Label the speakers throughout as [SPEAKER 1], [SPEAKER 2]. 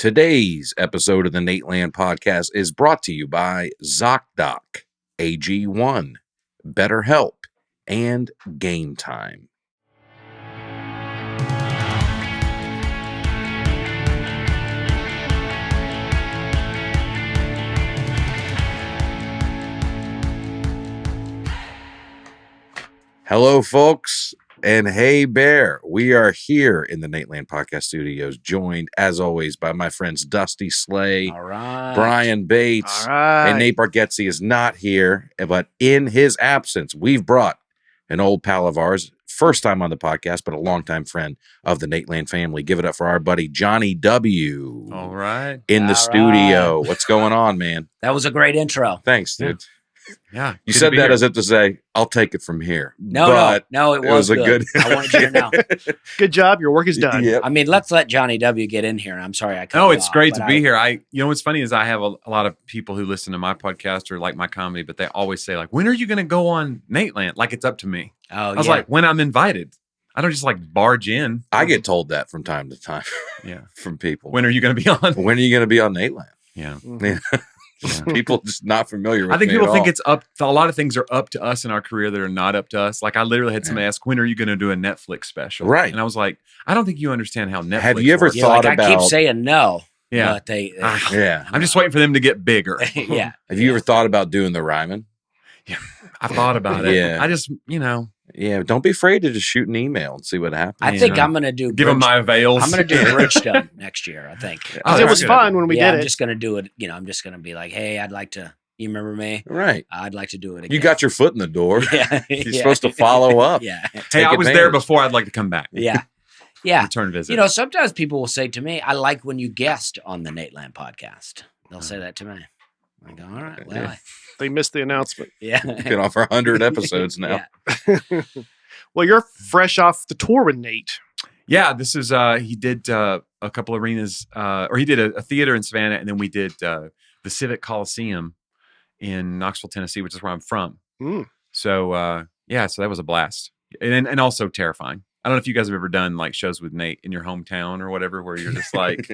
[SPEAKER 1] Today's episode of the Nateland podcast is brought to you by ZocDoc, AG1, BetterHelp, and Game Time. Hello, folks, and hey, Bear. We are here in the Nateland Podcast Studios, joined, as always, by my friends Dusty Slay,
[SPEAKER 2] All right.
[SPEAKER 1] Brian Bates, and Nate Bargatze is not here, but in his absence, we've brought an old pal of ours, first time on the podcast, but a longtime friend of the Nateland family. Give it up for our buddy Jonnie W.
[SPEAKER 3] All right.
[SPEAKER 1] In the studio. What's going on, man?
[SPEAKER 2] That was a great intro.
[SPEAKER 1] Thanks, dude.
[SPEAKER 3] Yeah.
[SPEAKER 1] You said that as if to say, I'll take it from here.
[SPEAKER 2] No, it was
[SPEAKER 1] a good.
[SPEAKER 2] I wanted you to know.
[SPEAKER 4] Good job. Your work is done.
[SPEAKER 1] Yep.
[SPEAKER 2] I mean, let's let Jonnie W get in here. I'm sorry I cut
[SPEAKER 3] Oh,
[SPEAKER 2] you
[SPEAKER 3] it's
[SPEAKER 2] off,
[SPEAKER 3] great
[SPEAKER 2] but
[SPEAKER 3] to be here. What's funny is I have a lot of people who listen to my podcast or like my comedy, but they always say like, when are you going to go on Nateland? Like it's up to me.
[SPEAKER 2] Oh,
[SPEAKER 3] I was like, when I'm invited. I don't just like barge in.
[SPEAKER 1] I get told that from time to time.
[SPEAKER 3] Yeah.
[SPEAKER 1] From people.
[SPEAKER 3] When are you going to be on?
[SPEAKER 1] When are you going to be on Nateland?
[SPEAKER 3] Yeah.
[SPEAKER 1] Yeah. People just not familiar with
[SPEAKER 3] I think
[SPEAKER 1] me
[SPEAKER 3] people
[SPEAKER 1] at
[SPEAKER 3] think
[SPEAKER 1] all.
[SPEAKER 3] it's up. A lot of things are up to us in our career that are not up to us. Like I literally had somebody ask, when are you going to do a Netflix special?
[SPEAKER 1] Right.
[SPEAKER 3] And I I don't think you understand how Netflix
[SPEAKER 1] Have you ever
[SPEAKER 3] works.
[SPEAKER 2] yeah,
[SPEAKER 1] thought
[SPEAKER 2] like I keep
[SPEAKER 1] about-
[SPEAKER 2] saying no.
[SPEAKER 3] Yeah.
[SPEAKER 2] But they,
[SPEAKER 1] Yeah.
[SPEAKER 3] I'm just waiting for them to get bigger.
[SPEAKER 2] yeah.
[SPEAKER 1] Have you ever thought about doing the rhyming?
[SPEAKER 3] I thought about it.
[SPEAKER 1] Yeah.
[SPEAKER 3] I just,
[SPEAKER 1] Yeah. Don't be afraid to just shoot an email and see what happens.
[SPEAKER 2] I think I'm going to do
[SPEAKER 3] give them my veils.
[SPEAKER 2] I'm going to do Bridgestone next year, I think.
[SPEAKER 3] Oh,
[SPEAKER 4] it was
[SPEAKER 3] that's
[SPEAKER 4] fun when we
[SPEAKER 2] yeah,
[SPEAKER 4] did
[SPEAKER 2] I'm
[SPEAKER 4] it.
[SPEAKER 2] just going to do it. I'm just going to be like, hey, I'd like to, you remember me?
[SPEAKER 1] Right.
[SPEAKER 2] I'd like to do it again.
[SPEAKER 1] You got your foot in the door.
[SPEAKER 2] Yeah.
[SPEAKER 1] You're supposed to follow up.
[SPEAKER 2] Yeah.
[SPEAKER 3] Hey,
[SPEAKER 1] Take
[SPEAKER 3] I was there
[SPEAKER 1] advantage.
[SPEAKER 3] before. I'd like to come back.
[SPEAKER 2] Yeah. Yeah.
[SPEAKER 3] Return visit.
[SPEAKER 2] Sometimes people will say to me, I like when you guest on the Nateland podcast. They'll say that to me. I go, all right, well,
[SPEAKER 1] Yeah.
[SPEAKER 4] They missed the announcement.
[SPEAKER 2] yeah.
[SPEAKER 1] Been off for 100 episodes now.
[SPEAKER 2] Yeah.
[SPEAKER 4] Well, you're fresh off the tour with Nate.
[SPEAKER 3] Yeah, this is he did a couple arenas, or he did a theater in Savannah, and then we did the Civic Coliseum in Knoxville, Tennessee, which is where I'm from.
[SPEAKER 4] Mm.
[SPEAKER 3] So so that was a blast, and also terrifying. I don't know if you guys have ever done like shows with Nate in your hometown or whatever, where you're just like,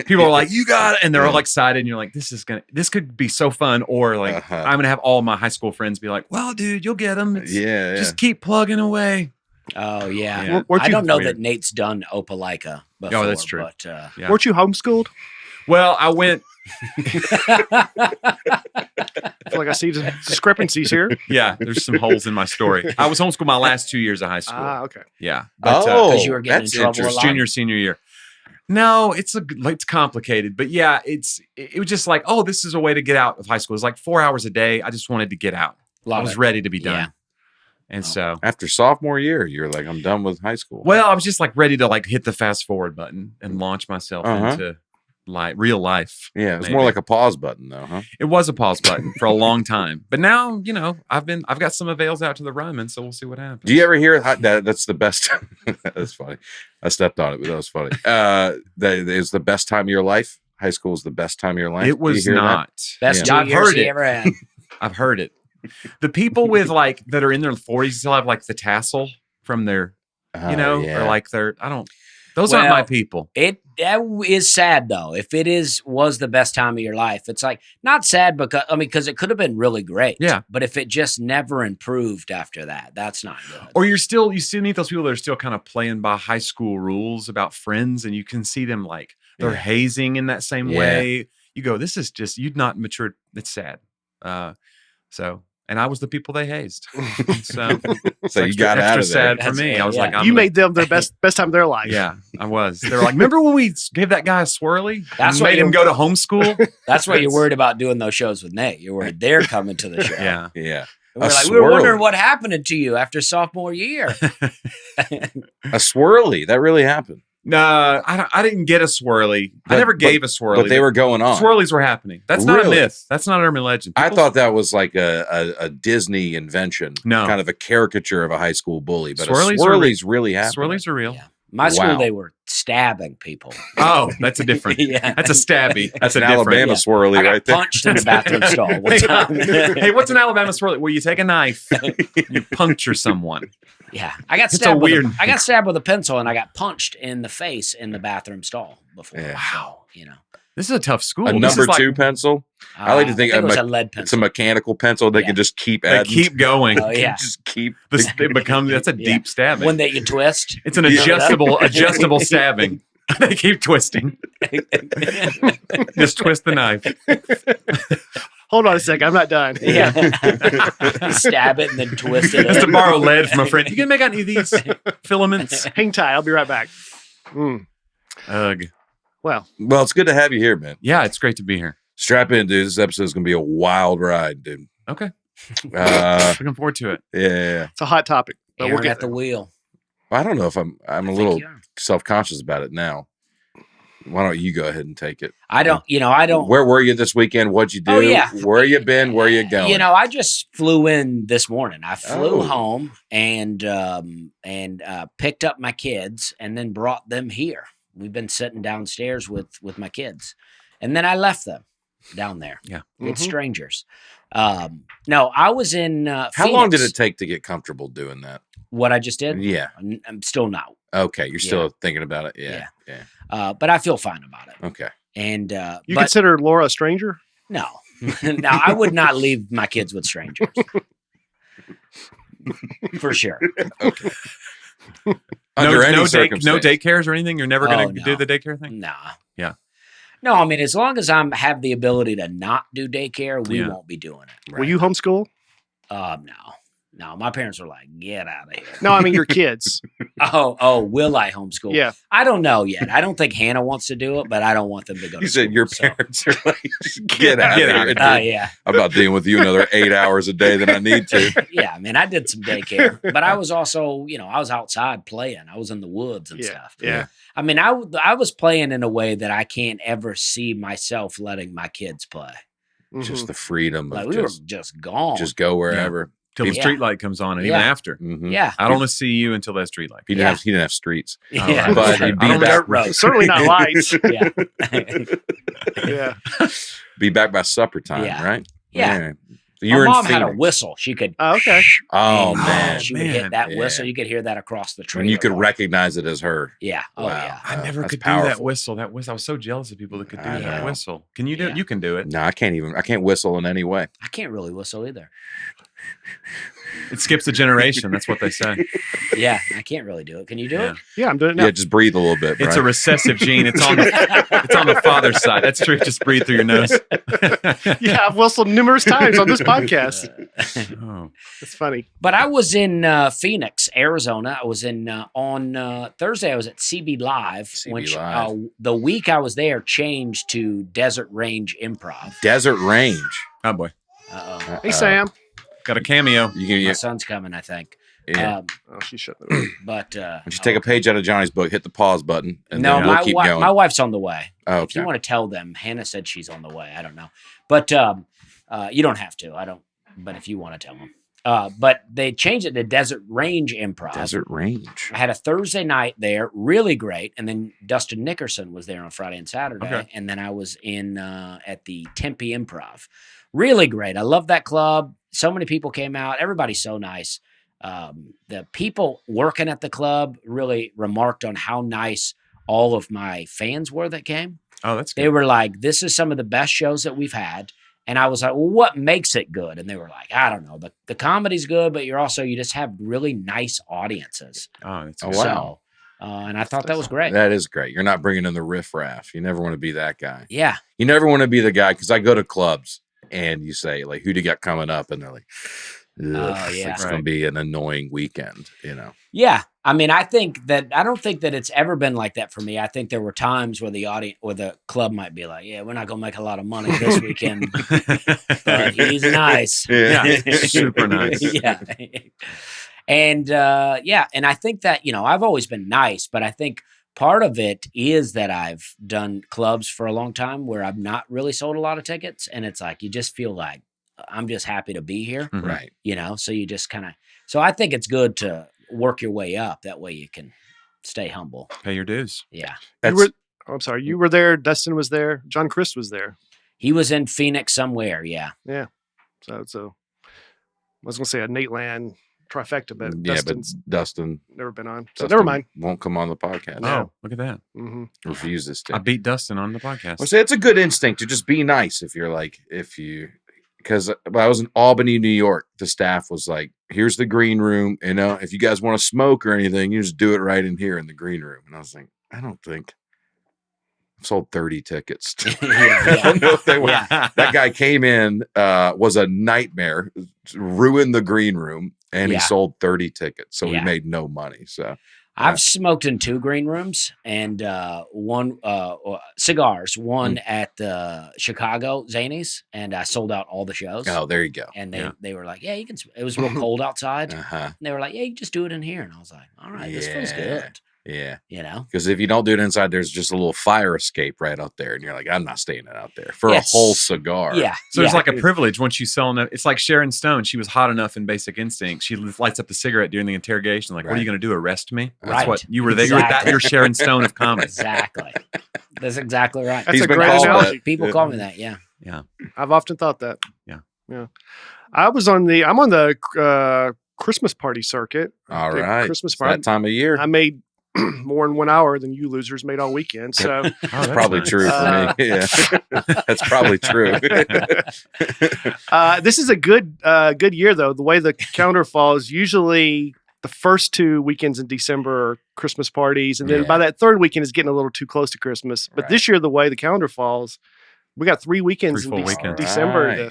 [SPEAKER 3] people are like, you got it, and they're all excited, and you're like, this could be so fun, or like, I'm gonna have all my high school friends be like, well, dude, you'll get them.
[SPEAKER 1] Yeah.
[SPEAKER 3] Just keep plugging away.
[SPEAKER 2] Oh, yeah.
[SPEAKER 3] Yeah.
[SPEAKER 2] I don't know
[SPEAKER 3] weird.
[SPEAKER 2] that Nate's done Opelika before.
[SPEAKER 3] Oh, that's true.
[SPEAKER 2] But,
[SPEAKER 3] Yeah.
[SPEAKER 4] Weren't you homeschooled?
[SPEAKER 3] Well, I went.
[SPEAKER 4] I feel like I see discrepancies here.
[SPEAKER 3] Yeah, there's some holes in my story. I was homeschooled my last 2 years of high school.
[SPEAKER 4] Okay.
[SPEAKER 3] Yeah,
[SPEAKER 1] Oh,
[SPEAKER 2] 'cause you were getting in
[SPEAKER 1] that's
[SPEAKER 2] trouble a
[SPEAKER 1] interesting.
[SPEAKER 2] lot.
[SPEAKER 3] junior, senior year. No, it's complicated, but yeah, it was just like, oh, this is a way to get out of high school. It's like 4 hours a day. I just wanted to get out. I was ready to be done.
[SPEAKER 2] Yeah.
[SPEAKER 3] And so,
[SPEAKER 1] After sophomore year, you're like, I'm done with high school.
[SPEAKER 3] well, I was just like ready to like hit the fast forward button and launch myself into real life.
[SPEAKER 1] Yeah, it's
[SPEAKER 3] maybe.
[SPEAKER 1] more like a pause button, though, huh?
[SPEAKER 3] It was a pause button for a long time, but now I've got some avails out to the rhyming, so we'll see what happens.
[SPEAKER 1] Do you ever hear that? That's the best. That's funny. I stepped on it, but that was funny. That is the best time of your life. High school is the best time of your life.
[SPEAKER 3] It
[SPEAKER 1] Do you
[SPEAKER 3] was
[SPEAKER 1] hear that?
[SPEAKER 3] not.
[SPEAKER 2] Best
[SPEAKER 3] Yeah.
[SPEAKER 2] 2
[SPEAKER 3] I've
[SPEAKER 2] years
[SPEAKER 3] heard
[SPEAKER 2] he
[SPEAKER 3] it.
[SPEAKER 2] ever had.
[SPEAKER 3] I've heard it. The people with like that are in their 40s still have like the tassel from their,
[SPEAKER 1] Oh,
[SPEAKER 3] or like those aren't my people.
[SPEAKER 2] That is sad though. If it was the best time of your life, it's like not sad because it could have been really great.
[SPEAKER 3] Yeah.
[SPEAKER 2] But if it just never improved after that, that's not good.
[SPEAKER 3] Or you still meet those people that are still kind of playing by high school rules about friends, and you can see them like they're
[SPEAKER 1] Yeah.
[SPEAKER 3] hazing in that same
[SPEAKER 1] Yeah.
[SPEAKER 3] way. You go, this is just you've not matured. It's sad. And I was the people they hazed. So,
[SPEAKER 1] So you got out of there.
[SPEAKER 3] sad for me. I was like,
[SPEAKER 4] You made them their best time of their life.
[SPEAKER 3] Yeah, I was. They were like, remember when we gave that guy a swirly?
[SPEAKER 2] That's
[SPEAKER 3] and
[SPEAKER 2] why
[SPEAKER 3] made him go to homeschool?
[SPEAKER 2] That's why you're worried about doing those shows with Nate. You're worried they're coming to the show.
[SPEAKER 3] Yeah.
[SPEAKER 1] Yeah.
[SPEAKER 2] We're
[SPEAKER 1] A
[SPEAKER 2] like, we were wondering
[SPEAKER 1] swirly.
[SPEAKER 2] what happened to you after sophomore year.
[SPEAKER 1] A swirly. That really happened.
[SPEAKER 3] No, I didn't get a swirly. I never gave a swirly.
[SPEAKER 1] But they were going on.
[SPEAKER 3] Swirlies were happening. That's not a
[SPEAKER 1] Really?
[SPEAKER 3] myth. That's not an urban legend.
[SPEAKER 1] I
[SPEAKER 3] People-
[SPEAKER 1] thought that was like a Disney invention.
[SPEAKER 3] No.
[SPEAKER 1] Kind of a caricature of a high school bully. But
[SPEAKER 3] Swirlies
[SPEAKER 1] swirlies,
[SPEAKER 3] are
[SPEAKER 1] really happen.
[SPEAKER 3] swirlies are real.
[SPEAKER 2] Yeah. My school,
[SPEAKER 1] Wow.
[SPEAKER 2] they were stabbing people.
[SPEAKER 3] Oh, that's a different.
[SPEAKER 2] Yeah.
[SPEAKER 3] That's a stabby. That's
[SPEAKER 1] An
[SPEAKER 3] a different.
[SPEAKER 1] Alabama
[SPEAKER 2] yeah.
[SPEAKER 1] swirly
[SPEAKER 2] I got
[SPEAKER 1] right there.
[SPEAKER 2] punched in the bathroom stall one time.
[SPEAKER 3] Hey, what's an Alabama swirly? Well, you take a knife, you puncture someone.
[SPEAKER 2] Yeah, I got
[SPEAKER 3] It's a
[SPEAKER 2] stabbed.
[SPEAKER 3] weird-
[SPEAKER 2] I got stabbed with a pencil, and I got punched in the face in the bathroom stall before.
[SPEAKER 1] Yeah.
[SPEAKER 2] So, you know,
[SPEAKER 3] This is a tough school.
[SPEAKER 1] A
[SPEAKER 3] This
[SPEAKER 1] number
[SPEAKER 3] is like,
[SPEAKER 1] 2 pencil. I like to think,
[SPEAKER 2] it was
[SPEAKER 1] a
[SPEAKER 2] a lead
[SPEAKER 1] it's
[SPEAKER 2] pencil.
[SPEAKER 1] a mechanical pencil. They
[SPEAKER 2] Yeah.
[SPEAKER 1] can just keep
[SPEAKER 3] They
[SPEAKER 1] adding.
[SPEAKER 3] keep going.
[SPEAKER 2] Oh yeah,
[SPEAKER 1] Just keep.
[SPEAKER 3] It becomes that's a
[SPEAKER 2] Yeah.
[SPEAKER 3] deep stabbing.
[SPEAKER 2] one that you twist.
[SPEAKER 3] It's an adjustable stabbing. They keep twisting. Just twist the knife.
[SPEAKER 4] Hold on a sec. I'm not done.
[SPEAKER 2] Yeah, stab it and then twist it.
[SPEAKER 3] Just to
[SPEAKER 2] in.
[SPEAKER 3] borrow lead from a friend. You can make out any of these filaments?
[SPEAKER 4] Hang tight. I'll be right back.
[SPEAKER 3] Ugh.
[SPEAKER 4] Well,
[SPEAKER 1] Well, it's good to have you here, man.
[SPEAKER 3] Yeah, it's great to be here.
[SPEAKER 1] Strap in, dude. This episode is going to be a wild ride, dude.
[SPEAKER 3] Okay.
[SPEAKER 1] Looking
[SPEAKER 3] forward to it.
[SPEAKER 1] Yeah.
[SPEAKER 4] it's a hot topic, but
[SPEAKER 2] Aaron
[SPEAKER 4] we'll get
[SPEAKER 2] at the wheel.
[SPEAKER 1] I don't know if I'm a
[SPEAKER 2] I think
[SPEAKER 1] little
[SPEAKER 2] you are.
[SPEAKER 1] self-conscious about it now. Why don't you go ahead and take it?
[SPEAKER 2] I don't.
[SPEAKER 1] Where were you this weekend? What'd you do?
[SPEAKER 2] Oh, yeah.
[SPEAKER 1] Where you been? Where you going?
[SPEAKER 2] I just flew in this morning. I flew
[SPEAKER 1] Oh.
[SPEAKER 2] home and picked up my kids and then brought them here. We've been sitting downstairs with my kids, and then I left them down there.
[SPEAKER 3] Yeah.
[SPEAKER 2] With
[SPEAKER 4] Mhm.
[SPEAKER 2] strangers. No, I was in.
[SPEAKER 1] How long did
[SPEAKER 2] Phoenix.
[SPEAKER 1] it take to get comfortable doing that?
[SPEAKER 2] What I just did?
[SPEAKER 1] Yeah.
[SPEAKER 2] I'm still not.
[SPEAKER 1] Okay. You're still thinking about it. Yeah.
[SPEAKER 2] But I feel fine about it.
[SPEAKER 1] Okay.
[SPEAKER 2] And
[SPEAKER 4] You
[SPEAKER 2] but
[SPEAKER 4] consider Laura a stranger?
[SPEAKER 2] no, no, I would not leave my kids with strangers. For sure.
[SPEAKER 1] Okay. Under any
[SPEAKER 3] no
[SPEAKER 1] circumstance.
[SPEAKER 3] daycares or anything? You're never going
[SPEAKER 2] Oh,
[SPEAKER 3] to
[SPEAKER 2] no.
[SPEAKER 3] do the daycare thing?
[SPEAKER 2] Nah.
[SPEAKER 3] Yeah.
[SPEAKER 2] No, I mean, as long as I have the ability to not do daycare, we
[SPEAKER 3] Yeah.
[SPEAKER 2] won't be doing it.
[SPEAKER 4] Will you homeschool?
[SPEAKER 2] No. My parents were like, "Get out of here."
[SPEAKER 4] No, I mean your kids.
[SPEAKER 2] Oh, will I homeschool?
[SPEAKER 4] Yeah.
[SPEAKER 2] I don't know yet. I don't think Hannah wants to do it, but I don't want them to go.
[SPEAKER 1] You
[SPEAKER 2] to
[SPEAKER 1] said
[SPEAKER 2] school,
[SPEAKER 1] your
[SPEAKER 2] so-
[SPEAKER 1] parents are like, just get out
[SPEAKER 3] Get
[SPEAKER 1] of
[SPEAKER 3] out
[SPEAKER 1] here.
[SPEAKER 3] of
[SPEAKER 1] dude.
[SPEAKER 2] Yeah,
[SPEAKER 1] I'm not dealing with you another 8 hours a day than I need to.
[SPEAKER 2] yeah. I mean, I did some daycare, but I was also, I was outside playing. I was in the woods and
[SPEAKER 4] Yeah.
[SPEAKER 2] stuff.
[SPEAKER 4] Yeah.
[SPEAKER 2] I mean, I was playing in a way that I can't ever see myself letting my kids play.
[SPEAKER 1] Just
[SPEAKER 4] Mhm.
[SPEAKER 1] the freedom
[SPEAKER 2] Like
[SPEAKER 1] of
[SPEAKER 2] we were just gone.
[SPEAKER 1] just go wherever.
[SPEAKER 3] Till the
[SPEAKER 2] Yeah.
[SPEAKER 3] street light comes on and
[SPEAKER 2] Yeah.
[SPEAKER 3] even after.
[SPEAKER 1] Mhm.
[SPEAKER 2] yeah,
[SPEAKER 3] I don't want to see you until that street light.
[SPEAKER 1] He didn't have streets.
[SPEAKER 2] yeah.
[SPEAKER 3] right.
[SPEAKER 1] But
[SPEAKER 2] Sure.
[SPEAKER 1] he'd be
[SPEAKER 2] On
[SPEAKER 1] back-
[SPEAKER 2] dirt road.
[SPEAKER 4] Certainly not lights.
[SPEAKER 2] Yeah.
[SPEAKER 4] Yeah.
[SPEAKER 1] Be back by supper time,
[SPEAKER 2] Yeah.
[SPEAKER 1] right?
[SPEAKER 2] Yeah.
[SPEAKER 1] So
[SPEAKER 2] My
[SPEAKER 1] you were
[SPEAKER 2] mom
[SPEAKER 1] in
[SPEAKER 2] had a
[SPEAKER 1] Phoenix.
[SPEAKER 2] whistle. She could.
[SPEAKER 4] Oh, okay.
[SPEAKER 1] Oh
[SPEAKER 2] and,
[SPEAKER 1] man.
[SPEAKER 2] she would hit
[SPEAKER 3] man.
[SPEAKER 2] that
[SPEAKER 1] Yeah.
[SPEAKER 2] whistle. You could hear that across the tree.
[SPEAKER 1] And you could recognize it as her.
[SPEAKER 2] Yeah. Oh
[SPEAKER 1] Wow.
[SPEAKER 2] yeah.
[SPEAKER 3] I never
[SPEAKER 1] That's
[SPEAKER 3] could do that
[SPEAKER 1] powerful.
[SPEAKER 3] whistle. That whistle. I was so jealous of people that could do
[SPEAKER 1] I
[SPEAKER 3] that
[SPEAKER 1] know.
[SPEAKER 3] whistle. Can you do
[SPEAKER 2] Yeah.
[SPEAKER 3] it? You can do it.
[SPEAKER 1] No, I can't whistle in any way.
[SPEAKER 2] I can't really whistle either.
[SPEAKER 3] It skips a generation. That's what they say.
[SPEAKER 2] Yeah, I can't really do it. Can you do it?
[SPEAKER 4] Yeah, I'm doing it now.
[SPEAKER 1] Yeah, just breathe a little bit.
[SPEAKER 3] It's
[SPEAKER 1] right?
[SPEAKER 3] a recessive gene. It's on the father's side. That's true. Just breathe through your nose.
[SPEAKER 4] Yeah, I've whistled numerous times on this podcast.
[SPEAKER 3] Oh.
[SPEAKER 4] It's funny.
[SPEAKER 2] But I was in Phoenix, Arizona. I was in on Thursday. I was at CB Live,
[SPEAKER 1] CB
[SPEAKER 2] which
[SPEAKER 1] Live.
[SPEAKER 2] the week I was there changed to Desert Range Improv.
[SPEAKER 1] Desert Range.
[SPEAKER 3] Oh boy.
[SPEAKER 2] Uh-oh.
[SPEAKER 4] Hey, Sam.
[SPEAKER 3] Got a cameo.
[SPEAKER 1] You can,
[SPEAKER 2] My
[SPEAKER 1] yeah,
[SPEAKER 2] son's coming, I think.
[SPEAKER 1] yeah.
[SPEAKER 4] Oh, she shut the door.
[SPEAKER 2] But
[SPEAKER 1] Why don't you take a page out of Johnny's book, hit the pause button, and
[SPEAKER 2] no,
[SPEAKER 1] then we'll
[SPEAKER 2] my
[SPEAKER 1] keep
[SPEAKER 2] wi-
[SPEAKER 1] going.
[SPEAKER 2] my wife's on the way.
[SPEAKER 1] Oh,
[SPEAKER 2] If you
[SPEAKER 1] okay.
[SPEAKER 2] want to tell them, Hannah said she's on the way. I don't know, but you don't have to. I don't. But if you want to tell them, but they changed it to Desert Range Improv.
[SPEAKER 1] Desert Range.
[SPEAKER 2] I had a Thursday night there, really great, and then Dustin Nickerson was there on Friday and Saturday,
[SPEAKER 3] Okay.
[SPEAKER 2] and then I was in at the Tempe Improv. Really great. I love that club. So many people came out. Everybody's so nice. The people working at the club really remarked on how nice all of my fans were that came.
[SPEAKER 3] Oh, that's
[SPEAKER 2] They
[SPEAKER 3] good.
[SPEAKER 2] were like, "This is some of the best shows that we've had." And I was like, "Well, what makes it good?" And they were like, "I don't know. The comedy's good, but you just have really nice audiences."
[SPEAKER 3] Oh, that's
[SPEAKER 1] Oh,
[SPEAKER 3] good.
[SPEAKER 1] wow.
[SPEAKER 2] So, and I thought that was great.
[SPEAKER 1] That is great. You're not bringing in the riffraff. You never want to be that guy.
[SPEAKER 2] Yeah.
[SPEAKER 1] You never want to be the guy, because I go to clubs and you say, like, who do you got coming up? And they're like, ugh,
[SPEAKER 2] Oh, yeah.
[SPEAKER 1] it's going to
[SPEAKER 3] Right.
[SPEAKER 1] be an annoying weekend, you know?
[SPEAKER 2] Yeah. I mean, I don't think that it's ever been like that for me. I think there were times where the audience or the club might be like, "Yeah, we're not going to make a lot of money this weekend, but he's nice."
[SPEAKER 3] Yeah, super nice.
[SPEAKER 2] Yeah. And and I think that, I've always been nice, but I think part of it is that I've done clubs for a long time where I've not really sold a lot of tickets, and it's like you just feel like I'm just happy to be here,
[SPEAKER 3] Mhm.
[SPEAKER 1] Right.
[SPEAKER 2] so you just kind of I think it's good to work your way up, that way you can stay humble.
[SPEAKER 3] Pay your dues.
[SPEAKER 2] Yeah.
[SPEAKER 1] That's,
[SPEAKER 4] I'm sorry. You were there. Dustin was there. John Christ was there.
[SPEAKER 2] He was in Phoenix somewhere, yeah.
[SPEAKER 4] So I was going to say a Nateland trifecta, but
[SPEAKER 1] Yeah,
[SPEAKER 4] Dustin's
[SPEAKER 1] but Dustin
[SPEAKER 4] never been on. So
[SPEAKER 1] Dustin
[SPEAKER 4] never mind.
[SPEAKER 1] won't come on the podcast.
[SPEAKER 3] Oh, look at that.
[SPEAKER 4] Mm-hmm.
[SPEAKER 1] Refuses to.
[SPEAKER 3] I beat Dustin on the podcast.
[SPEAKER 1] Well, see, it's a good instinct to just be nice because when I was in Albany, New York, the staff was like, here's the green room. If you guys want to smoke or anything, you just do it right in here in the green room. And I was like, I don't think I've sold 30 tickets. I don't know if they were.
[SPEAKER 2] Yeah.
[SPEAKER 1] That guy came in, was a nightmare, ruined the green room, and he sold 30 tickets. So he made no money. So
[SPEAKER 2] I've smoked in 2 green rooms and one cigars, one at the Chicago Zanies, and I sold out all the shows.
[SPEAKER 1] Oh, there you go.
[SPEAKER 2] And they were like, yeah, you can. It was real cold outside.
[SPEAKER 1] Uh-huh.
[SPEAKER 2] And they were like, yeah, you can just do it in here. And I was like, all right, this feels good.
[SPEAKER 1] Yeah.
[SPEAKER 2] Because
[SPEAKER 1] if you don't do it inside, there's just a little fire escape right out there. And you're like, I'm not staying out there for a whole cigar.
[SPEAKER 2] Yeah.
[SPEAKER 3] So it's like a privilege once you sell enough. It's like Sharon Stone. She was hot enough in Basic Instinct. She lights up the cigarette during the interrogation. Like, what are you going to do? Arrest me? That's what you were there.
[SPEAKER 2] Exactly.
[SPEAKER 3] You're Sharon Stone of comedy.
[SPEAKER 2] Exactly. That's exactly right.
[SPEAKER 4] That's a great analogy.
[SPEAKER 2] People call me that. Yeah.
[SPEAKER 3] Yeah.
[SPEAKER 4] I've often thought that.
[SPEAKER 3] Yeah.
[SPEAKER 4] I'm on the Christmas party circuit.
[SPEAKER 1] All right.
[SPEAKER 4] Christmas
[SPEAKER 1] It's
[SPEAKER 4] party.
[SPEAKER 1] that time of year.
[SPEAKER 4] I made more in 1 hour than you losers made all weekend. So
[SPEAKER 1] that's probably true for me. Yeah. That's probably true.
[SPEAKER 4] This is a good year though. The way the calendar falls, usually the first 2 weekends in December are Christmas parties, and then by that third weekend is getting a little too close to Christmas. But this year, the way the calendar falls, we got 3 weekends in December.
[SPEAKER 1] Right.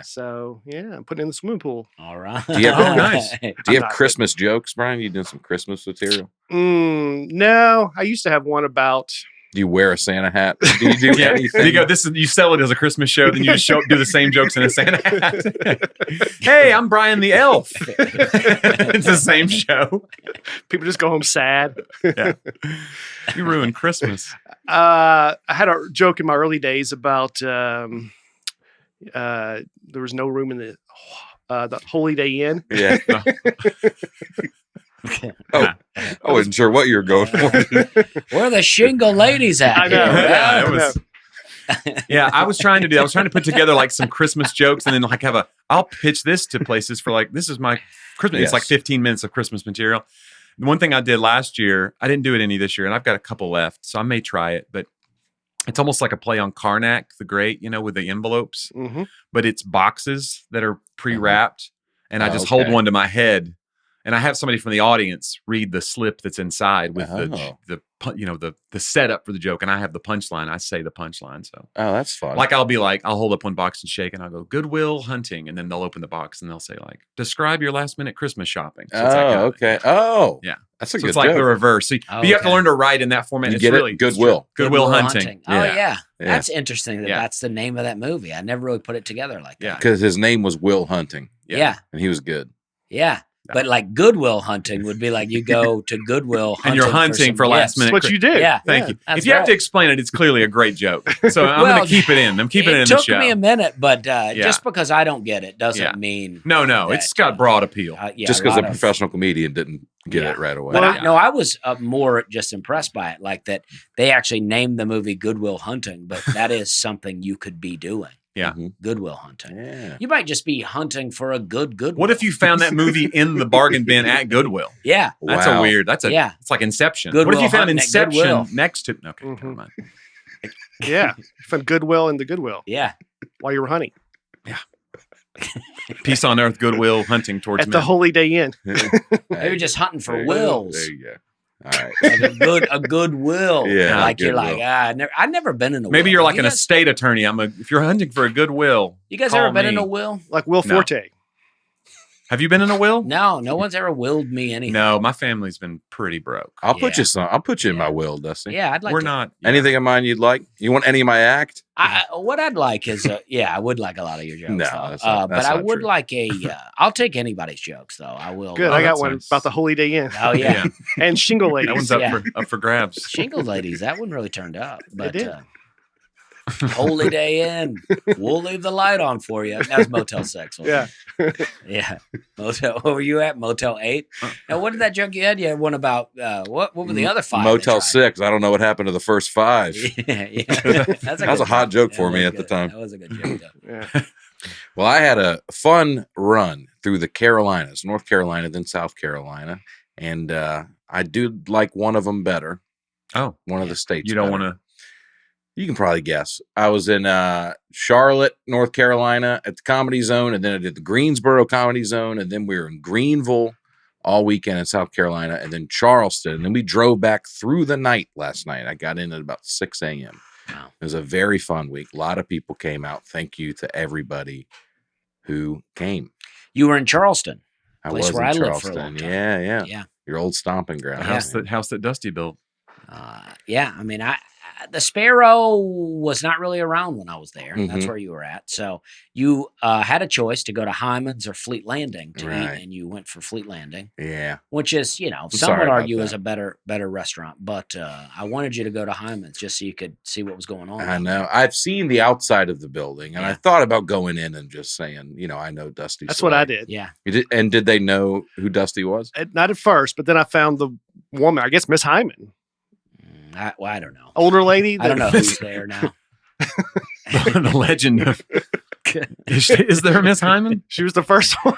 [SPEAKER 4] So I'm putting in the swimming pool.
[SPEAKER 2] All right.
[SPEAKER 1] Do you have
[SPEAKER 3] nice?
[SPEAKER 1] Do you have Christmas jokes, Brian? You doing some Christmas material?
[SPEAKER 4] No, I used to have one about.
[SPEAKER 1] Do you wear a Santa hat? Do you do anything?
[SPEAKER 3] You go. You sell it as a Christmas show, then you just do the same jokes in a Santa hat. Hey, I'm Brian the Elf. It's the same show.
[SPEAKER 4] People just go home sad.
[SPEAKER 3] Yeah. You ruined Christmas.
[SPEAKER 4] I had a joke in my early days about there was no room in the Holy Day Inn.
[SPEAKER 1] Yeah. I wasn't sure what you were going for.
[SPEAKER 2] Where are the shingle ladies at?
[SPEAKER 4] I know.
[SPEAKER 3] I was trying to put together like some Christmas jokes and then like I'll pitch this to places for like, this is my Christmas.
[SPEAKER 1] Yes.
[SPEAKER 3] It's like 15 minutes of Christmas material. The one thing I did last year, I didn't do it any this year, and I've got a couple left, so I may try it, but it's almost like a play on Karnak the Great, with the envelopes, but it's boxes that are pre-wrapped, and I just hold one to my head, and I have somebody from the audience read the slip that's inside with the setup for the joke, and I have the punchline. I say the punchline. So
[SPEAKER 1] that's fun.
[SPEAKER 3] Like I'll hold up one box and shake, and I'll go Goodwill hunting, and then they'll open the box and they'll say like, describe your last minute Christmas shopping. So it's that kind of thing.
[SPEAKER 1] Yeah, that's a good.
[SPEAKER 3] It's like
[SPEAKER 1] joke.
[SPEAKER 3] the reverse. So but you have to learn to write in that format.
[SPEAKER 1] You
[SPEAKER 3] it's
[SPEAKER 1] get
[SPEAKER 3] really
[SPEAKER 1] it? Goodwill.
[SPEAKER 3] Goodwill hunting.
[SPEAKER 2] Oh yeah. That's interesting. That's the name of that movie. I never really put it together like that.
[SPEAKER 1] Because his name was Will Hunting.
[SPEAKER 2] Yeah,
[SPEAKER 1] and he was good.
[SPEAKER 2] Yeah. But like Goodwill hunting would be like you go to Goodwill
[SPEAKER 3] and you're hunting for last minute.
[SPEAKER 4] That's what you do.
[SPEAKER 2] Yeah.
[SPEAKER 3] Thank you. If you have to explain it, it's clearly a great joke. So I'm going to keep it in. I'm keeping it in the show.
[SPEAKER 2] It took me a minute, but just because I don't get it doesn't mean.
[SPEAKER 3] No. It's got broad appeal.
[SPEAKER 1] Just because a professional comedian didn't get it right away.
[SPEAKER 2] But I was more just impressed by it. Like that they actually named the movie Goodwill Hunting, but that is something you could be doing.
[SPEAKER 3] Yeah.
[SPEAKER 2] Goodwill hunting.
[SPEAKER 1] Yeah.
[SPEAKER 2] You might just be hunting for a Goodwill.
[SPEAKER 3] What if you found that movie in the bargain bin at Goodwill?
[SPEAKER 2] Yeah.
[SPEAKER 3] That's a weird. It's like Inception.
[SPEAKER 2] Goodwill
[SPEAKER 3] what if you found Inception
[SPEAKER 2] Goodwill.
[SPEAKER 3] next to okay, never mind.
[SPEAKER 4] Yeah. You found Goodwill in the Goodwill.
[SPEAKER 2] Yeah.
[SPEAKER 4] While you were hunting.
[SPEAKER 3] Yeah. Peace on earth, Goodwill hunting towards
[SPEAKER 4] at the Holy Day Inn.
[SPEAKER 2] Maybe just hunting for wills.
[SPEAKER 1] There you go. All right.
[SPEAKER 2] Like a good will.
[SPEAKER 1] Yeah.
[SPEAKER 2] Like you're like, I've never been in a will.
[SPEAKER 3] Maybe you're like an estate attorney. If you're hunting for a good will.
[SPEAKER 2] You guys ever been in a will?
[SPEAKER 4] Like Will Forte.
[SPEAKER 3] Have you been in a will?
[SPEAKER 2] No one's ever willed me anything.
[SPEAKER 3] No, my family's been pretty broke.
[SPEAKER 1] I'll put you in my will, Dusty.
[SPEAKER 2] Yeah, I'd like
[SPEAKER 3] We're
[SPEAKER 2] to.
[SPEAKER 3] not.
[SPEAKER 1] Anything of mine you'd like? You want any of my act?
[SPEAKER 2] What I'd like is, I would like a lot of your jokes.
[SPEAKER 1] No,
[SPEAKER 2] though.
[SPEAKER 1] that's not
[SPEAKER 2] but I would
[SPEAKER 1] true.
[SPEAKER 2] like I'll take anybody's jokes though. I will.
[SPEAKER 4] Good. I got one about the Holy Day Inn.
[SPEAKER 2] Oh yeah.
[SPEAKER 4] And Shingle Ladies.
[SPEAKER 3] That one's up for grabs.
[SPEAKER 2] Shingle Ladies, that one really turned up. But Holy Day Inn, we'll leave the light on for you. That was Motel 6.
[SPEAKER 4] Yeah.
[SPEAKER 2] Yeah. Motel. Where were you at? Motel 8. Now, what did that joke you had? You had one about what were the other 5?
[SPEAKER 1] Motel 6. I don't know what happened to the first 5.
[SPEAKER 2] Yeah.
[SPEAKER 1] That was a hot joke for me at the time.
[SPEAKER 2] That was a good joke.
[SPEAKER 4] Yeah.
[SPEAKER 1] Well, I had a fun run through the Carolinas, North Carolina, then South Carolina. And I do like one of them better.
[SPEAKER 3] Oh,
[SPEAKER 1] one of the states.
[SPEAKER 3] You don't
[SPEAKER 1] better.
[SPEAKER 3] want to.
[SPEAKER 1] You can probably guess. I was in Charlotte, North Carolina at the Comedy Zone, and then I did the Greensboro Comedy Zone, and then we were in Greenville all weekend in South Carolina, and then Charleston. And then we drove back through the night last night. I got in at about 6 a.m.
[SPEAKER 2] Wow.
[SPEAKER 1] It was a very fun week. A lot of people came out. Thank you to everybody who came.
[SPEAKER 2] You were in Charleston.
[SPEAKER 1] I
[SPEAKER 2] Place
[SPEAKER 1] was
[SPEAKER 2] where
[SPEAKER 1] in
[SPEAKER 2] I lived
[SPEAKER 1] Charleston.
[SPEAKER 2] for a long time.
[SPEAKER 1] Yeah.
[SPEAKER 2] Yeah.
[SPEAKER 1] Your old stomping ground.
[SPEAKER 3] The house that Dusty built.
[SPEAKER 2] Yeah. I mean, the Sparrow was not really around when I was there.
[SPEAKER 1] Mhm.
[SPEAKER 2] That's where you were at. So you had a choice to go to Hyman's or Fleet Landing to
[SPEAKER 1] Right.
[SPEAKER 2] eat, and you went for Fleet Landing,
[SPEAKER 1] Yeah.
[SPEAKER 2] which is, you know, some
[SPEAKER 1] sorry
[SPEAKER 2] would
[SPEAKER 1] about
[SPEAKER 2] argue is
[SPEAKER 1] that.
[SPEAKER 2] a better restaurant. But I wanted you to go to Hyman's just so you could see what was going on.
[SPEAKER 1] I know. I've seen the outside of the building, and I
[SPEAKER 2] Yeah.
[SPEAKER 1] thought about going in and just saying, I know Dusty.
[SPEAKER 4] That's
[SPEAKER 1] Slay.
[SPEAKER 4] what I did.
[SPEAKER 2] Yeah.
[SPEAKER 1] You did, and did they know who Dusty was?
[SPEAKER 4] Not at first, but then I found the woman, I guess Miss Hyman,
[SPEAKER 2] I don't know.
[SPEAKER 4] older lady.
[SPEAKER 2] I don't know who's there now.
[SPEAKER 3] The legend of. Is there a Miss Hyman?
[SPEAKER 4] She was the first one.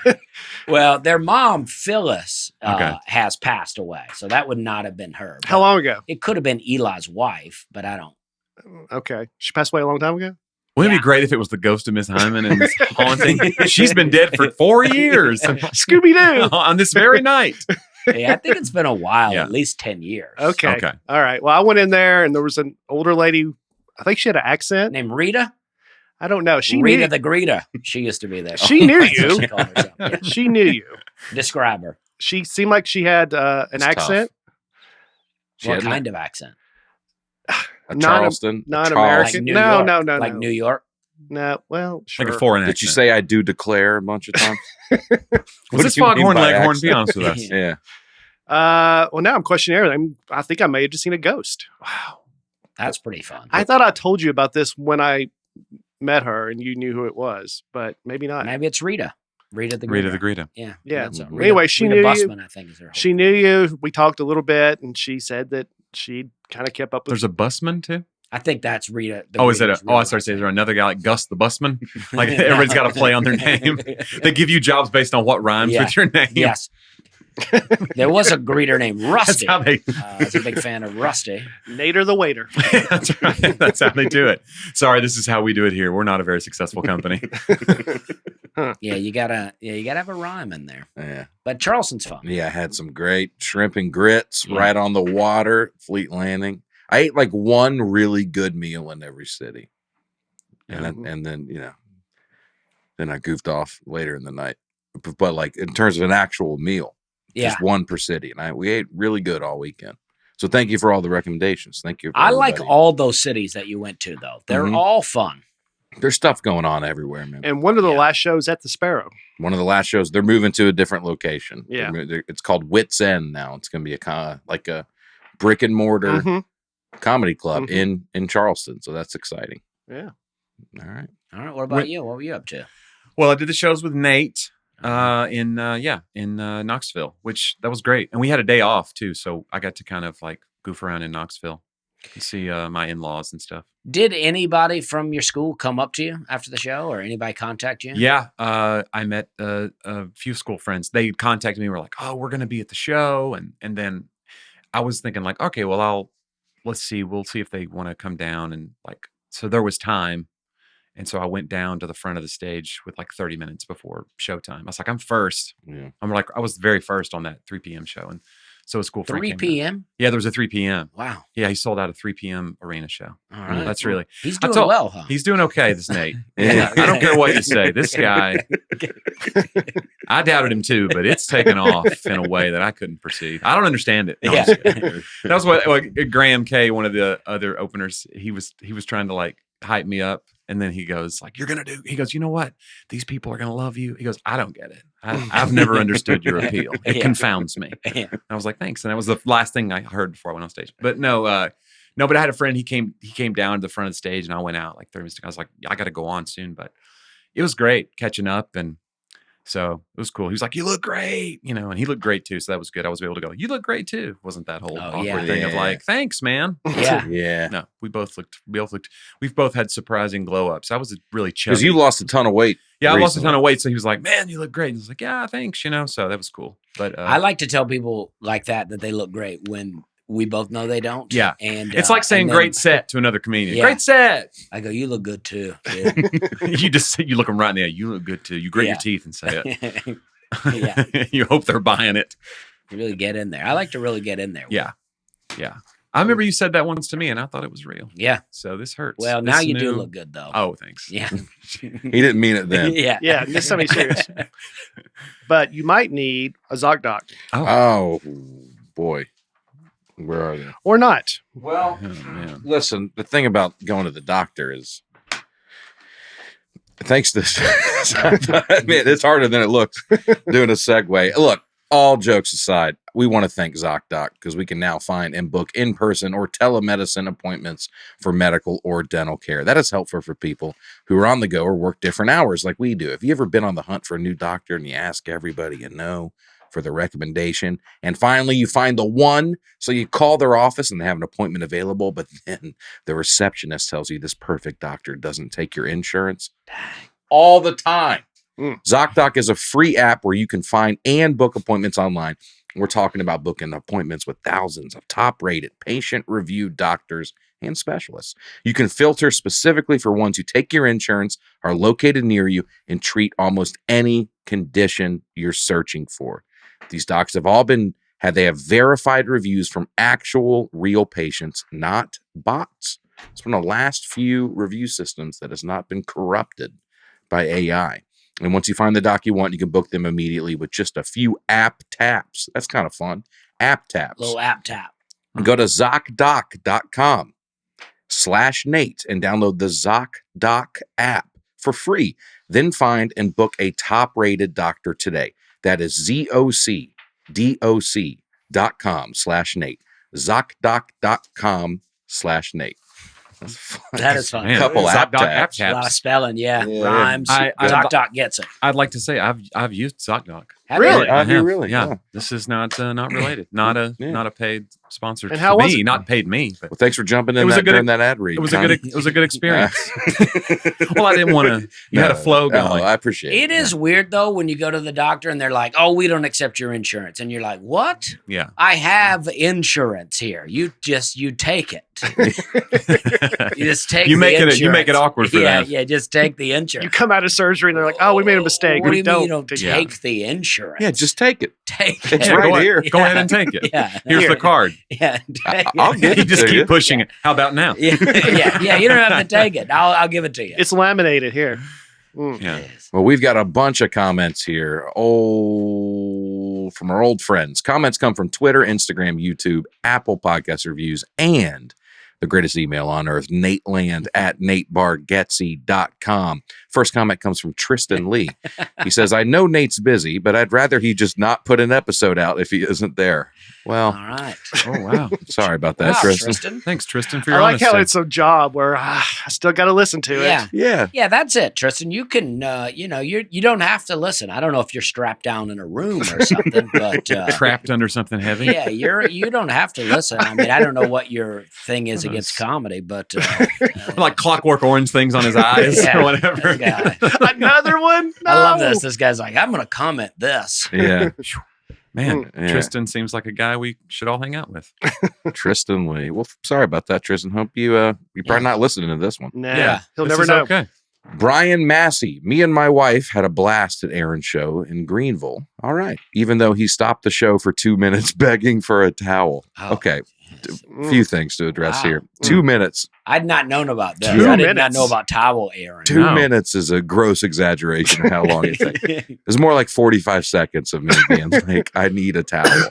[SPEAKER 2] Well, their mom, Phyllis,
[SPEAKER 3] Okay.
[SPEAKER 2] has passed away. So that would not have been her.
[SPEAKER 4] How
[SPEAKER 2] But
[SPEAKER 4] long ago?
[SPEAKER 2] It could have been Eli's wife, but I don't.
[SPEAKER 4] Okay. She passed away a long time ago?
[SPEAKER 3] Wouldn't it
[SPEAKER 2] Yeah.
[SPEAKER 3] be great if it was the ghost of Miss Hyman and it's haunting? She's been dead for 4 years
[SPEAKER 4] Scooby Doo.
[SPEAKER 3] on this very night.
[SPEAKER 2] Yeah, I think it's been a while,
[SPEAKER 3] Yeah.
[SPEAKER 2] at least 10 years.
[SPEAKER 4] Okay.
[SPEAKER 3] Okay.
[SPEAKER 4] All right. Well, I went in there and there was an older lady. I think she had an accent.
[SPEAKER 2] Named Rita?
[SPEAKER 4] I don't know. She
[SPEAKER 2] Rita
[SPEAKER 4] knew,
[SPEAKER 2] the Greeter. She used to be there.
[SPEAKER 4] She knew
[SPEAKER 2] That's what
[SPEAKER 4] you.
[SPEAKER 2] she called herself. Yeah.
[SPEAKER 4] she knew you.
[SPEAKER 2] Describe her.
[SPEAKER 4] She seemed like she had an
[SPEAKER 1] It's tough.
[SPEAKER 4] accent.
[SPEAKER 1] She
[SPEAKER 2] What
[SPEAKER 1] had
[SPEAKER 2] kind of accent?
[SPEAKER 1] a
[SPEAKER 4] non-
[SPEAKER 1] Charleston, a
[SPEAKER 4] non-American.
[SPEAKER 2] Like
[SPEAKER 1] Charleston.
[SPEAKER 2] New
[SPEAKER 4] No,
[SPEAKER 2] York?
[SPEAKER 4] no,
[SPEAKER 2] Like
[SPEAKER 4] no.
[SPEAKER 2] New York?
[SPEAKER 4] No. Well, sure.
[SPEAKER 3] Like a foreign
[SPEAKER 1] Did you
[SPEAKER 3] accent.
[SPEAKER 1] say I do declare a bunch of times?
[SPEAKER 3] Was
[SPEAKER 1] What
[SPEAKER 3] this
[SPEAKER 1] do you mean
[SPEAKER 3] Foghorn
[SPEAKER 1] by
[SPEAKER 3] Leghorn?
[SPEAKER 1] accent?
[SPEAKER 3] Be honest with us.
[SPEAKER 1] Yeah.
[SPEAKER 4] Well, now I'm questioning everything. I think I may have just seen a ghost.
[SPEAKER 2] Wow. That's pretty fun.
[SPEAKER 4] I thought I told you about this when I met her and you knew who it was, but maybe not.
[SPEAKER 2] Maybe it's Rita. Rita the Greeter.
[SPEAKER 3] Rita the Greta.
[SPEAKER 2] Yeah.
[SPEAKER 4] Yeah.
[SPEAKER 2] that's it.
[SPEAKER 4] Anyway, she
[SPEAKER 2] Rita
[SPEAKER 4] knew you.
[SPEAKER 2] Busman, I think, is her.
[SPEAKER 4] She knew you. We talked a little bit, and she said that she kind of kept up with.
[SPEAKER 3] There's a busman too?
[SPEAKER 2] I think that's Rita.
[SPEAKER 3] Oh, is it?
[SPEAKER 2] Greeter's
[SPEAKER 3] I
[SPEAKER 2] real
[SPEAKER 3] started saying, is
[SPEAKER 2] last
[SPEAKER 3] there another guy like Gus the busman? Like everybody's got to play on their name. They give you jobs based on what rhymes
[SPEAKER 2] Yeah.
[SPEAKER 3] with your name.
[SPEAKER 2] Yes. There was a greeter named
[SPEAKER 3] That's
[SPEAKER 2] Rusty.
[SPEAKER 3] how they.
[SPEAKER 2] I was a big fan of Rusty.
[SPEAKER 4] Nader the waiter.
[SPEAKER 3] That's right. That's how they do it. Sorry, this is how we do it here. We're not a very successful company.
[SPEAKER 2] Yeah, you gotta have a rhyme in there.
[SPEAKER 1] Yeah.
[SPEAKER 2] But Charleston's fun.
[SPEAKER 1] Yeah. I had some great shrimp and grits
[SPEAKER 2] Yeah.
[SPEAKER 1] right on the water, Fleet Landing. I ate like one really good meal in every city. And then, then I goofed off later in the night. But like in terms of an actual meal,
[SPEAKER 2] Yeah.
[SPEAKER 1] just one per city. And we ate really good all weekend. So thank you for all the recommendations. Thank you. For
[SPEAKER 2] I like
[SPEAKER 1] everybody.
[SPEAKER 2] all those cities that you went to, though. They're
[SPEAKER 1] Mhm.
[SPEAKER 2] all fun.
[SPEAKER 1] There's stuff going on everywhere, man.
[SPEAKER 4] And one of the
[SPEAKER 2] Yeah.
[SPEAKER 4] last shows at the Sparrow.
[SPEAKER 1] One of the last shows, they're moving to a different location.
[SPEAKER 4] Yeah.
[SPEAKER 1] It's called Wits End now. It's going to be like a brick and mortar
[SPEAKER 4] Mhm.
[SPEAKER 1] comedy club
[SPEAKER 4] Mhm.
[SPEAKER 1] in Charleston. So that's exciting.
[SPEAKER 4] Yeah.
[SPEAKER 1] All right.
[SPEAKER 2] All right. What about you? What were you up to?
[SPEAKER 3] Well, I did the shows with Nate in Knoxville, which that was great. And we had a day off too. So I got to kind of like goof around in Knoxville and see my in-laws and stuff.
[SPEAKER 2] Did anybody from your school come up to you after the show, or anybody contact you?
[SPEAKER 3] Yeah, I met a few school friends. They contacted me. Were like, "Oh, we're going to be at the show," and then I was thinking like, "Okay, well, let's see. We'll see if they want to come down." And like, so there was time, and so I went down to the front of the stage with like 30 minutes before showtime. I was like, "I'm first."
[SPEAKER 1] Yeah.
[SPEAKER 3] I was very first on that 3 p.m. show, and so a school friend
[SPEAKER 2] 3
[SPEAKER 3] came down.
[SPEAKER 2] p.m.
[SPEAKER 3] Yeah, there was a 3 p.m.
[SPEAKER 2] Wow.
[SPEAKER 3] Yeah, he sold out a 3 p.m. arena show.
[SPEAKER 2] All right.
[SPEAKER 3] That's really.
[SPEAKER 2] He's
[SPEAKER 3] I
[SPEAKER 2] doing
[SPEAKER 3] told-
[SPEAKER 2] well, huh?
[SPEAKER 3] He's doing okay, this Nate.
[SPEAKER 1] Yeah.
[SPEAKER 3] I don't care what you say. This guy, I doubted him too, but it's taken off in a way that I couldn't perceive. I don't understand it. No, I'm
[SPEAKER 2] Yeah.
[SPEAKER 3] just kidding. That was what like, Graham K, one of the other openers, he was trying to like hype me up. And then he goes like, he goes, you know what? These people are going to love you. He goes, I don't get it. I've never understood your appeal. It
[SPEAKER 2] Yeah.
[SPEAKER 3] confounds me.
[SPEAKER 2] Yeah.
[SPEAKER 3] And I was like, thanks. And that was the last thing I heard before I went on stage. But no, but I had a friend, he came down to the front of the stage and I went out like 30 minutes ago. I was like, I got to go on soon, but it was great catching up. And So it was cool. He was like, "You look great," and he looked great too. So that was good. I was able to go, "You look great too." Wasn't that whole awkward thing of like, "Thanks, man."
[SPEAKER 2] Yeah.
[SPEAKER 1] Yeah.
[SPEAKER 3] No, we've both had surprising glow ups. I was really chubby.
[SPEAKER 1] Because you lost a ton of weight.
[SPEAKER 3] Yeah, I lost a ton of weight. So he was like, "Man, you look great." And I was like, "Yeah, thanks." So that was cool. But
[SPEAKER 2] I like to tell people like that they look great when we both know they don't.
[SPEAKER 3] Yeah.
[SPEAKER 2] And
[SPEAKER 3] it's like saying great set to another comedian.
[SPEAKER 2] Yeah.
[SPEAKER 3] Great set.
[SPEAKER 2] I go, "You look good too, kid."
[SPEAKER 3] You look them right in the eye. You look good too. You grit your teeth and say it.
[SPEAKER 2] Yeah.
[SPEAKER 3] You hope they're buying it.
[SPEAKER 2] You really get in there. I like to really get in there.
[SPEAKER 3] Yeah. Yeah. I remember you said that once to me and I thought it was real.
[SPEAKER 2] Yeah.
[SPEAKER 3] So this hurts.
[SPEAKER 2] Well,
[SPEAKER 3] this
[SPEAKER 2] now you do look good though.
[SPEAKER 3] Oh, thanks.
[SPEAKER 2] Yeah.
[SPEAKER 1] He didn't mean it then.
[SPEAKER 2] Yeah.
[SPEAKER 4] Yeah, this something serious. But you might need a ZocDoc
[SPEAKER 1] Oh, boy. Where are they?
[SPEAKER 4] or not.
[SPEAKER 1] Well,
[SPEAKER 3] Oh, man.
[SPEAKER 1] listen, the thing about going to the doctor is, thanks to I mean, it's harder than it looks doing a segue. Look, all jokes aside, we want to thank ZocDoc because we can now find and book in-person or telemedicine appointments for medical or dental care. That is helpful for people who are on the go or work different hours like we do. Have you ever been on the hunt for a new doctor and you ask everybody you know for the recommendation, and finally you find the one, so you call their office and they have an appointment available, but then the receptionist tells you this perfect doctor doesn't take your insurance? All the time. ZocDoc is a free app where you can find and book appointments online. We're talking about booking appointments with thousands of top-rated, patient-reviewed doctors and specialists. You can filter specifically for ones who take your insurance, are located near you, and treat almost any condition you're searching for. These docs have all they have verified reviews from actual real patients, not bots. It's one of the last few review systems that has not been corrupted by AI. And once you find the doc you want, you can book them immediately with just a few app taps. That's kind of fun. App taps.
[SPEAKER 2] Little app tap.
[SPEAKER 1] Go to ZocDoc.com/Nate and download the ZocDoc app for free. Then find and book a top-rated doctor today. That is ZocDoc.com/Nate. ZocDoc.com/Nate. That's fun.
[SPEAKER 2] That is fun.
[SPEAKER 3] Man,
[SPEAKER 1] Couple app
[SPEAKER 3] ZocDoc
[SPEAKER 1] taps.
[SPEAKER 2] A lot of spelling, rhymes.
[SPEAKER 3] I-
[SPEAKER 2] ZocDoc gets it.
[SPEAKER 3] I'd like to say I've used ZocDoc.
[SPEAKER 2] Have you?
[SPEAKER 1] Really?
[SPEAKER 3] I
[SPEAKER 1] Have you
[SPEAKER 3] have.
[SPEAKER 1] really?
[SPEAKER 3] Yeah.
[SPEAKER 1] Yeah.
[SPEAKER 3] This is not related. Not a paid sponsor
[SPEAKER 4] And
[SPEAKER 3] to
[SPEAKER 4] how was
[SPEAKER 3] me.
[SPEAKER 4] it?
[SPEAKER 3] Not paid me. But
[SPEAKER 1] Well, thanks for jumping in
[SPEAKER 3] It was a good-
[SPEAKER 1] during that ad read.
[SPEAKER 3] it was a good experience.
[SPEAKER 1] Yeah.
[SPEAKER 3] Well, I didn't want to. You had a flow
[SPEAKER 1] No,
[SPEAKER 3] going.
[SPEAKER 1] I appreciate it.
[SPEAKER 2] It is weird though when you go to the doctor and they're like, "Oh, we don't accept your insurance," and you're like, "What?
[SPEAKER 3] Yeah.
[SPEAKER 2] I have insurance here. You take it. You just take.
[SPEAKER 3] You
[SPEAKER 2] the
[SPEAKER 3] make it. You
[SPEAKER 2] insurance.
[SPEAKER 3] make it awkward for
[SPEAKER 2] Yeah,
[SPEAKER 3] them.
[SPEAKER 2] yeah. Just take the
[SPEAKER 4] You
[SPEAKER 2] insurance.
[SPEAKER 4] come out of surgery and they're like, "Oh, we made a mistake.
[SPEAKER 2] What do
[SPEAKER 4] We
[SPEAKER 2] you mean you
[SPEAKER 4] don't
[SPEAKER 2] don't
[SPEAKER 4] take
[SPEAKER 2] take the insurance?
[SPEAKER 1] Yeah, just take it.
[SPEAKER 2] take
[SPEAKER 1] It's
[SPEAKER 2] it.
[SPEAKER 1] right
[SPEAKER 3] go
[SPEAKER 1] here.
[SPEAKER 3] Go ahead and take it.
[SPEAKER 2] Yeah,
[SPEAKER 3] Here's
[SPEAKER 4] Here.
[SPEAKER 3] the card.
[SPEAKER 2] yeah. Take
[SPEAKER 1] I'll
[SPEAKER 2] it.
[SPEAKER 1] give
[SPEAKER 3] You
[SPEAKER 1] it
[SPEAKER 3] just
[SPEAKER 1] to
[SPEAKER 3] keep
[SPEAKER 1] you.
[SPEAKER 3] pushing it. How about now?
[SPEAKER 2] Yeah, yeah. You don't have to take it. I'll give it to you.
[SPEAKER 4] It's laminated here."
[SPEAKER 3] Yeah.
[SPEAKER 2] Yes.
[SPEAKER 1] Well, we've got a bunch of comments here. From our old friends. Comments come from Twitter, Instagram, YouTube, Apple Podcast reviews, and the greatest email on earth, Nateland@NateBargatze.com. First comment comes from Tristan Lee. He says, "I know Nate's busy, but I'd rather he just not put an episode out if he isn't there."
[SPEAKER 2] All
[SPEAKER 1] Well,
[SPEAKER 2] right.
[SPEAKER 3] Oh wow.
[SPEAKER 1] sorry about that,
[SPEAKER 2] Wow,
[SPEAKER 1] Tristan.
[SPEAKER 3] Thanks, Tristan, for
[SPEAKER 4] I
[SPEAKER 3] your
[SPEAKER 4] like
[SPEAKER 3] honesty.
[SPEAKER 4] how it's a job where I still got to listen to
[SPEAKER 2] Yeah.
[SPEAKER 4] it.
[SPEAKER 1] Yeah.
[SPEAKER 2] Yeah, that's it, Tristan. You can, you don't have to listen. I don't know if you're strapped down in a room or something, but
[SPEAKER 3] trapped under something heavy.
[SPEAKER 2] yeah, you don't have to listen. I mean, I don't know what your thing is against comedy, but
[SPEAKER 3] Like Clockwork Orange things on his eyes
[SPEAKER 2] Yeah.
[SPEAKER 3] or whatever.
[SPEAKER 2] this guy.
[SPEAKER 4] Another one? No.
[SPEAKER 2] I love this. This guy's like, I'm going to comment this.
[SPEAKER 1] Yeah.
[SPEAKER 3] Man,
[SPEAKER 1] Yeah.
[SPEAKER 3] Tristan seems like a guy we should all hang out with.
[SPEAKER 1] Tristan Lee. Well, sorry about that, Tristan. Hope you're probably not listening to this one.
[SPEAKER 4] Nah,
[SPEAKER 3] Yeah.
[SPEAKER 4] he'll
[SPEAKER 3] This
[SPEAKER 4] never
[SPEAKER 3] is
[SPEAKER 4] know.
[SPEAKER 3] Okay.
[SPEAKER 1] Brian Massey. Me and my wife had a blast at Aaron's show in Greenville. All right. Even though he stopped the show for 2 minutes begging for a towel.
[SPEAKER 2] Oh,
[SPEAKER 1] Okay.
[SPEAKER 2] yes.
[SPEAKER 1] A few things to address
[SPEAKER 2] Wow.
[SPEAKER 1] here. 2 minutes.
[SPEAKER 2] I'd not known about this.
[SPEAKER 1] 2
[SPEAKER 2] I did not
[SPEAKER 4] minutes.
[SPEAKER 2] know about towel airing.
[SPEAKER 1] 2
[SPEAKER 3] No.
[SPEAKER 1] minutes is a gross exaggeration of how long it takes. It's more like 45 seconds of me being like, I need a towel.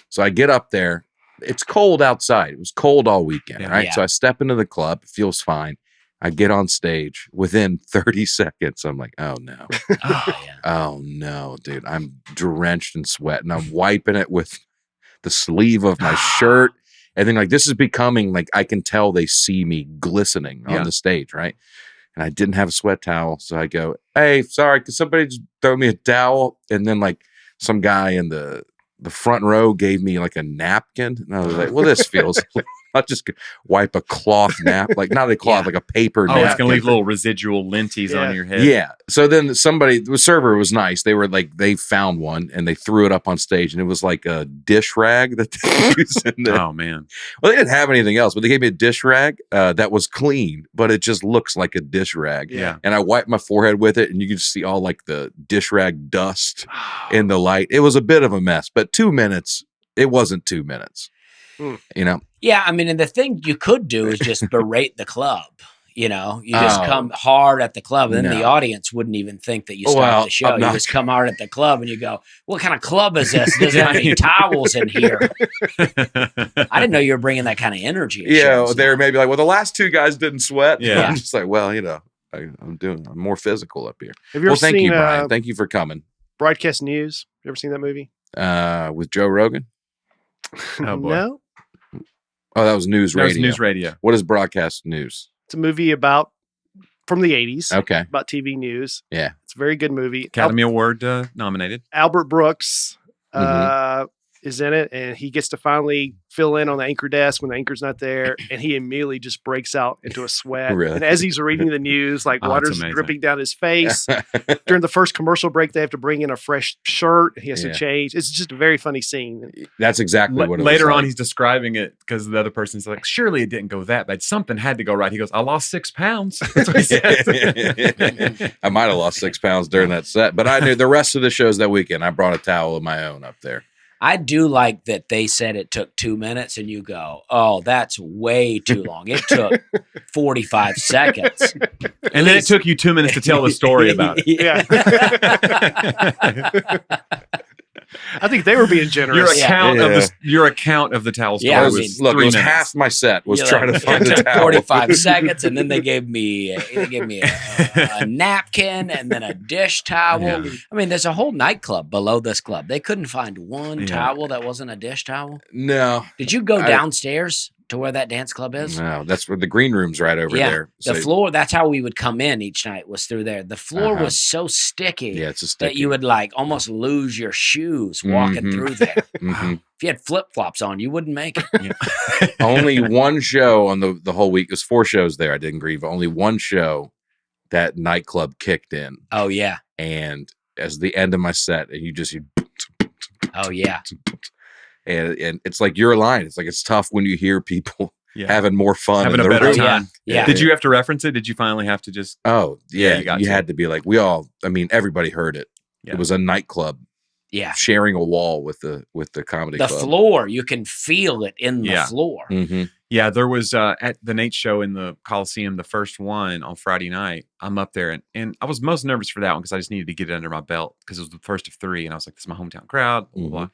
[SPEAKER 1] So I get up there. It's cold outside. It was cold all weekend,
[SPEAKER 3] Yeah.
[SPEAKER 1] right?
[SPEAKER 2] Yeah.
[SPEAKER 1] So I step into the club. It feels fine. I get on stage. Within 30 seconds, I'm like, oh no.
[SPEAKER 2] Oh, yeah.
[SPEAKER 1] Oh no, dude. I'm drenched in sweat and I'm wiping it with the sleeve of my shirt. And then like this is becoming like I can tell they see me glistening
[SPEAKER 3] Yeah.
[SPEAKER 1] on the stage, right? and I didn't have a sweat towel. So I go, hey, sorry, could somebody just throw me a towel? And then like some guy in the front row gave me like a napkin. And I was like, well, this feels, I'll just wipe a cloth like not a cloth, like a paper napkin.
[SPEAKER 3] It's going to leave little residual linties on your head.
[SPEAKER 1] Yeah. So then the server was nice. They were like, they found one and they threw it up on stage, and it was like a dish rag that they used in there.
[SPEAKER 3] Oh, man.
[SPEAKER 1] Well, they didn't have anything else, but they gave me a dish rag that was clean, but it just looks like a dish rag.
[SPEAKER 3] Yeah.
[SPEAKER 1] And I wiped my forehead with it, and you could see all like the dish rag dust in the light. It was a bit of a mess, but 2 minutes, it wasn't 2 minutes. You know?
[SPEAKER 2] Yeah, I mean, and the thing you could do is just berate the club. You know, you just come hard at the club, and then the audience wouldn't even think that you stopped the show. You just come hard at the club, and you go, "What kind of club is this? Doesn't have any towels in here." I didn't know you were bringing that kind of energy.
[SPEAKER 1] Yeah, they were maybe like, "Well, the last two guys didn't sweat."
[SPEAKER 3] Yeah,
[SPEAKER 1] I'm just like, well, you know, I'm more physical up here.
[SPEAKER 4] Have you ever
[SPEAKER 1] thank
[SPEAKER 4] seen,
[SPEAKER 1] you, Brian. Thank you for coming.
[SPEAKER 4] Broadcast News. You ever seen that movie?
[SPEAKER 1] With Joe Rogan.
[SPEAKER 3] Oh boy.
[SPEAKER 4] No.
[SPEAKER 1] Oh, that was News Radio.
[SPEAKER 3] That was News Radio.
[SPEAKER 1] What is Broadcast News?
[SPEAKER 4] It's a movie from the 80s.
[SPEAKER 1] Okay.
[SPEAKER 4] About TV news.
[SPEAKER 1] Yeah.
[SPEAKER 4] It's a very good movie.
[SPEAKER 3] Academy Award nominated.
[SPEAKER 4] Albert Brooks is in it, and he gets to finally fill in on the anchor desk when the anchor's not there, and he immediately just breaks out into a sweat.
[SPEAKER 1] Really?
[SPEAKER 4] And as he's reading the news, like water's dripping down his face. During the first commercial break, they have to bring in a fresh shirt. He has to change. It's just a very funny scene.
[SPEAKER 1] That's exactly what it was.
[SPEAKER 3] Later on,
[SPEAKER 1] like.
[SPEAKER 3] he's describing it because the other person's like, surely it didn't go that bad. Something had to go right. He goes, I lost 6 pounds. That's what he says.
[SPEAKER 1] I might have lost 6 pounds during that set, but I knew the rest of the shows that weekend, I brought a towel of my own up there.
[SPEAKER 2] I do like that they said it took 2 minutes, and you go, "Oh, that's way too long. It took 45 seconds."
[SPEAKER 3] And then it took you 2 minutes to tell the story about it.
[SPEAKER 4] Yeah. I think they were being generous.
[SPEAKER 3] Your account of the towel story was
[SPEAKER 1] look,
[SPEAKER 3] 3
[SPEAKER 1] it was
[SPEAKER 3] minutes.
[SPEAKER 1] half my set was trying to find the towel.
[SPEAKER 2] 45 seconds, and then they gave me a napkin and then a dish towel.
[SPEAKER 1] Yeah.
[SPEAKER 2] I mean, there's a whole nightclub below this club. They couldn't find one towel that wasn't a dish towel.
[SPEAKER 1] No.
[SPEAKER 2] Did you go downstairs to where that dance club is?
[SPEAKER 1] No, that's where the green room's right over there.
[SPEAKER 2] The floor, that's how we would come in each night, was through there. The floor was so sticky, that you would like almost lose your shoes walking through there. If you had flip-flops on, you wouldn't make it.
[SPEAKER 1] Only one show on the whole week. There's 4 shows there. I didn't grieve. Only one show that nightclub kicked in.
[SPEAKER 2] Oh, yeah.
[SPEAKER 1] And as the end of my set, and you
[SPEAKER 2] oh, yeah.
[SPEAKER 1] And it's like your line. It's like it's tough when you hear people having more fun,
[SPEAKER 3] having a better
[SPEAKER 1] room.
[SPEAKER 3] time.
[SPEAKER 2] Yeah.
[SPEAKER 3] Did you have to reference it? Did you finally have to just?
[SPEAKER 1] Oh yeah,
[SPEAKER 3] you
[SPEAKER 1] had to be like everybody heard it.
[SPEAKER 3] Yeah.
[SPEAKER 1] It was a nightclub.
[SPEAKER 2] Yeah,
[SPEAKER 1] sharing a wall with the comedy club.
[SPEAKER 2] The floor, you can feel it in the floor.
[SPEAKER 1] Mm-hmm.
[SPEAKER 3] Yeah, there was at the Nate show in the Coliseum, the first one on Friday night. I'm up there, and I was most nervous for that one because I just needed to get it under my belt because it was the first of 3, and I was like, "This is my hometown crowd." Blah, blah, blah.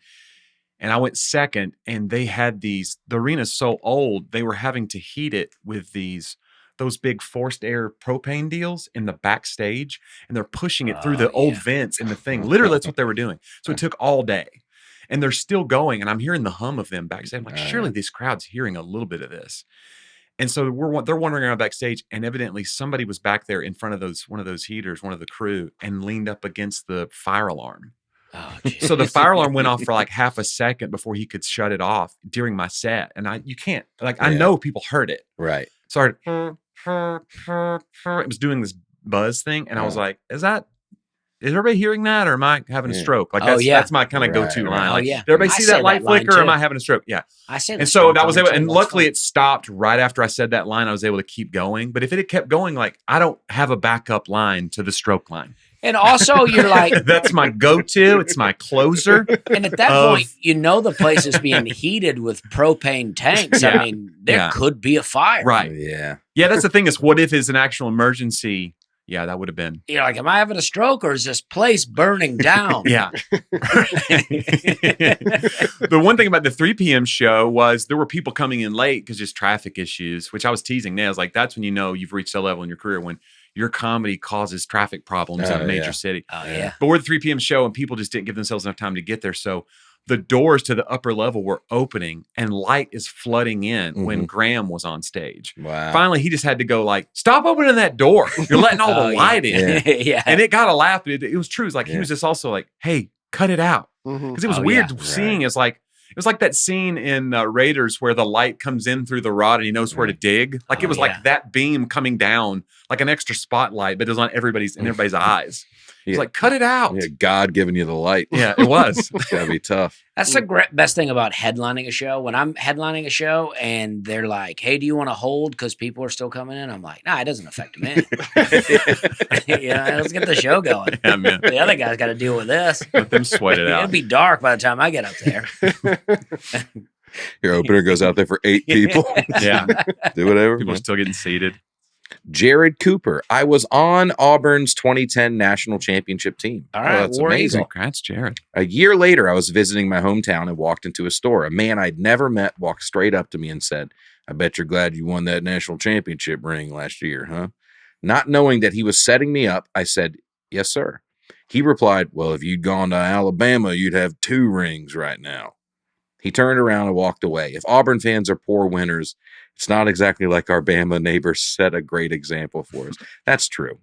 [SPEAKER 3] And I went second, and they had the arena's so old, they were having to heat it with those big forced air propane deals in the backstage, and they're pushing it through the old vents in the thing. Literally, that's what they were doing. So it took all day, and they're still going, and I'm hearing the hum of them backstage. I'm like, surely this crowd's hearing a little bit of this. And so they're wandering around backstage, and evidently somebody was back there in front of one of those heaters, one of the crew, and leaned up against the fire alarm.
[SPEAKER 2] Oh,
[SPEAKER 3] so the fire alarm went off for like half a second before he could shut it off during my set. And you can't, I know people heard it.
[SPEAKER 1] Right.
[SPEAKER 3] So it was doing this buzz thing. And I was like, is everybody hearing that, or am I having a stroke? Like that's my kind of go-to line. Like, did everybody see that light flicker, or am I having a stroke? Yeah.
[SPEAKER 2] I say
[SPEAKER 3] and so that was able, and luckily it stopped right after I said that line. I was able to keep going. But if it had kept going, like, I don't have a backup line to the stroke line.
[SPEAKER 2] And also, you're like,
[SPEAKER 3] that's my go-to. It's my closer.
[SPEAKER 2] And at that point, the place is being heated with propane tanks. I mean, there could be a fire.
[SPEAKER 3] Right.
[SPEAKER 1] Yeah.
[SPEAKER 3] Yeah, that's the thing is, what if it's an actual emergency? Yeah, that would have been.
[SPEAKER 2] You're like, am I having a stroke, or is this place burning down?
[SPEAKER 3] Yeah. The one thing about the 3 p.m. show was there were people coming in late because just traffic issues, which I was teasing. I was like, that's when you know you've reached a level in your career when your comedy causes traffic problems in a major city.
[SPEAKER 2] Oh, yeah.
[SPEAKER 3] But we're the 3 p.m. show, and people just didn't give themselves enough time to get there. So the doors to the upper level were opening and light is flooding in when Graham was on stage.
[SPEAKER 1] Wow.
[SPEAKER 3] Finally, he just had to go like, stop opening that door. You're letting all the light in.
[SPEAKER 2] Yeah.
[SPEAKER 3] And it got a laugh. It was true. It's like he was just also like, hey, cut it out. Because it was weird seeing. It's like, it was like that scene in Raiders where the light comes in through the rod and he knows where to dig. Like it was like that beam coming down, like an extra spotlight, but it was on everybody's eyes. He's like, cut it out.
[SPEAKER 1] Yeah, God giving you the light.
[SPEAKER 3] Yeah, it was.
[SPEAKER 1] It's gotta be tough.
[SPEAKER 2] That's the best thing about headlining a show. When I'm headlining a show and they're like, hey, do you want to hold because people are still coming in? I'm like, nah, it doesn't affect me. Let's get the show going.
[SPEAKER 3] Yeah, man.
[SPEAKER 2] The other guy's got to deal with this.
[SPEAKER 3] Let them sweat it out.
[SPEAKER 2] It'll be dark by the time I get up there.
[SPEAKER 1] Your opener goes out there for 8 people.
[SPEAKER 3] Yeah.
[SPEAKER 1] Do whatever.
[SPEAKER 3] People are still getting seated.
[SPEAKER 1] Jared Cooper. I was on Auburn's 2010 national championship team.
[SPEAKER 2] All right,
[SPEAKER 1] that's
[SPEAKER 2] War
[SPEAKER 1] amazing.
[SPEAKER 2] Eagle.
[SPEAKER 3] Congrats, Jared.
[SPEAKER 1] A year later, I was visiting my hometown and walked into a store. A man I'd never met walked straight up to me and said, I bet you're glad you won that national championship ring last year, huh? Not knowing that he was setting me up, I said, yes, sir. He replied, well, if you'd gone to Alabama, you'd have 2 rings right now. He turned around and walked away. If Auburn fans are poor winners, it's not exactly like our Bama neighbors set a great example for us. That's true.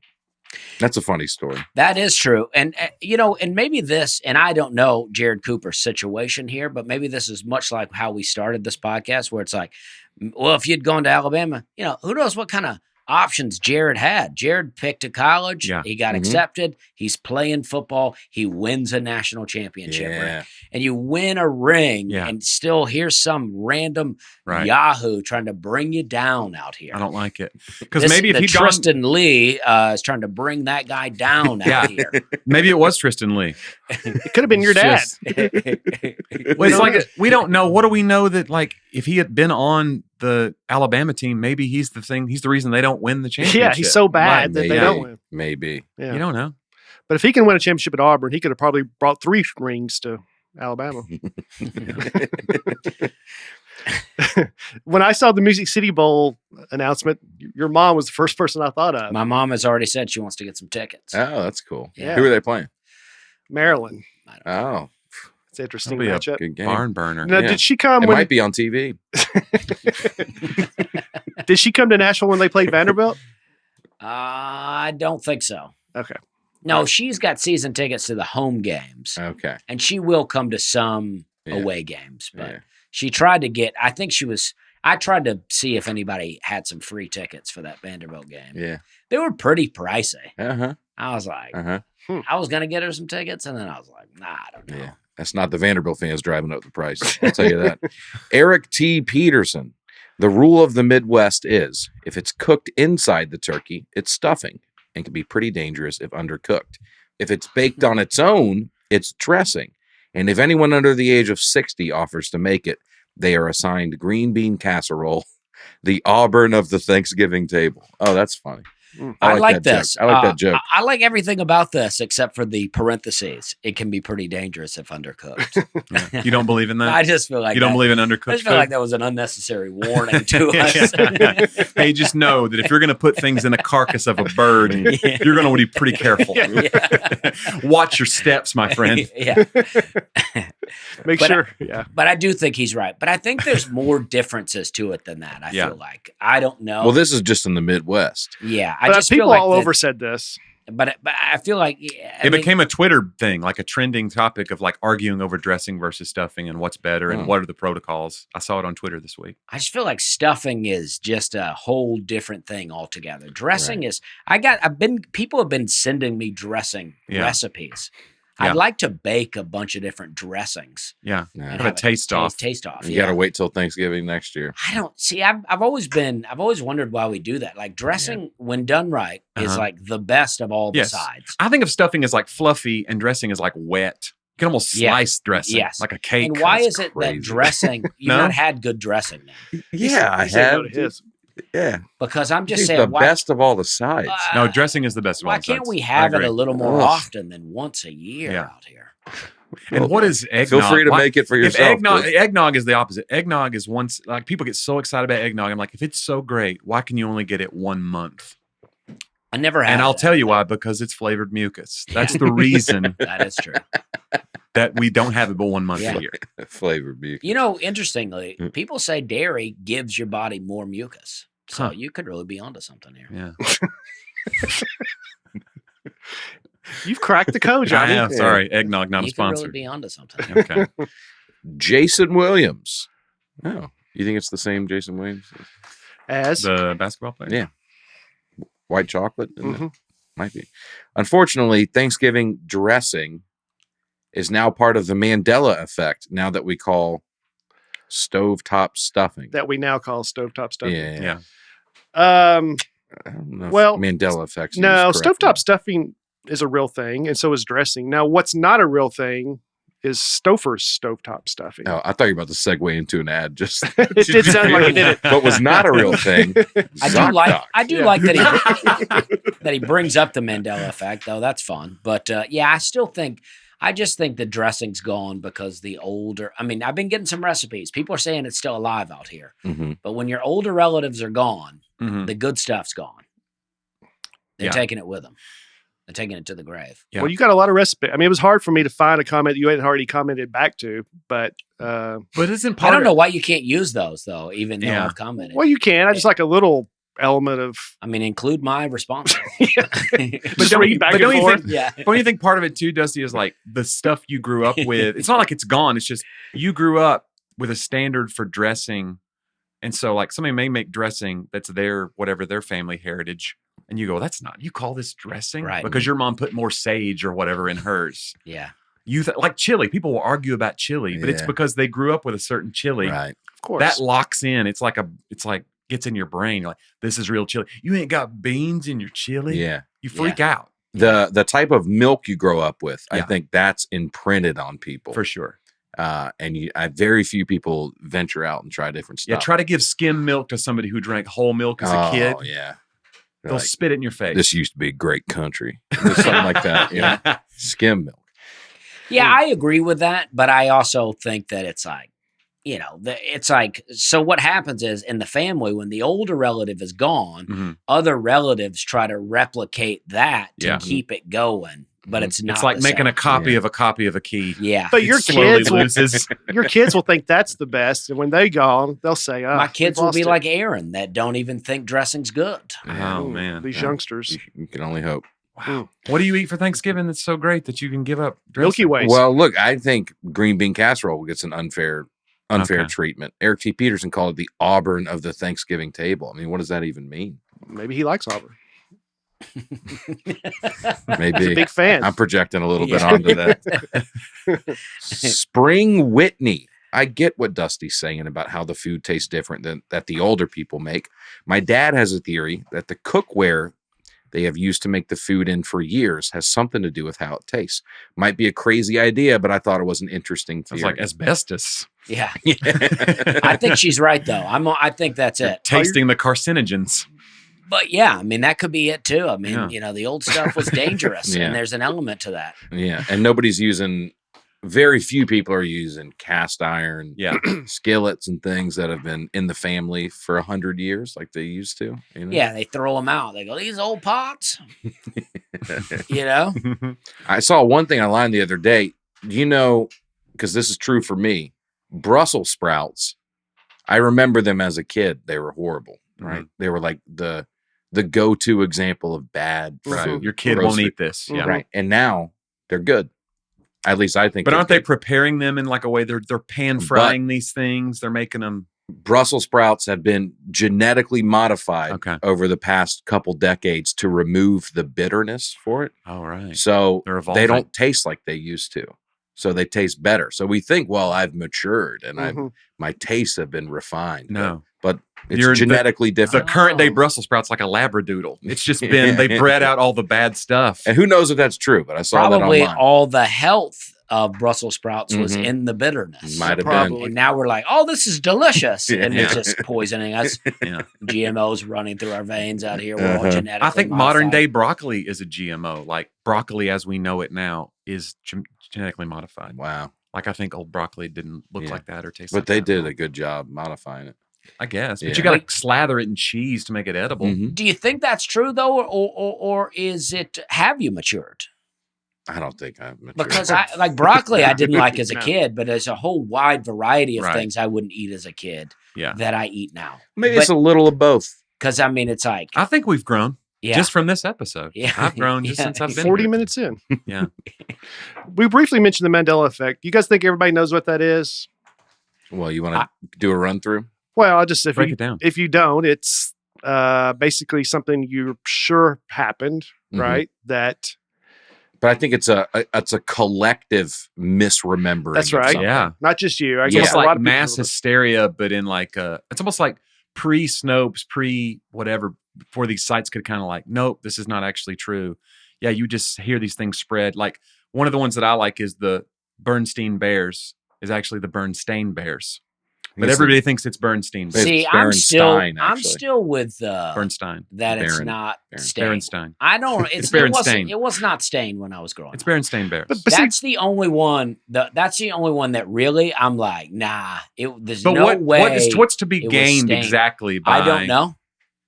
[SPEAKER 1] That's a funny story.
[SPEAKER 2] That is true. And, and maybe this, and I don't know Jared Cooper's situation here, but maybe this is much like how we started this podcast where it's like, well, if you'd gone to Alabama, who knows what kind of options Jared had. Jared picked a college.
[SPEAKER 3] Yeah.
[SPEAKER 2] He got accepted. He's playing football. He wins a national championship ring. And you win a ring and still here's some random Yahoo trying to bring you down out here.
[SPEAKER 3] I don't like it. Because maybe if he'd
[SPEAKER 2] Tristan Lee is trying to bring that guy down out here.
[SPEAKER 3] Maybe it was Tristan Lee.
[SPEAKER 4] It could have been your dad.
[SPEAKER 3] Well, it's like we don't know. What do we know that like if he had been on the Alabama team, maybe he's the reason they don't win the championship.
[SPEAKER 4] Yeah, he's so bad that they don't win.
[SPEAKER 1] Maybe.
[SPEAKER 4] Yeah.
[SPEAKER 3] You don't know.
[SPEAKER 4] But if he can win a championship at Auburn, he could have probably brought 3 rings to Alabama. When I saw the Music City Bowl announcement, your mom was the first person I thought of.
[SPEAKER 2] My mom has already said she wants to get some tickets.
[SPEAKER 1] Oh, that's cool.
[SPEAKER 2] Yeah.
[SPEAKER 1] Who are they playing?
[SPEAKER 4] Maryland.
[SPEAKER 1] Oh,
[SPEAKER 4] it's an interesting
[SPEAKER 3] That'll be
[SPEAKER 4] matchup.
[SPEAKER 1] a good game.
[SPEAKER 3] Barn burner.
[SPEAKER 4] Now, did she come?
[SPEAKER 1] It might be on TV.
[SPEAKER 4] Did she come to Nashville when they played Vanderbilt?
[SPEAKER 2] I don't think so.
[SPEAKER 4] Okay.
[SPEAKER 2] No, she's got season tickets to the home games.
[SPEAKER 1] Okay.
[SPEAKER 2] And she will come to some away games. But she tried to get, I tried to see if anybody had some free tickets for that Vanderbilt game.
[SPEAKER 1] Yeah.
[SPEAKER 2] They were pretty pricey.
[SPEAKER 1] Uh-huh.
[SPEAKER 2] I was like,
[SPEAKER 1] Uh-huh.
[SPEAKER 2] I was going to get her some tickets. And then I was like, nah, I don't know.
[SPEAKER 1] Yeah. That's not the Vanderbilt fans driving up the price. I'll tell you that. Eric T. Peterson. The rule of the Midwest is if it's cooked inside the turkey, it's stuffing and can be pretty dangerous if undercooked. If it's baked on its own, it's dressing. And if anyone under the age of 60 offers to make it, they are assigned green bean casserole, the Auburn of the Thanksgiving table. Oh, that's funny.
[SPEAKER 2] I like this.
[SPEAKER 1] I like that joke.
[SPEAKER 2] I like everything about this except for the parentheses. It can be pretty dangerous if undercooked.
[SPEAKER 3] You don't believe in that?
[SPEAKER 2] I just feel like
[SPEAKER 3] you don't believe in undercooked
[SPEAKER 2] I just feel
[SPEAKER 3] food?
[SPEAKER 2] like that was an unnecessary warning to us.
[SPEAKER 3] Hey, just know that if you're going to put things in a carcass of a bird, you're going to be pretty careful. Watch your steps, my friend.
[SPEAKER 2] Yeah.
[SPEAKER 4] Make sure. Yeah.
[SPEAKER 2] But I do think he's right. But I think there's more differences to it than that. I feel like. I don't know.
[SPEAKER 1] Well, this is just in the Midwest.
[SPEAKER 2] Yeah.
[SPEAKER 4] But
[SPEAKER 2] I just
[SPEAKER 4] people
[SPEAKER 2] feel like
[SPEAKER 4] all over said this.
[SPEAKER 2] But I feel like
[SPEAKER 3] it became a Twitter thing, like a trending topic of like arguing over dressing versus stuffing and what's better and what are the protocols. I saw it on Twitter this week.
[SPEAKER 2] I just feel like stuffing is just a whole different thing altogether. Dressing is people have been sending me dressing recipes. I'd like to bake a bunch of different dressings.
[SPEAKER 3] Yeah.
[SPEAKER 2] And
[SPEAKER 3] have a taste off.
[SPEAKER 2] Taste off.
[SPEAKER 1] You got to wait till Thanksgiving next year.
[SPEAKER 2] I don't see. I've always wondered why we do that. Like dressing, when done right, is like the best of all the sides.
[SPEAKER 3] I think of stuffing as like fluffy and dressing as like wet. You can almost slice dressing like a cake.
[SPEAKER 2] And why is it that dressing, you've not had good dressing then?
[SPEAKER 1] Yeah, I have. Yeah.
[SPEAKER 2] Because I'm just
[SPEAKER 1] He's
[SPEAKER 2] saying.
[SPEAKER 1] the best of all the sides.
[SPEAKER 3] No, dressing is the best of all the sides.
[SPEAKER 2] Why can't we have it a little more often than once a year out here?
[SPEAKER 3] And what is eggnog?
[SPEAKER 1] Feel free to make it for yourself.
[SPEAKER 3] Eggnog is the opposite. Eggnog is once, like people get so excited about eggnog. I'm like, if it's so great, why can you only get it 1 month?
[SPEAKER 2] I never had.
[SPEAKER 3] And I'll tell you why, because it's flavored mucus. That's the reason.
[SPEAKER 2] That is true.
[SPEAKER 3] that we don't have it but 1 month a year.
[SPEAKER 1] Flavored mucus.
[SPEAKER 2] You know, interestingly, people say dairy gives your body more mucus. So
[SPEAKER 3] Huh.
[SPEAKER 2] you could really be onto something here.
[SPEAKER 3] Yeah.
[SPEAKER 4] You've cracked the code, Johnny.
[SPEAKER 3] Yeah, sorry. Eggnog, not a
[SPEAKER 2] You could really
[SPEAKER 3] sponsor.
[SPEAKER 2] be onto something.
[SPEAKER 3] Okay.
[SPEAKER 1] Jason Williams. Oh, you think it's the same Jason Williams?
[SPEAKER 4] As
[SPEAKER 3] The basketball player?
[SPEAKER 1] Yeah. White chocolate?
[SPEAKER 4] Mhm.
[SPEAKER 1] Might be. Unfortunately, Thanksgiving dressing is now part of the Mandela effect now that we call stovetop stuffing.
[SPEAKER 4] that we now call stovetop stuffing.
[SPEAKER 1] Yeah.
[SPEAKER 3] Yeah.
[SPEAKER 1] I don't know if
[SPEAKER 4] Well,
[SPEAKER 1] Mandela effect.
[SPEAKER 4] No, stovetop stuffing is a real thing, and so is dressing. Now, what's not a real thing is Stouffer's stovetop stuffing.
[SPEAKER 1] Oh, I thought you were about to segue into an ad. Just
[SPEAKER 4] It did sound like it did it.
[SPEAKER 1] But was not a real thing.
[SPEAKER 2] I do like
[SPEAKER 1] ZocDoc.
[SPEAKER 2] that he brings up the Mandela effect, though. That's fun. But yeah, I just think the dressing's gone because I mean, I've been getting some recipes. People are saying it's still alive out here.
[SPEAKER 1] Mhm.
[SPEAKER 2] But when your older relatives are gone,
[SPEAKER 3] Mhm.
[SPEAKER 2] the good stuff's gone. They're
[SPEAKER 3] Yeah.
[SPEAKER 2] taking it with them. They're taking it to the grave.
[SPEAKER 3] Yeah.
[SPEAKER 4] Well, you got a lot of recipes. I mean, it was hard for me to find a comment that you hadn't already commented back to, but
[SPEAKER 3] But isn't
[SPEAKER 2] I
[SPEAKER 3] part
[SPEAKER 2] don't
[SPEAKER 3] of
[SPEAKER 2] know why you can't use those, though, even though
[SPEAKER 3] Yeah.
[SPEAKER 2] I've commented.
[SPEAKER 4] well, you can. I just like a little element of
[SPEAKER 2] I mean, include my response.
[SPEAKER 4] just
[SPEAKER 3] don't
[SPEAKER 4] read
[SPEAKER 3] you-
[SPEAKER 4] back
[SPEAKER 3] but
[SPEAKER 4] and
[SPEAKER 3] don't you
[SPEAKER 4] forth.
[SPEAKER 3] think-
[SPEAKER 2] Yeah.
[SPEAKER 3] Don't you think part of it too, Dusty, is like the stuff you grew up with? It's not like it's gone. It's just you grew up with a standard for dressing. And so like somebody may make dressing that's whatever their family heritage. And you go, that's not, you call this dressing?
[SPEAKER 2] Right.
[SPEAKER 3] Because your mom put more sage or whatever in hers.
[SPEAKER 2] Yeah.
[SPEAKER 3] Like chili. People will argue about chili, but it's
[SPEAKER 1] Yeah.
[SPEAKER 3] because they grew up with a certain chili.
[SPEAKER 1] Right.
[SPEAKER 4] Of course.
[SPEAKER 3] That locks in. It's like gets in your brain. You're like, this is real chili. You ain't got beans in your chili.
[SPEAKER 1] Yeah.
[SPEAKER 3] You freak out.
[SPEAKER 1] The type of milk you grow up with, I
[SPEAKER 3] Yeah.
[SPEAKER 1] think that's imprinted on people.
[SPEAKER 3] For sure.
[SPEAKER 1] And very few people venture out and try different stuff.
[SPEAKER 3] Yeah, try to give skim milk to somebody who drank whole milk as a kid.
[SPEAKER 1] Oh, yeah. They're
[SPEAKER 3] They'll
[SPEAKER 1] like,
[SPEAKER 3] spit it in your face.
[SPEAKER 1] this used to be a great country. Something like that. You know? Skim milk.
[SPEAKER 2] Yeah, I agree with that, but I also think that it's like, you know, it's like, so what happens is in the family, when the older relative is gone,
[SPEAKER 3] Mhm.
[SPEAKER 2] other relatives try to replicate that to
[SPEAKER 3] Yeah.
[SPEAKER 2] keep it going, but it's not.
[SPEAKER 3] It's like
[SPEAKER 2] the
[SPEAKER 3] making
[SPEAKER 2] same.
[SPEAKER 3] a copy
[SPEAKER 1] Yeah.
[SPEAKER 3] of a copy of a key.
[SPEAKER 2] Yeah.
[SPEAKER 4] but your
[SPEAKER 3] It slowly
[SPEAKER 4] kids will
[SPEAKER 3] loses.
[SPEAKER 4] your kids will think that's the best, and when they gone, they'll say,
[SPEAKER 2] My kids
[SPEAKER 4] we've
[SPEAKER 2] will
[SPEAKER 4] lost
[SPEAKER 2] be
[SPEAKER 4] it."
[SPEAKER 2] like Aaron that don't even think dressing's good.
[SPEAKER 1] Yeah.
[SPEAKER 3] Oh man.
[SPEAKER 4] These
[SPEAKER 1] Yeah.
[SPEAKER 4] youngsters.
[SPEAKER 1] You can only hope.
[SPEAKER 3] Wow. What do you eat for Thanksgiving that's so great that you can give up
[SPEAKER 4] Milky
[SPEAKER 3] dressing?
[SPEAKER 4] Way.
[SPEAKER 1] Well, look, I think green bean casserole gets an unfair
[SPEAKER 3] Okay.
[SPEAKER 1] treatment. Eric T. Peterson called it the Auburn of the Thanksgiving table. I mean, what does that even mean?
[SPEAKER 4] Maybe he likes Auburn.
[SPEAKER 1] Maybe.
[SPEAKER 4] He's a big fan.
[SPEAKER 1] I'm projecting a little bit
[SPEAKER 2] Yeah.
[SPEAKER 1] onto that. Spring Whitney. I get what Dusty's saying about how the food tastes different than that the older people make. My dad has a theory that the cookware they have used to make the food in for years has something to do with how it tastes. Might be a crazy idea, but I thought it was an interesting theory.
[SPEAKER 3] Sounds like asbestos.
[SPEAKER 2] Yeah. I think she's right though. I think that's it.
[SPEAKER 3] Tasting the carcinogens.
[SPEAKER 2] But yeah, I mean, that could be it too. I mean,
[SPEAKER 3] Yeah.
[SPEAKER 2] you know, the old stuff was dangerous
[SPEAKER 1] Yeah.
[SPEAKER 2] and there's an element to that.
[SPEAKER 1] Yeah, and very few people are using cast iron
[SPEAKER 3] Yeah.
[SPEAKER 1] skillets and things that have been in the family for 100 years like they used to. You know?
[SPEAKER 2] Yeah, they throw them out. They go, these old pots, you know?
[SPEAKER 1] I saw one thing online the other day. You know, because this is true for me, Brussels sprouts, I remember them as a kid. They were horrible, right? They were like the go-to example of bad
[SPEAKER 3] Right.
[SPEAKER 1] food.
[SPEAKER 3] Your kid
[SPEAKER 1] Roasted.
[SPEAKER 3] won't eat this. Yeah.
[SPEAKER 1] Right. And now they're good. At least I think.
[SPEAKER 3] But
[SPEAKER 1] they're
[SPEAKER 3] aren't they
[SPEAKER 1] good.
[SPEAKER 3] preparing them in like a way they're pan frying these things? They're making them.
[SPEAKER 1] Brussels sprouts have been genetically modified
[SPEAKER 3] Okay.
[SPEAKER 1] over the past couple decades to remove the bitterness for it.
[SPEAKER 3] All right.
[SPEAKER 1] So
[SPEAKER 3] They're evolving.
[SPEAKER 1] they don't taste like they used to. So they taste better. So we think, well, I've matured and
[SPEAKER 4] Mhm.
[SPEAKER 1] my tastes have been refined.
[SPEAKER 3] No.
[SPEAKER 1] But it's
[SPEAKER 3] You're
[SPEAKER 1] genetically
[SPEAKER 3] The
[SPEAKER 1] different.
[SPEAKER 3] current day
[SPEAKER 2] Oh.
[SPEAKER 3] Brussels sprouts like a labradoodle. It's just been they bred out all the bad stuff.
[SPEAKER 1] And who knows if that's true, but I saw
[SPEAKER 2] Probably
[SPEAKER 1] that online.
[SPEAKER 2] all the health of Brussels sprouts was
[SPEAKER 1] Mhm.
[SPEAKER 2] in the bitterness.
[SPEAKER 1] Might have
[SPEAKER 4] Probably.
[SPEAKER 1] been.
[SPEAKER 2] And now we're like, oh, this is delicious.
[SPEAKER 1] Yeah.
[SPEAKER 2] And it's just poisoning us.
[SPEAKER 3] Yeah.
[SPEAKER 2] GMOs running through our veins out here. We're all
[SPEAKER 1] Uh-huh.
[SPEAKER 2] genetically
[SPEAKER 3] I think modern
[SPEAKER 2] modified.
[SPEAKER 3] day broccoli is a GMO. Like broccoli as we know it now is genetically modified.
[SPEAKER 1] Wow.
[SPEAKER 3] Like I think old broccoli didn't look
[SPEAKER 1] Yeah.
[SPEAKER 3] like that or taste
[SPEAKER 1] But
[SPEAKER 3] like
[SPEAKER 1] they
[SPEAKER 3] that.
[SPEAKER 1] did a good job modifying it.
[SPEAKER 3] I guess. But
[SPEAKER 1] Yeah.
[SPEAKER 3] you got to slather it in cheese to make it edible.
[SPEAKER 1] Mhm.
[SPEAKER 2] Do you think that's true though, or is it? Have you matured?
[SPEAKER 1] I don't think I'm mature.
[SPEAKER 2] Because I like broccoli, I didn't like as a
[SPEAKER 4] No.
[SPEAKER 2] kid, but there's a whole wide variety of
[SPEAKER 3] Right.
[SPEAKER 2] things I wouldn't eat as a kid
[SPEAKER 3] Yeah.
[SPEAKER 2] that I eat now.
[SPEAKER 1] Maybe it's a little of both.
[SPEAKER 2] Because I mean, it's like,
[SPEAKER 3] I think we've grown
[SPEAKER 2] yeah,
[SPEAKER 3] just from this episode.
[SPEAKER 2] Yeah.
[SPEAKER 3] I've grown just
[SPEAKER 2] Yeah.
[SPEAKER 3] since I've been
[SPEAKER 4] 40
[SPEAKER 3] here.
[SPEAKER 4] minutes in.
[SPEAKER 3] Yeah.
[SPEAKER 4] We briefly mentioned the Mandela effect. You guys think everybody knows what that is?
[SPEAKER 1] Well, you want to do a run through?
[SPEAKER 4] Well, I'll just
[SPEAKER 3] Break it down.
[SPEAKER 4] if you don't, it's basically something you're sure happened,
[SPEAKER 1] Mhm.
[SPEAKER 4] right? That
[SPEAKER 1] But I think it's a collective misremembering.
[SPEAKER 4] That's
[SPEAKER 1] of
[SPEAKER 4] right.
[SPEAKER 1] something.
[SPEAKER 3] Yeah.
[SPEAKER 4] not just you. I
[SPEAKER 3] It's
[SPEAKER 4] guess
[SPEAKER 3] almost
[SPEAKER 4] a lot
[SPEAKER 3] like
[SPEAKER 4] of
[SPEAKER 3] mass
[SPEAKER 4] people.
[SPEAKER 3] hysteria, but in like it's almost like pre-Snopes, pre-whatever, before these sites could kind of like, nope, this is not actually true. Yeah, you just hear these things spread. Like one of the ones that I like is the Bernstein Bears is actually the Bernstein Bears. But
[SPEAKER 1] It's
[SPEAKER 3] everybody thinks it's Bernstein.
[SPEAKER 1] It's
[SPEAKER 2] see, I'm
[SPEAKER 1] Bernstein,
[SPEAKER 2] I'm
[SPEAKER 1] actually.
[SPEAKER 2] still with
[SPEAKER 3] Bernstein.
[SPEAKER 2] that it's
[SPEAKER 1] Baron-
[SPEAKER 2] not
[SPEAKER 1] Baron-
[SPEAKER 2] Stain.
[SPEAKER 3] Berenstain.
[SPEAKER 2] I don't.
[SPEAKER 3] It's
[SPEAKER 2] It wasn't.
[SPEAKER 3] Berenstain.
[SPEAKER 2] It was not Stain when I was growing
[SPEAKER 3] It's
[SPEAKER 2] up.
[SPEAKER 3] Berenstain Bears.
[SPEAKER 4] But see,
[SPEAKER 2] That's the only one. That's the only one that really I'm like, nah. There's
[SPEAKER 3] But
[SPEAKER 2] no
[SPEAKER 3] what,
[SPEAKER 2] way.
[SPEAKER 3] what's to be
[SPEAKER 2] it was
[SPEAKER 3] gained
[SPEAKER 2] Stain.
[SPEAKER 3] exactly by?
[SPEAKER 2] I don't know,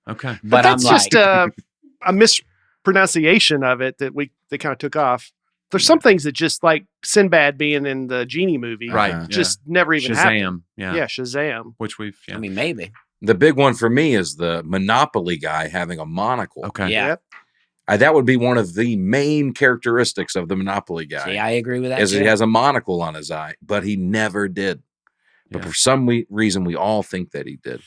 [SPEAKER 3] Okay.
[SPEAKER 2] but
[SPEAKER 4] that's
[SPEAKER 2] I'm
[SPEAKER 4] just
[SPEAKER 2] like,
[SPEAKER 4] a mispronunciation of it that they kind of took off. There's some things that just like Sinbad being in the Genie movie,
[SPEAKER 3] Right.
[SPEAKER 1] Uh-huh.
[SPEAKER 4] just never even happened.
[SPEAKER 3] Shazam. Yeah.
[SPEAKER 4] Yeah, Shazam.
[SPEAKER 3] Which we've. Yeah.
[SPEAKER 2] I mean, maybe.
[SPEAKER 1] The big one for me is the Monopoly guy having a monocle.
[SPEAKER 3] Okay.
[SPEAKER 2] Yeah.
[SPEAKER 4] Yep.
[SPEAKER 1] That would be one of the main characteristics of the Monopoly guy.
[SPEAKER 2] See, I agree with that.
[SPEAKER 1] is
[SPEAKER 2] too.
[SPEAKER 1] he has a monocle on his eye, but he never did. But
[SPEAKER 3] Yeah.
[SPEAKER 1] for some reason, we all think that he did.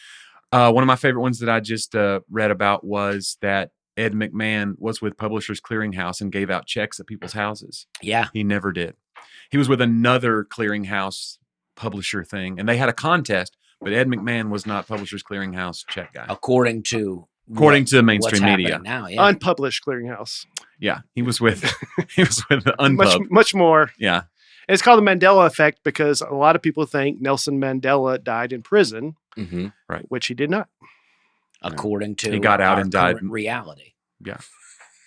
[SPEAKER 3] One of my favorite ones that I just read about was that Ed McMahon was with Publishers Clearinghouse and gave out checks at people's houses.
[SPEAKER 2] Yeah.
[SPEAKER 3] He never did. He was with another clearinghouse publisher thing, and they had a contest, but Ed McMahon was not Publishers Clearinghouse check guy.
[SPEAKER 2] According to
[SPEAKER 3] According to
[SPEAKER 2] what's
[SPEAKER 3] mainstream media.
[SPEAKER 2] happening now. Yeah.
[SPEAKER 4] Unpublished clearinghouse.
[SPEAKER 3] Yeah, he was with the
[SPEAKER 4] Much
[SPEAKER 3] Unpub.
[SPEAKER 4] much more.
[SPEAKER 3] Yeah,
[SPEAKER 4] And it's called the Mandela effect because a lot of people think Nelson Mandela died in prison,
[SPEAKER 1] Mm-hmm.
[SPEAKER 4] which he did not.
[SPEAKER 2] according to
[SPEAKER 3] He got out
[SPEAKER 2] our
[SPEAKER 3] and died.
[SPEAKER 2] current reality.
[SPEAKER 3] so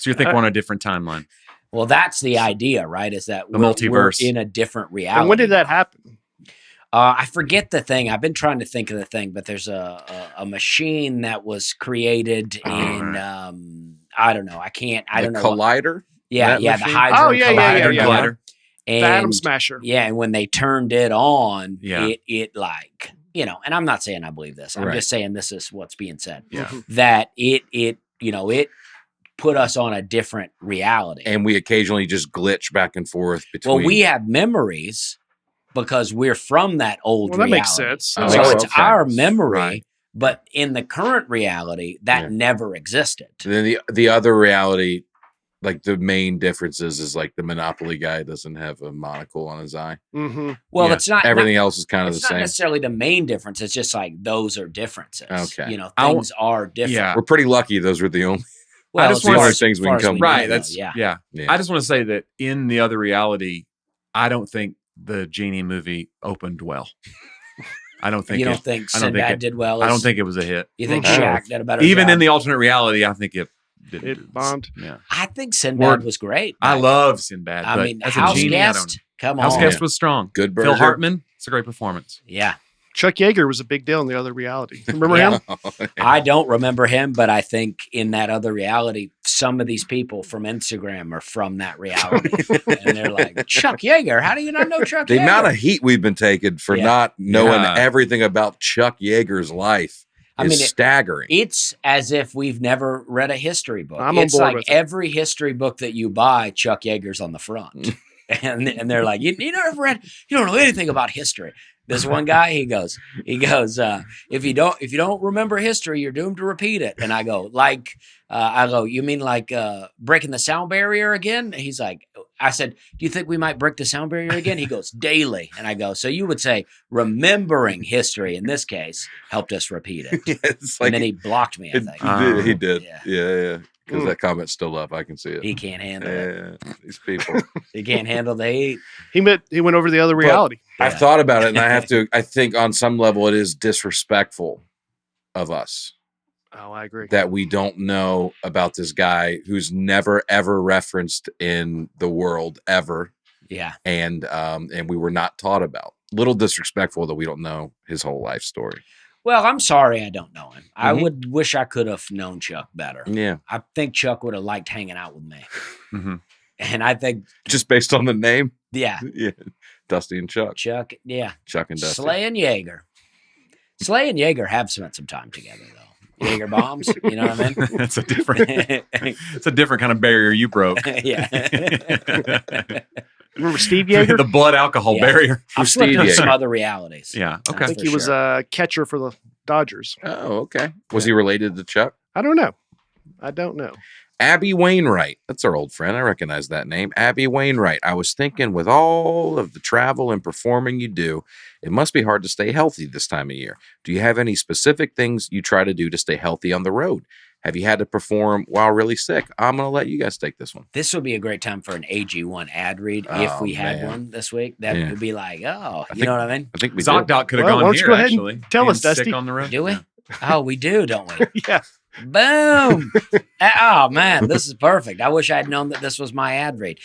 [SPEAKER 3] you're thinking on a different timeline.
[SPEAKER 2] Well, that's the idea, right? Is that
[SPEAKER 3] The
[SPEAKER 2] we're
[SPEAKER 3] multiverse.
[SPEAKER 2] in a different reality.
[SPEAKER 4] And when did that happen?
[SPEAKER 2] I forget the thing. I've been trying to think of the thing, but there's a machine that was created in I don't know. I don't know.
[SPEAKER 1] Collider.
[SPEAKER 2] Yeah,
[SPEAKER 1] that
[SPEAKER 2] yeah, the
[SPEAKER 1] machine?
[SPEAKER 2] Hydro
[SPEAKER 4] Oh, yeah, yeah,
[SPEAKER 2] Collider.
[SPEAKER 4] yeah.
[SPEAKER 3] Collider.
[SPEAKER 2] And,
[SPEAKER 4] The Atom Smasher.
[SPEAKER 2] yeah, and when they turned it on,
[SPEAKER 3] Yeah.
[SPEAKER 2] it like, and I'm not saying I believe this. I'm
[SPEAKER 1] Right.
[SPEAKER 2] just saying this is what's being said.
[SPEAKER 3] Yeah.
[SPEAKER 4] Mhm.
[SPEAKER 2] That it put us on a different reality.
[SPEAKER 1] And we occasionally just glitch back and forth between.
[SPEAKER 2] Well, we have memories because we're from that old
[SPEAKER 4] Well, that
[SPEAKER 2] reality.
[SPEAKER 4] makes sense.
[SPEAKER 1] Oh,
[SPEAKER 2] So
[SPEAKER 1] okay.
[SPEAKER 2] it's our memory,
[SPEAKER 3] Right.
[SPEAKER 2] but in the current reality, that
[SPEAKER 1] Yeah.
[SPEAKER 2] never existed.
[SPEAKER 1] Then the other reality, like the main differences, is like the Monopoly guy doesn't have a monocle on his eye.
[SPEAKER 4] Mm-hmm.
[SPEAKER 2] Well,
[SPEAKER 3] Yeah.
[SPEAKER 2] it's not
[SPEAKER 1] Everything else is kind of the
[SPEAKER 2] it's not
[SPEAKER 1] same.
[SPEAKER 2] necessarily the main difference. It's just like those are differences.
[SPEAKER 1] Okay.
[SPEAKER 2] Things are different.
[SPEAKER 3] Yeah.
[SPEAKER 1] We're pretty lucky; those were the only.
[SPEAKER 2] Well,
[SPEAKER 3] I just
[SPEAKER 2] as
[SPEAKER 3] wanna-
[SPEAKER 2] far
[SPEAKER 1] Only
[SPEAKER 2] as-
[SPEAKER 1] things we
[SPEAKER 2] far
[SPEAKER 1] can
[SPEAKER 2] as
[SPEAKER 1] come-
[SPEAKER 2] know,
[SPEAKER 3] Right. That's
[SPEAKER 2] yeah.
[SPEAKER 3] yeah.
[SPEAKER 1] Yeah.
[SPEAKER 3] I just want to say that in the other reality, I don't think the Genie movie opened well. I don't think
[SPEAKER 2] You
[SPEAKER 3] it,
[SPEAKER 2] don't think
[SPEAKER 3] I don't think
[SPEAKER 2] Sinbad
[SPEAKER 3] it-
[SPEAKER 2] did well?
[SPEAKER 3] I don't think it was a hit.
[SPEAKER 2] You think
[SPEAKER 1] Mhm.
[SPEAKER 2] Shaq did a better
[SPEAKER 3] Even
[SPEAKER 2] job?
[SPEAKER 3] in the alternate reality, I think it didn't.
[SPEAKER 4] It bombed.
[SPEAKER 3] Yeah.
[SPEAKER 2] I think Sinbad
[SPEAKER 3] Word.
[SPEAKER 2] was great.
[SPEAKER 3] I love Sinbad.
[SPEAKER 2] I
[SPEAKER 3] but
[SPEAKER 2] mean,
[SPEAKER 3] as
[SPEAKER 2] House
[SPEAKER 3] a Genie,
[SPEAKER 2] Guest. Come on.
[SPEAKER 3] House
[SPEAKER 1] Oh,
[SPEAKER 3] Guest
[SPEAKER 1] yeah.
[SPEAKER 3] was strong.
[SPEAKER 1] Good burger.
[SPEAKER 3] Phil Hartman, it's a great performance.
[SPEAKER 2] Yeah.
[SPEAKER 4] Chuck Yeager was a big deal in the other reality. Remember
[SPEAKER 2] Yeah.
[SPEAKER 4] him?
[SPEAKER 2] I don't remember him, but I think in that other reality, some of these people from Instagram are from that reality. And they're like, Chuck Yeager, how do you not know Chuck
[SPEAKER 1] The
[SPEAKER 2] Yeager?
[SPEAKER 1] amount of heat we've been taking for
[SPEAKER 2] Yeah.
[SPEAKER 1] not knowing
[SPEAKER 3] Yeah.
[SPEAKER 1] everything about Chuck Yeager's life
[SPEAKER 2] I
[SPEAKER 1] is
[SPEAKER 2] mean,
[SPEAKER 1] staggering.
[SPEAKER 2] it's as if we've never read a history book.
[SPEAKER 4] I'm on
[SPEAKER 2] It's
[SPEAKER 4] board
[SPEAKER 2] like
[SPEAKER 4] with it.
[SPEAKER 2] every history book that you buy, Chuck Yeager's on the front. and they're like, you never read, you don't know anything about history. This one guy, he goes, if you don't remember history, you're doomed to repeat it. And I go, you mean like breaking the sound barrier again? He's like, I said, do you think we might break the sound barrier again? He goes, daily. And I go, so you would say remembering history in this case helped us repeat it.
[SPEAKER 1] It's like
[SPEAKER 2] And then he blocked me, I think.
[SPEAKER 1] he did.
[SPEAKER 2] Yeah.
[SPEAKER 1] Yeah. Because that comment's still up. I can see it.
[SPEAKER 2] He can't handle it.
[SPEAKER 1] Yeah, these people.
[SPEAKER 2] He can't handle the heat.
[SPEAKER 4] He went over to the other reality.
[SPEAKER 1] I've
[SPEAKER 2] Yeah.
[SPEAKER 1] thought about it, and I think on some level it is disrespectful of us
[SPEAKER 4] Oh, I agree.
[SPEAKER 1] that we don't know about this guy who's never ever referenced in the world ever,
[SPEAKER 2] Yeah.
[SPEAKER 1] and we were not taught about. Little disrespectful that we don't know his whole life story.
[SPEAKER 2] Well, I'm sorry I don't know him. I
[SPEAKER 1] Mhm.
[SPEAKER 2] would wish I could have known Chuck better.
[SPEAKER 1] Yeah,
[SPEAKER 2] I think Chuck would have liked hanging out with me.
[SPEAKER 3] Mhm.
[SPEAKER 2] And I think
[SPEAKER 1] Just based on the name.
[SPEAKER 2] yeah,
[SPEAKER 1] Dusty and Chuck.
[SPEAKER 2] Chuck
[SPEAKER 1] And Dusty.
[SPEAKER 2] Slay and Jaeger. Slay and Jaeger have spent some time together though. Jaeger bombs, you know what I mean?
[SPEAKER 3] That's a different. It's a different kind of barrier you broke.
[SPEAKER 2] Yeah.
[SPEAKER 4] Remember Steve Yeager?
[SPEAKER 3] The blood alcohol barrier.
[SPEAKER 2] I've slipped into some other realities.
[SPEAKER 3] Yeah.
[SPEAKER 2] That's
[SPEAKER 3] Okay.
[SPEAKER 4] I think
[SPEAKER 2] for
[SPEAKER 4] he was
[SPEAKER 2] sure.
[SPEAKER 4] a catcher for the Dodgers.
[SPEAKER 1] Oh, okay. Was he related to Chuck?
[SPEAKER 4] I don't know. I don't know.
[SPEAKER 1] Abby Wainwright. That's our old friend. I recognize that name. Abby Wainwright. I was thinking with all of the travel and performing you do, it must be hard to stay healthy this time of year. Do you have any specific things you try to do to stay healthy on the road? Have you had to perform while really sick? I'm going to let you guys take this one.
[SPEAKER 2] This would be a great time for an AG1 ad read
[SPEAKER 1] Oh,
[SPEAKER 2] if we had
[SPEAKER 1] man.
[SPEAKER 2] one this week. That would be like, oh, you
[SPEAKER 1] think-
[SPEAKER 2] know what I mean?
[SPEAKER 1] I think we did.
[SPEAKER 3] ZocDoc could have
[SPEAKER 4] Well, why
[SPEAKER 3] gone
[SPEAKER 4] don't you
[SPEAKER 3] here
[SPEAKER 4] go ahead and
[SPEAKER 3] actually.
[SPEAKER 4] tell
[SPEAKER 3] Being
[SPEAKER 4] us, Dusty.
[SPEAKER 3] sick on the road.
[SPEAKER 2] Do we?
[SPEAKER 3] Yeah.
[SPEAKER 2] Oh, we do, don't we?
[SPEAKER 4] Yeah.
[SPEAKER 2] Boom. Oh, man, this is perfect. I wish I had known that this was my ad read.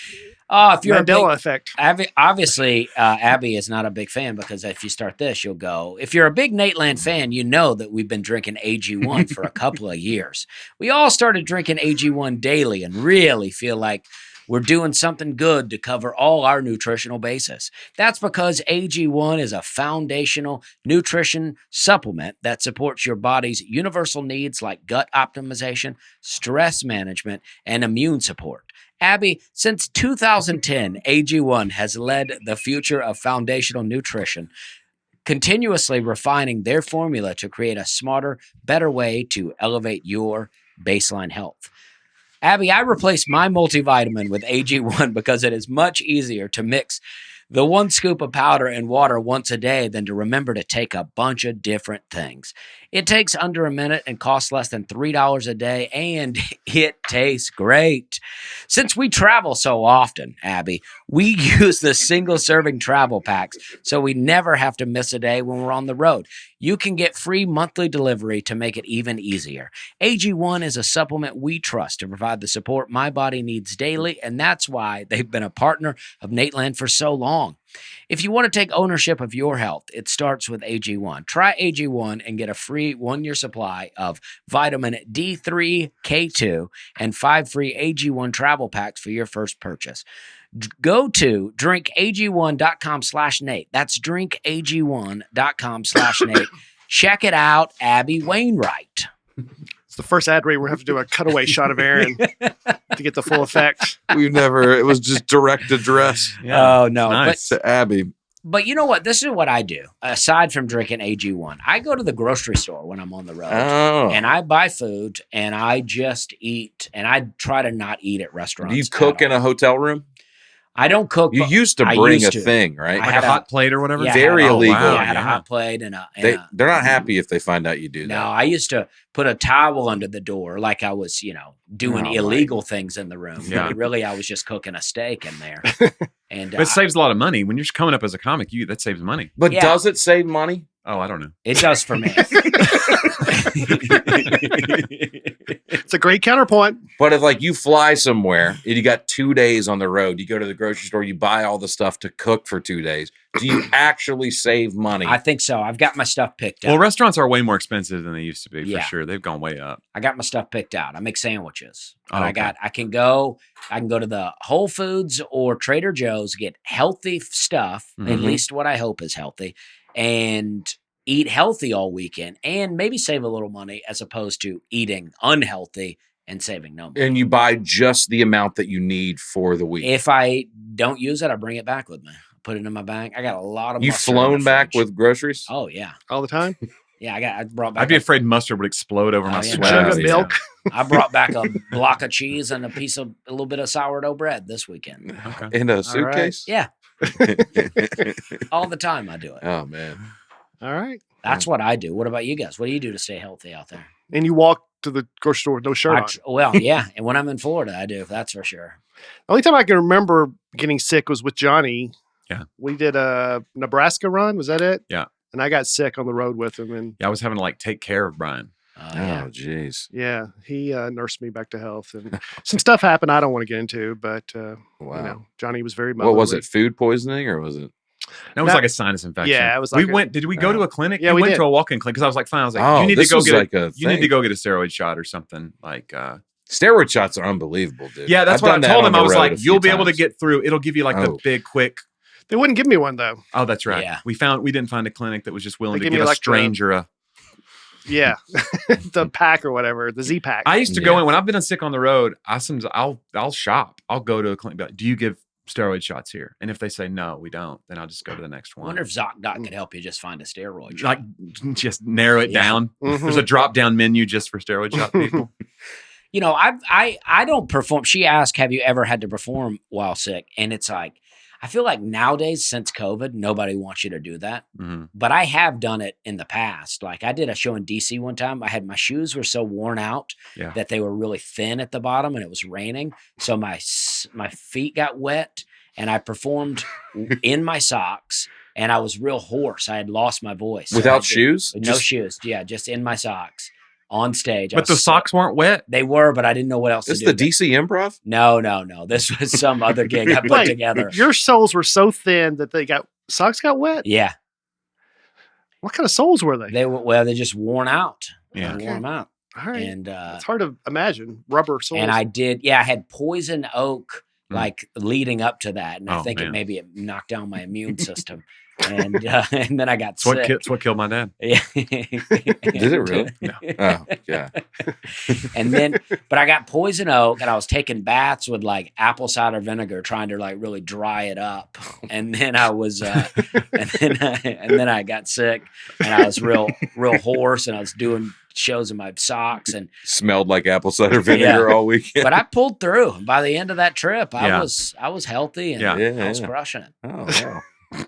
[SPEAKER 2] Oh, if you're
[SPEAKER 4] Mandela effect.
[SPEAKER 2] obviously, Abby is not a big fan because if you start this, you'll go. If you're a big Nateland fan, you know that we've been drinking AG1 for a couple of years. We all started drinking AG1 daily and really feel like we're doing something good to cover all our nutritional bases. That's because AG1 is a foundational nutrition supplement that supports your body's universal needs like gut optimization, stress management, and immune support. Abby, since 2010, AG1 has led the future of foundational nutrition, continuously refining their formula to create a smarter, better way to elevate your baseline health. Abby, I replaced my multivitamin with AG1 because it is much easier to mix the 1 scoop of powder and water once a day than to remember to take a bunch of different things. It takes under a minute and costs less than $3 a day, and it tastes great. Since we travel so often, Abby, we use the single-serving travel packs, so we never have to miss a day when we're on the road. You can get free monthly delivery to make it even easier. AG1 is a supplement we trust to provide the support my body needs daily, and that's why they've been a partner of Nateland for so long. If you want to take ownership of your health, it starts with AG1. Try AG1 and get a free 1-year supply of vitamin D3K2 and 5 free AG1 travel packs for your first purchase. Go to drinkag1.com/Nate. That's drinkag1.com/Nate. Check it out, Abby Wainwright.
[SPEAKER 4] It's the first ad read. We're going to have to do a cutaway shot of Aaron to get the full effect.
[SPEAKER 1] It was just direct address
[SPEAKER 2] Oh, no.
[SPEAKER 3] Nice.
[SPEAKER 1] to Abby.
[SPEAKER 2] But you know what? This is what I do. Aside from drinking AG1, I go to the grocery store when I'm on the road.
[SPEAKER 1] Oh.
[SPEAKER 2] And I buy food and I just eat. And I try to not eat at restaurants.
[SPEAKER 1] Do you cook in a hotel room?
[SPEAKER 2] I don't cook.
[SPEAKER 1] You
[SPEAKER 2] but
[SPEAKER 1] used to
[SPEAKER 2] I
[SPEAKER 1] bring
[SPEAKER 2] used
[SPEAKER 1] a
[SPEAKER 2] to.
[SPEAKER 1] thing, right?
[SPEAKER 2] I
[SPEAKER 3] Like
[SPEAKER 2] had
[SPEAKER 3] a hot plate or whatever.
[SPEAKER 2] Yeah,
[SPEAKER 1] Very
[SPEAKER 2] I had a-
[SPEAKER 1] illegal.
[SPEAKER 2] Yeah, I had a
[SPEAKER 3] Yeah.
[SPEAKER 2] hot plate and a.
[SPEAKER 1] They're not happy if they find out you do that.
[SPEAKER 2] No, I used to put a towel under the door like I was, doing
[SPEAKER 1] Oh, my.
[SPEAKER 2] illegal things in the room.
[SPEAKER 3] Yeah.
[SPEAKER 2] But really, I was just cooking a steak in there. And
[SPEAKER 3] But it saves a lot of money when you're coming up as a comic. That saves money.
[SPEAKER 1] But
[SPEAKER 2] Yeah.
[SPEAKER 1] does it save money?
[SPEAKER 3] Oh, I don't know.
[SPEAKER 2] it does for me.
[SPEAKER 4] It's a great counterpoint.
[SPEAKER 1] But if you fly somewhere and you got 2 days on the road, you go to the grocery store, you buy all the stuff to cook for 2 days. Do you actually save money?
[SPEAKER 2] I think so. I've got my stuff picked out.
[SPEAKER 3] Well, restaurants are way more expensive than they used to be,
[SPEAKER 2] Yeah.
[SPEAKER 3] for sure. They've gone way up.
[SPEAKER 2] I got my stuff picked out. I make sandwiches.
[SPEAKER 3] Oh,
[SPEAKER 2] And
[SPEAKER 3] okay.
[SPEAKER 2] I can go to the Whole Foods or Trader Joe's, get healthy stuff, at
[SPEAKER 3] Mhm.
[SPEAKER 2] least what I hope is healthy, and eat healthy all weekend and maybe save a little money as opposed to eating unhealthy and saving no money.
[SPEAKER 1] and you buy just the amount that you need for the week.
[SPEAKER 2] If I don't use it, I bring it back with me. Put it in my bag. I got a lot of
[SPEAKER 1] You've
[SPEAKER 2] mustard in the
[SPEAKER 1] flown back
[SPEAKER 2] fridge.
[SPEAKER 1] with groceries?
[SPEAKER 2] Oh yeah.
[SPEAKER 4] All the time.
[SPEAKER 2] Yeah, I brought back
[SPEAKER 3] I'd be afraid mustard would explode over
[SPEAKER 2] Oh,
[SPEAKER 3] my
[SPEAKER 2] yeah.
[SPEAKER 3] sweater.
[SPEAKER 4] Jug of
[SPEAKER 1] yeah.
[SPEAKER 4] milk.
[SPEAKER 2] I brought back a block of cheese and a little bit of sourdough bread this weekend.
[SPEAKER 3] Okay.
[SPEAKER 1] In a suitcase?
[SPEAKER 2] Yeah. All the time I do it.
[SPEAKER 1] Oh, man.
[SPEAKER 4] All right.
[SPEAKER 2] That's what I do. What about you guys? What do you do to stay healthy out there?
[SPEAKER 4] And you walk to the grocery store with no shirt on.
[SPEAKER 2] Well, yeah. And when I'm in Florida, I do. That's for sure.
[SPEAKER 4] The only time I can remember getting sick was with Johnny.
[SPEAKER 3] Yeah.
[SPEAKER 4] We did a Nebraska run. Was that it?
[SPEAKER 3] Yeah.
[SPEAKER 4] And I got sick on the road with him. And
[SPEAKER 3] Yeah, I was having to take care of Brian.
[SPEAKER 2] Yeah.
[SPEAKER 1] Oh, jeez.
[SPEAKER 4] yeah, he nursed me back to health. And some stuff happened I don't want to get into, but
[SPEAKER 1] Wow.
[SPEAKER 4] Johnny was very
[SPEAKER 1] What was
[SPEAKER 4] motherly.
[SPEAKER 1] it? Food poisoning or was it?
[SPEAKER 3] That was
[SPEAKER 4] That-
[SPEAKER 3] like a sinus infection.
[SPEAKER 4] Yeah, it was like
[SPEAKER 3] Did we go to a clinic?
[SPEAKER 4] Yeah,
[SPEAKER 3] we
[SPEAKER 4] we
[SPEAKER 3] went
[SPEAKER 4] did.
[SPEAKER 3] to a walk-in clinic because I was like, fine. I was like,
[SPEAKER 1] Oh,
[SPEAKER 3] you need to
[SPEAKER 1] this
[SPEAKER 3] go
[SPEAKER 1] was
[SPEAKER 3] get
[SPEAKER 1] like a
[SPEAKER 3] you need to
[SPEAKER 1] thing.
[SPEAKER 3] go get a steroid shot or something.
[SPEAKER 1] Steroid shots are unbelievable, dude.
[SPEAKER 3] Yeah, that's
[SPEAKER 1] I've
[SPEAKER 3] what I
[SPEAKER 1] done that
[SPEAKER 3] told
[SPEAKER 1] on
[SPEAKER 3] him.
[SPEAKER 1] the
[SPEAKER 3] I was
[SPEAKER 1] road
[SPEAKER 3] like,
[SPEAKER 1] a few
[SPEAKER 3] you'll be able to
[SPEAKER 1] times.
[SPEAKER 3] get through. It'll give you like the big, quick.
[SPEAKER 4] They wouldn't give me one though.
[SPEAKER 3] Oh, that's right.
[SPEAKER 2] Yeah.
[SPEAKER 3] We didn't find a clinic that was just willing
[SPEAKER 4] They
[SPEAKER 3] to
[SPEAKER 4] give
[SPEAKER 3] give
[SPEAKER 4] me
[SPEAKER 3] a
[SPEAKER 4] like
[SPEAKER 3] stranger a.
[SPEAKER 4] Yeah, the pack or whatever, the Z pack.
[SPEAKER 3] I used to go in when I've been sick on the road. I'll shop. I'll go to a clinic. Be like, do you give steroid shots here? And if they say no, we don't, then I'll just go to the next
[SPEAKER 2] I
[SPEAKER 3] one.
[SPEAKER 2] wonder if ZocDoc could help you just find a steroid shot.
[SPEAKER 3] Like just narrow it down.
[SPEAKER 4] Mhm.
[SPEAKER 3] There's a drop down menu just for steroid shot people.
[SPEAKER 2] You know, I don't perform. She asked, have you ever had to perform while sick? And it's like, I feel like nowadays, since COVID, nobody wants you to do that.
[SPEAKER 3] Mhm.
[SPEAKER 2] But I have done it in the past. Like I did a show in DC one time. My shoes were so worn out
[SPEAKER 3] Yeah.
[SPEAKER 2] that they were really thin at the bottom and it was raining. So my feet got wet and I performed in my socks and I was real hoarse. I had lost my voice. So I
[SPEAKER 1] Without
[SPEAKER 2] did-
[SPEAKER 1] shoes?
[SPEAKER 2] No shoes. Yeah, just in my socks on stage. I
[SPEAKER 3] But the
[SPEAKER 2] was-
[SPEAKER 3] socks weren't wet.
[SPEAKER 2] They were, but I didn't know what else
[SPEAKER 1] This
[SPEAKER 2] to
[SPEAKER 1] is
[SPEAKER 2] do.
[SPEAKER 1] the DC Improv?
[SPEAKER 2] No. This was some other gig I put
[SPEAKER 4] Wait,
[SPEAKER 2] together.
[SPEAKER 4] Your soles were so thin that socks got wet.
[SPEAKER 2] Yeah,
[SPEAKER 4] What kind of soles were they?
[SPEAKER 2] they just worn out.
[SPEAKER 3] Yeah.
[SPEAKER 2] I wore them out,
[SPEAKER 4] All right,
[SPEAKER 2] and
[SPEAKER 4] it's hard to imagine rubber soles.
[SPEAKER 2] I did. Yeah, I had poison oak
[SPEAKER 3] Mm.
[SPEAKER 2] like leading up to that, and I
[SPEAKER 3] Oh,
[SPEAKER 2] think
[SPEAKER 3] man.
[SPEAKER 2] it knocked down my immune system, and then I got
[SPEAKER 3] It's what,
[SPEAKER 2] sick.
[SPEAKER 3] it's what killed my dad.
[SPEAKER 2] Yeah.
[SPEAKER 1] Did it really?
[SPEAKER 3] No.
[SPEAKER 1] Oh, yeah.
[SPEAKER 2] And then, but I got poison oak, and I was taking baths with like apple cider vinegar, trying to like really dry it up. And then I was, and then I got sick, and I was real hoarse, and I was doing shows in my socks, and
[SPEAKER 1] Smelled like apple cider vinegar all weekend.
[SPEAKER 2] but I pulled through. By the end of that trip, I
[SPEAKER 3] Yeah.
[SPEAKER 2] was healthy, and
[SPEAKER 3] Yeah.
[SPEAKER 2] I was
[SPEAKER 1] Yeah.
[SPEAKER 2] crushing it.
[SPEAKER 1] Oh, wow.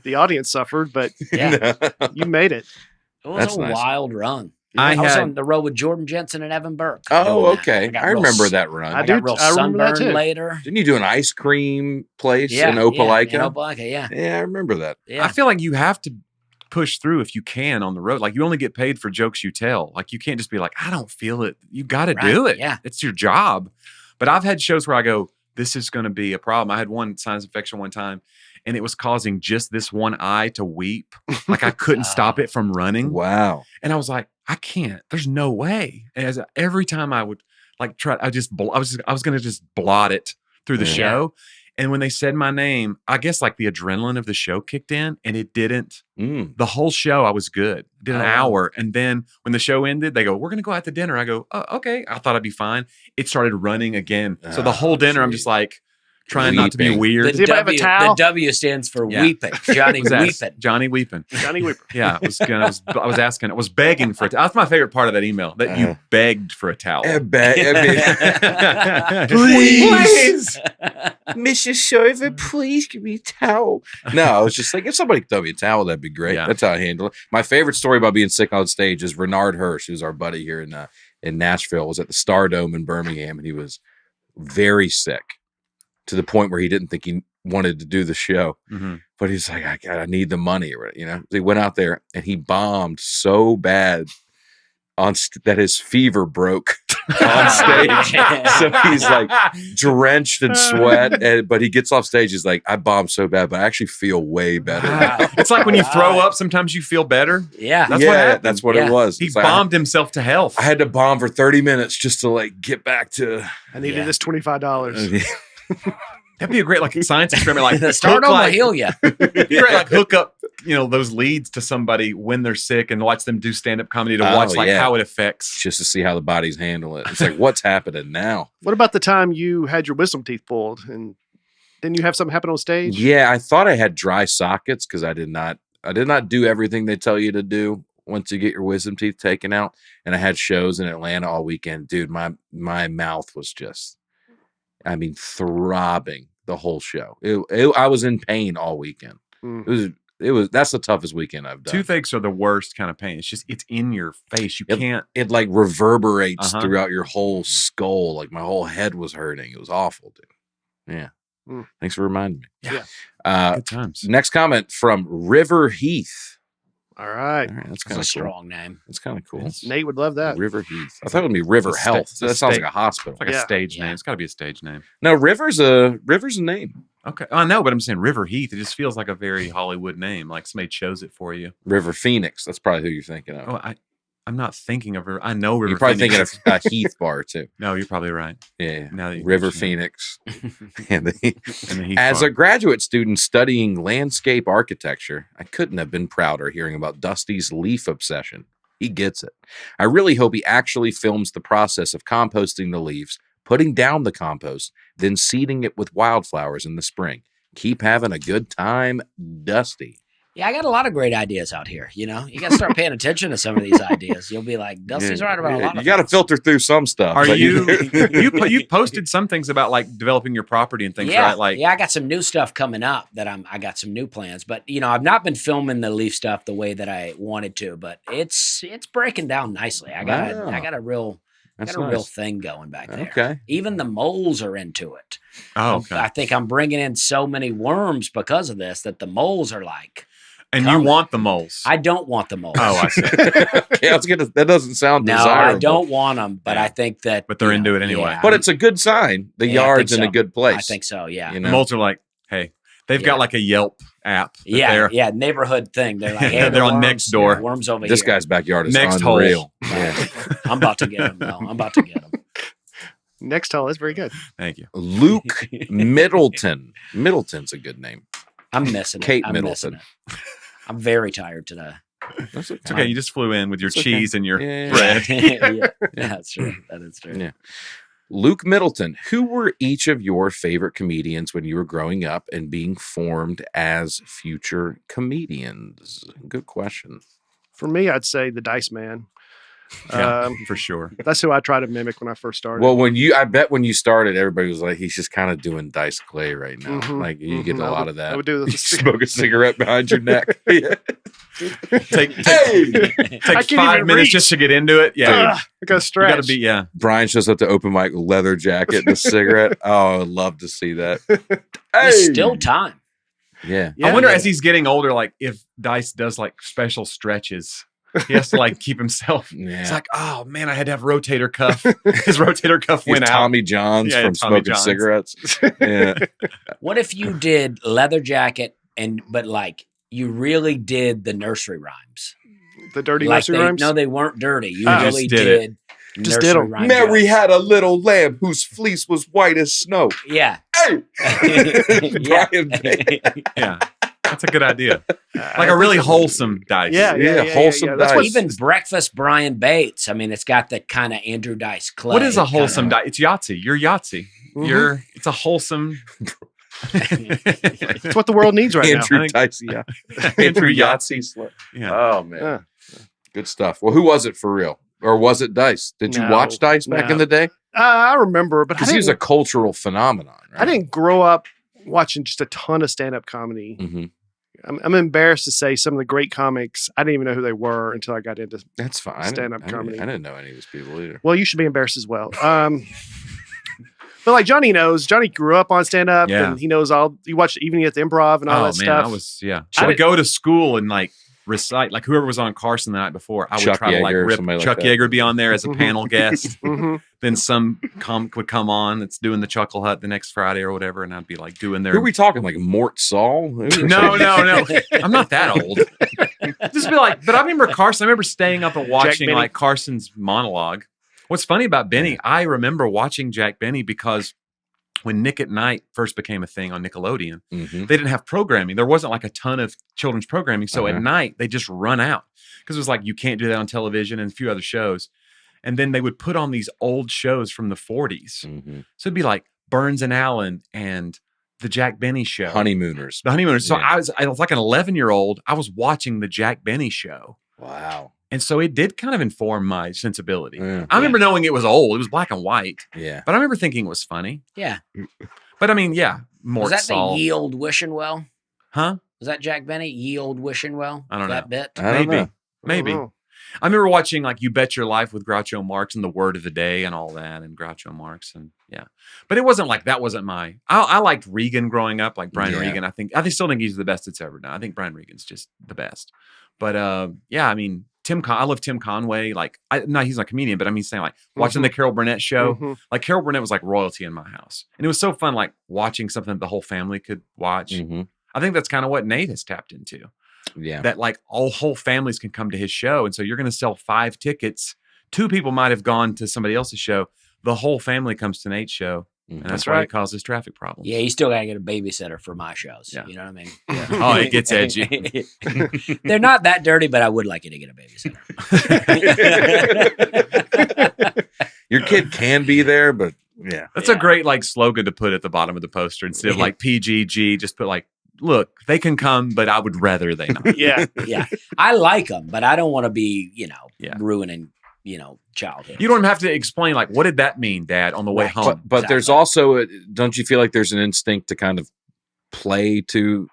[SPEAKER 4] The audience suffered, but
[SPEAKER 2] Yeah,
[SPEAKER 4] you made it.
[SPEAKER 2] it was
[SPEAKER 1] That's
[SPEAKER 2] a
[SPEAKER 1] nice.
[SPEAKER 2] wild run.
[SPEAKER 3] I
[SPEAKER 2] was
[SPEAKER 3] had-
[SPEAKER 2] on the road with Jordan Jensen and Evan Burke.
[SPEAKER 1] Oh,
[SPEAKER 2] doing that.
[SPEAKER 1] okay.
[SPEAKER 2] got
[SPEAKER 1] I
[SPEAKER 2] real
[SPEAKER 1] remember
[SPEAKER 2] s-
[SPEAKER 1] that run.
[SPEAKER 4] I
[SPEAKER 2] I
[SPEAKER 4] do-
[SPEAKER 2] got real
[SPEAKER 4] I remember that
[SPEAKER 2] sunburned
[SPEAKER 4] too.
[SPEAKER 2] later.
[SPEAKER 1] Didn't you do an ice cream place
[SPEAKER 2] Yeah,
[SPEAKER 1] in Opelika?
[SPEAKER 2] Yeah, in Opelika, yeah.
[SPEAKER 1] Yeah, I remember that.
[SPEAKER 2] Yeah.
[SPEAKER 3] I feel like you have to push through if you can on the road. Like you only get paid for jokes you tell. Like you can't just be like, I don't feel it. You got to do
[SPEAKER 2] Right,
[SPEAKER 3] it.
[SPEAKER 2] yeah.
[SPEAKER 3] It's your job. But I've had shows where I go, this is going to be a problem. I had one sinus infection one time and it was causing just this one eye to weep. Like I couldn't stop it from running.
[SPEAKER 1] Wow.
[SPEAKER 3] And I was like, I can't. There's no way. And every time I would like try, I was going to just blot it through the
[SPEAKER 1] Yeah.
[SPEAKER 3] show. And when they said my name, I guess like the adrenaline of the show kicked in and it didn't.
[SPEAKER 1] Mm.
[SPEAKER 3] The whole show I was good. Did an
[SPEAKER 2] Oh.
[SPEAKER 3] hour. And then when the show ended, they go, we're going to go out to dinner. I go, oh, okay. I thought I'd be fine. It started running again. So the whole dinner, I'm just like trying not to be
[SPEAKER 1] Weeping.
[SPEAKER 3] weird.
[SPEAKER 4] Does anybody have a towel?
[SPEAKER 2] The W stands for
[SPEAKER 3] Yeah.
[SPEAKER 2] weeping. Johnny
[SPEAKER 3] Was that
[SPEAKER 2] weeping.
[SPEAKER 3] Johnny weeping.
[SPEAKER 4] Johnny Weeper.
[SPEAKER 3] Yeah, I was asking, I was begging for it. That's my favorite part of that email, that you begged for a towel.
[SPEAKER 1] Please, Mrs. Shover, please give me a towel. No, I was just like, if somebody could throw me a towel, that'd be great.
[SPEAKER 3] Yeah.
[SPEAKER 1] That's how I handle it. My favorite story about being sick on stage is Renard Hirsch, who's our buddy here in Nashville, was at the Stardome in Birmingham, and he was very sick to the point where he didn't think he wanted to do the show.
[SPEAKER 3] Mhm.
[SPEAKER 1] But he's like, I need the money, you know. So he went out there and he bombed so bad that his fever broke on stage. So he's like drenched in sweat, but he gets off stage. He's like, I bombed so bad, but I actually feel way better.
[SPEAKER 3] Wow. It's like when you throw up, sometimes you feel better.
[SPEAKER 2] Yeah.
[SPEAKER 3] That's what happened.
[SPEAKER 1] That's what
[SPEAKER 2] Yeah.
[SPEAKER 1] it was.
[SPEAKER 3] He
[SPEAKER 1] It's like,
[SPEAKER 3] bombed himself to health.
[SPEAKER 1] I had to bomb for 30 minutes just to like get back to.
[SPEAKER 4] I needed
[SPEAKER 2] Yeah.
[SPEAKER 4] this $25.
[SPEAKER 3] That'd be a great like science experiment. Like
[SPEAKER 2] the stardom will heal you.
[SPEAKER 3] Great, like hook up, those leads to somebody when they're sick and watch them do stand up comedy to
[SPEAKER 1] Oh,
[SPEAKER 3] watch like
[SPEAKER 1] yeah.
[SPEAKER 3] how it affects.
[SPEAKER 1] just to see how the bodies handle it. It's like, what's happening now?
[SPEAKER 4] What about the time you had your wisdom teeth pulled and didn't you have something happen on stage?
[SPEAKER 1] Yeah, I thought I had dry sockets because I did not do everything they tell you to do once you get your wisdom teeth taken out. And I had shows in Atlanta all weekend. Dude, my mouth was just, throbbing the whole show. I was in pain all weekend.
[SPEAKER 4] Mm.
[SPEAKER 1] That's the toughest weekend I've done.
[SPEAKER 3] Toothaches are the worst kind of pain. It's in your face. You can't.
[SPEAKER 1] It like reverberates
[SPEAKER 3] Uh-huh.
[SPEAKER 1] throughout your whole skull. Like my whole head was hurting. It was awful, dude. Yeah.
[SPEAKER 4] Mm.
[SPEAKER 1] Thanks for reminding me.
[SPEAKER 4] Yeah.
[SPEAKER 3] Good times.
[SPEAKER 1] Next comment from River Heath.
[SPEAKER 4] All right.
[SPEAKER 1] All right, that's
[SPEAKER 2] It's
[SPEAKER 1] kind
[SPEAKER 2] a
[SPEAKER 1] of cool.
[SPEAKER 2] strong name.
[SPEAKER 1] That's kind of cool.
[SPEAKER 4] Nate would love that.
[SPEAKER 1] River Heath. I thought it would be River
[SPEAKER 3] It's a
[SPEAKER 1] Health.
[SPEAKER 3] sta-
[SPEAKER 1] That sounds
[SPEAKER 3] state.
[SPEAKER 1] like a hospital.
[SPEAKER 3] It's like a
[SPEAKER 4] Yeah.
[SPEAKER 3] stage
[SPEAKER 2] Yeah.
[SPEAKER 3] name. It's got to be a stage name.
[SPEAKER 1] No, River's a name.
[SPEAKER 3] Okay. I know, but I'm saying River Heath. It just feels like a very Hollywood name. Like somebody chose it for you.
[SPEAKER 1] River Phoenix. That's probably who you're thinking of.
[SPEAKER 3] Oh, I'm not thinking of I know River
[SPEAKER 1] You're probably
[SPEAKER 3] Phoenix.
[SPEAKER 1] thinking of Heath Bar too.
[SPEAKER 3] No, you're probably right.
[SPEAKER 1] Yeah.
[SPEAKER 3] Now that you
[SPEAKER 1] River
[SPEAKER 3] mention it.
[SPEAKER 1] Phoenix. and the,
[SPEAKER 3] And the Heath
[SPEAKER 1] as
[SPEAKER 3] Bar.
[SPEAKER 1] a graduate student studying landscape architecture, I couldn't have been prouder hearing about Dusty's leaf obsession. He gets it. I really hope he actually films the process of composting the leaves, putting down the compost, then seeding it with wildflowers in the spring. Keep having a good time, Dusty.
[SPEAKER 2] Yeah, I got a lot of great ideas out here. You know, you got to start paying attention to some of these ideas. You'll be like, Dusty's right about a lot of
[SPEAKER 1] You got to
[SPEAKER 2] things.
[SPEAKER 1] filter through some stuff.
[SPEAKER 3] Are
[SPEAKER 1] but
[SPEAKER 3] you posted some things about like developing your property and things,
[SPEAKER 2] Yeah,
[SPEAKER 3] right? Like,
[SPEAKER 2] yeah, I got some new stuff coming up that I got some new plans, but you know, I've not been filming the leaf stuff the way that I wanted to, but it's breaking down nicely. I got a real thing going back there.
[SPEAKER 1] Okay.
[SPEAKER 2] Even the moles are into it.
[SPEAKER 3] oh, okay.
[SPEAKER 2] I think I'm bringing in so many worms because of this that the moles are like,
[SPEAKER 3] And
[SPEAKER 2] come.
[SPEAKER 3] you want the moles?
[SPEAKER 2] I don't want the moles.
[SPEAKER 3] Oh, I see.
[SPEAKER 1] Okay, I was gonna. That doesn't sound
[SPEAKER 2] No,
[SPEAKER 1] desirable.
[SPEAKER 2] I don't want them, but
[SPEAKER 3] Yeah.
[SPEAKER 2] I think that.
[SPEAKER 3] But they're
[SPEAKER 2] you
[SPEAKER 3] into
[SPEAKER 2] know,
[SPEAKER 3] it anyway.
[SPEAKER 2] yeah,
[SPEAKER 1] But it's a good sign. The
[SPEAKER 2] Yeah, I
[SPEAKER 1] yard's
[SPEAKER 2] think
[SPEAKER 1] in a
[SPEAKER 2] so.
[SPEAKER 1] good place.
[SPEAKER 2] I think so. Yeah.
[SPEAKER 1] You
[SPEAKER 3] The
[SPEAKER 1] know?
[SPEAKER 3] moles are like, hey, they've
[SPEAKER 2] Yeah.
[SPEAKER 3] got like a Yelp app. that
[SPEAKER 2] Yeah,
[SPEAKER 3] they're-
[SPEAKER 2] yeah, neighborhood thing. They're like, hey,
[SPEAKER 3] They're
[SPEAKER 2] the
[SPEAKER 3] on
[SPEAKER 2] worms,
[SPEAKER 3] next door.
[SPEAKER 2] Worms over
[SPEAKER 1] This
[SPEAKER 2] here.
[SPEAKER 1] guy's backyard is
[SPEAKER 3] Next hole.
[SPEAKER 1] unreal. Yeah.
[SPEAKER 2] I'm about to get them, though. I'm about to get them.
[SPEAKER 4] Next hole is very good.
[SPEAKER 3] Thank you.
[SPEAKER 1] Luke Middleton. Middleton's a good name.
[SPEAKER 2] I'm missing it.
[SPEAKER 1] Kate
[SPEAKER 2] I'm
[SPEAKER 1] Middleton.
[SPEAKER 2] missing it. I'm very tired today.
[SPEAKER 1] That's
[SPEAKER 3] It's okay. You just flew in with your
[SPEAKER 1] It's okay.
[SPEAKER 3] cheese and your
[SPEAKER 1] Yeah.
[SPEAKER 3] bread.
[SPEAKER 2] yeah, that's true. That is true.
[SPEAKER 1] Yeah. Luke Middleton, who were each of your favorite comedians when you were growing up and being formed as future comedians? Good question.
[SPEAKER 4] For me, I'd say the Dice Man.
[SPEAKER 3] Yeah, for sure.
[SPEAKER 4] That's who I try to mimic when I first started.
[SPEAKER 1] Well, I bet when you started, everybody was like, he's just kind of doing Dice Clay right now.
[SPEAKER 4] Mhm,
[SPEAKER 1] Like you get a
[SPEAKER 4] I
[SPEAKER 1] lot
[SPEAKER 4] would-
[SPEAKER 1] of that.
[SPEAKER 4] I would do
[SPEAKER 1] You
[SPEAKER 4] this.
[SPEAKER 1] smoke a cigarette behind your neck. Yeah.
[SPEAKER 3] Take
[SPEAKER 4] I
[SPEAKER 3] take
[SPEAKER 4] can't
[SPEAKER 3] 5
[SPEAKER 4] even
[SPEAKER 3] minutes
[SPEAKER 4] reach.
[SPEAKER 3] just to get into it. Yeah,
[SPEAKER 4] I got
[SPEAKER 3] you
[SPEAKER 4] stretch.
[SPEAKER 3] got to be. Yeah,
[SPEAKER 1] Brian shows up to open mic with leather jacket and a cigarette. Oh, I'd love to see that.
[SPEAKER 2] There's still time.
[SPEAKER 1] Yeah.
[SPEAKER 4] Yeah.
[SPEAKER 3] I wonder as he's getting older, like if Dice does like special stretches, he has to like keep himself.
[SPEAKER 1] Yeah.
[SPEAKER 3] It's like, oh man, I had to have rotator cuff. His rotator cuff
[SPEAKER 1] He's
[SPEAKER 3] went out.
[SPEAKER 1] Tommy Johns
[SPEAKER 3] Yeah,
[SPEAKER 1] from
[SPEAKER 3] Tommy
[SPEAKER 1] smoking
[SPEAKER 3] Johns.
[SPEAKER 1] cigarettes. Yeah.
[SPEAKER 2] What if you did leather jacket but like you really did the nursery rhymes?
[SPEAKER 4] The dirty
[SPEAKER 2] Like
[SPEAKER 4] nursery
[SPEAKER 2] they,
[SPEAKER 4] rhymes.
[SPEAKER 2] no, they weren't dirty. You
[SPEAKER 4] Ah.
[SPEAKER 2] really
[SPEAKER 3] Just did
[SPEAKER 2] did.
[SPEAKER 4] Just
[SPEAKER 2] nursery
[SPEAKER 4] did 'em.
[SPEAKER 2] rhyme
[SPEAKER 1] Mary
[SPEAKER 2] jokes.
[SPEAKER 1] had a little lamb whose fleece was white as snow.
[SPEAKER 2] Yeah.
[SPEAKER 1] Hey,
[SPEAKER 2] Yeah.
[SPEAKER 1] Brian Day.
[SPEAKER 3] Yeah, that's a good idea. Like a really wholesome Dice.
[SPEAKER 4] Yeah,
[SPEAKER 1] Yeah, wholesome
[SPEAKER 4] That's
[SPEAKER 1] Dice.
[SPEAKER 4] what
[SPEAKER 2] Even breakfast Brian Bates. I mean, it's got the kind of Andrew Dice Clay.
[SPEAKER 3] What is a wholesome
[SPEAKER 2] kinda-
[SPEAKER 3] Dice? It's Yahtzee. You're Yahtzee.
[SPEAKER 4] Mhm.
[SPEAKER 3] It's a wholesome.
[SPEAKER 4] It's what the world needs right
[SPEAKER 1] Andrew
[SPEAKER 3] I think-
[SPEAKER 1] Dice. Yeah.
[SPEAKER 3] Andrew
[SPEAKER 1] Yahtzee.
[SPEAKER 3] Yeah.
[SPEAKER 1] Oh man,
[SPEAKER 4] Yeah.
[SPEAKER 1] good stuff. Well, who was it for real, or was it Dice? Did you
[SPEAKER 4] No,
[SPEAKER 1] watch Dice back
[SPEAKER 4] no.
[SPEAKER 1] in the day?
[SPEAKER 4] I remember, but I
[SPEAKER 1] Because he was
[SPEAKER 4] didn't,
[SPEAKER 1] a cultural phenomenon. Right?
[SPEAKER 4] I didn't grow up watching just a ton of stand-up comedy.
[SPEAKER 1] Mhm.
[SPEAKER 4] I'm embarrassed to say some of the great comics, I didn't even know who they were until I got into.
[SPEAKER 1] That's fine.
[SPEAKER 4] Stand-up
[SPEAKER 1] I didn't-
[SPEAKER 4] comedy.
[SPEAKER 1] I didn't know any of these people either.
[SPEAKER 4] Well, you should be embarrassed as well. But like Johnny knows, Johnny grew up on stand-up,
[SPEAKER 3] Yeah.
[SPEAKER 4] and he knows all. You watched Evening at the Improv and all
[SPEAKER 3] Oh man,
[SPEAKER 4] that stuff.
[SPEAKER 3] I was yeah.
[SPEAKER 4] I
[SPEAKER 3] I would
[SPEAKER 4] did-
[SPEAKER 3] go to school and like recite like whoever was on Carson the night before. I would
[SPEAKER 1] Chuck
[SPEAKER 3] try to like
[SPEAKER 1] Yeager or
[SPEAKER 3] rip
[SPEAKER 1] somebody like
[SPEAKER 3] Chuck
[SPEAKER 1] that.
[SPEAKER 3] Yeager would be on there as a
[SPEAKER 4] Mhm.
[SPEAKER 3] panel guest.
[SPEAKER 4] Mhm.
[SPEAKER 3] Then some comic would come on that's doing the Chuckle Hut the next Friday or whatever, and I'd be like doing their.
[SPEAKER 1] Who are we talking? Like Mort Saul? Who was
[SPEAKER 3] No,
[SPEAKER 1] it?
[SPEAKER 3] no. I'm not that old. Just be like, but I remember Carson. I remember staying up and watching
[SPEAKER 4] Benny.
[SPEAKER 3] like Carson's monologue. What's funny about Benny, I remember watching Jack Benny because when Nick at Night first became a thing on Nickelodeon,
[SPEAKER 1] Mhm.
[SPEAKER 3] they didn't have programming. There wasn't like a ton of children's programming. So
[SPEAKER 1] Uh-huh.
[SPEAKER 3] at night, they just run out because it was like, you can't do that on television and a few other shows. And then they would put on these old shows from the 40s.
[SPEAKER 1] Mhm.
[SPEAKER 3] So it'd be like Burns and Allen and the Jack Benny show.
[SPEAKER 1] Honeymooners.
[SPEAKER 3] The Honeymooners. So
[SPEAKER 1] Yeah.
[SPEAKER 3] I was like an 11-year-old. I was watching the Jack Benny show.
[SPEAKER 1] Wow.
[SPEAKER 3] And so it did kind of inform my sensibility.
[SPEAKER 1] Yeah.
[SPEAKER 3] I remember knowing it was old. It was black and white.
[SPEAKER 1] Yeah.
[SPEAKER 3] But I remember thinking it was funny.
[SPEAKER 2] Yeah.
[SPEAKER 3] But I mean, yeah. Mort
[SPEAKER 2] Was that
[SPEAKER 3] Saul.
[SPEAKER 2] the Ye Old Wishing Well?
[SPEAKER 3] Huh?
[SPEAKER 2] Was that Jack Benny? Ye Old Wishing Well?
[SPEAKER 3] I don't
[SPEAKER 2] that
[SPEAKER 3] know.
[SPEAKER 2] bit?
[SPEAKER 1] I don't
[SPEAKER 3] Maybe.
[SPEAKER 1] know.
[SPEAKER 3] Maybe.
[SPEAKER 4] Oh.
[SPEAKER 3] I remember watching like You Bet Your Life with Groucho Marx and the Word of the Day and all that and Groucho Marx and yeah. But it wasn't like that wasn't my I liked Regan growing up, like Brian
[SPEAKER 1] Yeah.
[SPEAKER 3] Regan. I still think he's the best it's ever done. I think Brian Regan's just the best. But yeah, I mean I love Tim Conway. Like no, he's not a comedian, but I mean saying like watching the Carol Burnett show.
[SPEAKER 4] Mhm.
[SPEAKER 3] Like Carol Burnett was like royalty in my house. And it was so fun like watching something the whole family could watch.
[SPEAKER 1] Mhm.
[SPEAKER 3] I think that's kind of what Nate has tapped into.
[SPEAKER 1] Yeah.
[SPEAKER 3] that like all whole families can come to his show. And so you're going to sell 5 tickets. 2 people might have gone to somebody else's show. The whole family comes to Nate's show. And that's why it causes traffic problems.
[SPEAKER 2] Yeah, you still got to get a babysitter for my shows.
[SPEAKER 3] Yeah.
[SPEAKER 2] You know what I mean?
[SPEAKER 3] Yeah. Oh, it gets edgy.
[SPEAKER 2] They're not that dirty, but I would like you to get a babysitter.
[SPEAKER 1] Your kid can be there, but yeah.
[SPEAKER 3] That's a great like slogan to put at the bottom of the poster instead of like PGG. Just put like, look, they can come, but I would rather they not.
[SPEAKER 4] Yeah.
[SPEAKER 2] Yeah. I like them, but I don't want to be,
[SPEAKER 3] Yeah.
[SPEAKER 2] ruining, childhood.
[SPEAKER 3] You don't even have to explain like, what did that mean, Dad, on the way home?
[SPEAKER 1] But there's also, don't you feel like there's an instinct to kind of play to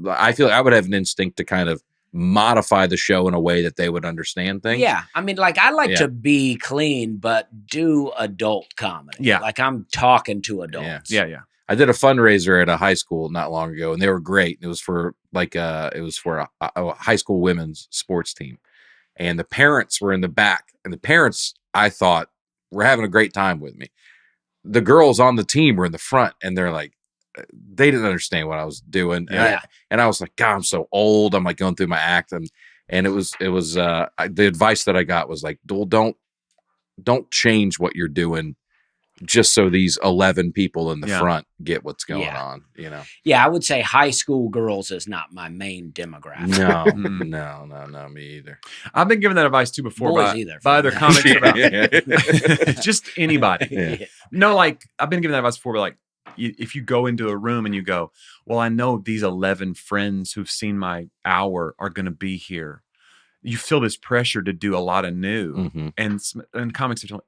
[SPEAKER 1] I feel like I would have an instinct to kind of modify the show in a way that they would understand things.
[SPEAKER 2] Yeah. I mean, like, I like to be clean, but do adult comedy.
[SPEAKER 3] Yeah.
[SPEAKER 2] Like, I'm talking to adults.
[SPEAKER 3] Yeah.
[SPEAKER 1] I did a fundraiser at a high school not long ago, and they were great. It was for a high school women's sports team, and the parents were in the back. And the parents, I thought, were having a great time with me. The girls on the team were in the front, and they're like, they didn't understand what I was doing.
[SPEAKER 2] Yeah.
[SPEAKER 1] And I was like, God, I'm so old. I'm like going through my act, and it was the advice that I got was like, don't change what you're doing just so these 11 people in the front get what's going on,
[SPEAKER 2] Yeah, I would say high school girls is not my main demographic.
[SPEAKER 1] No, me either.
[SPEAKER 3] I've been given that advice too before
[SPEAKER 2] Boys
[SPEAKER 3] by other comics about
[SPEAKER 1] Yeah.
[SPEAKER 3] just anybody.
[SPEAKER 1] Yeah.
[SPEAKER 3] No, like I've been given that advice before, but like if you go into a room and you go, well, I know these 11 friends who've seen my hour are going to be here. You feel this pressure to do a lot of new.
[SPEAKER 1] Mm-hmm.
[SPEAKER 3] And comics are telling,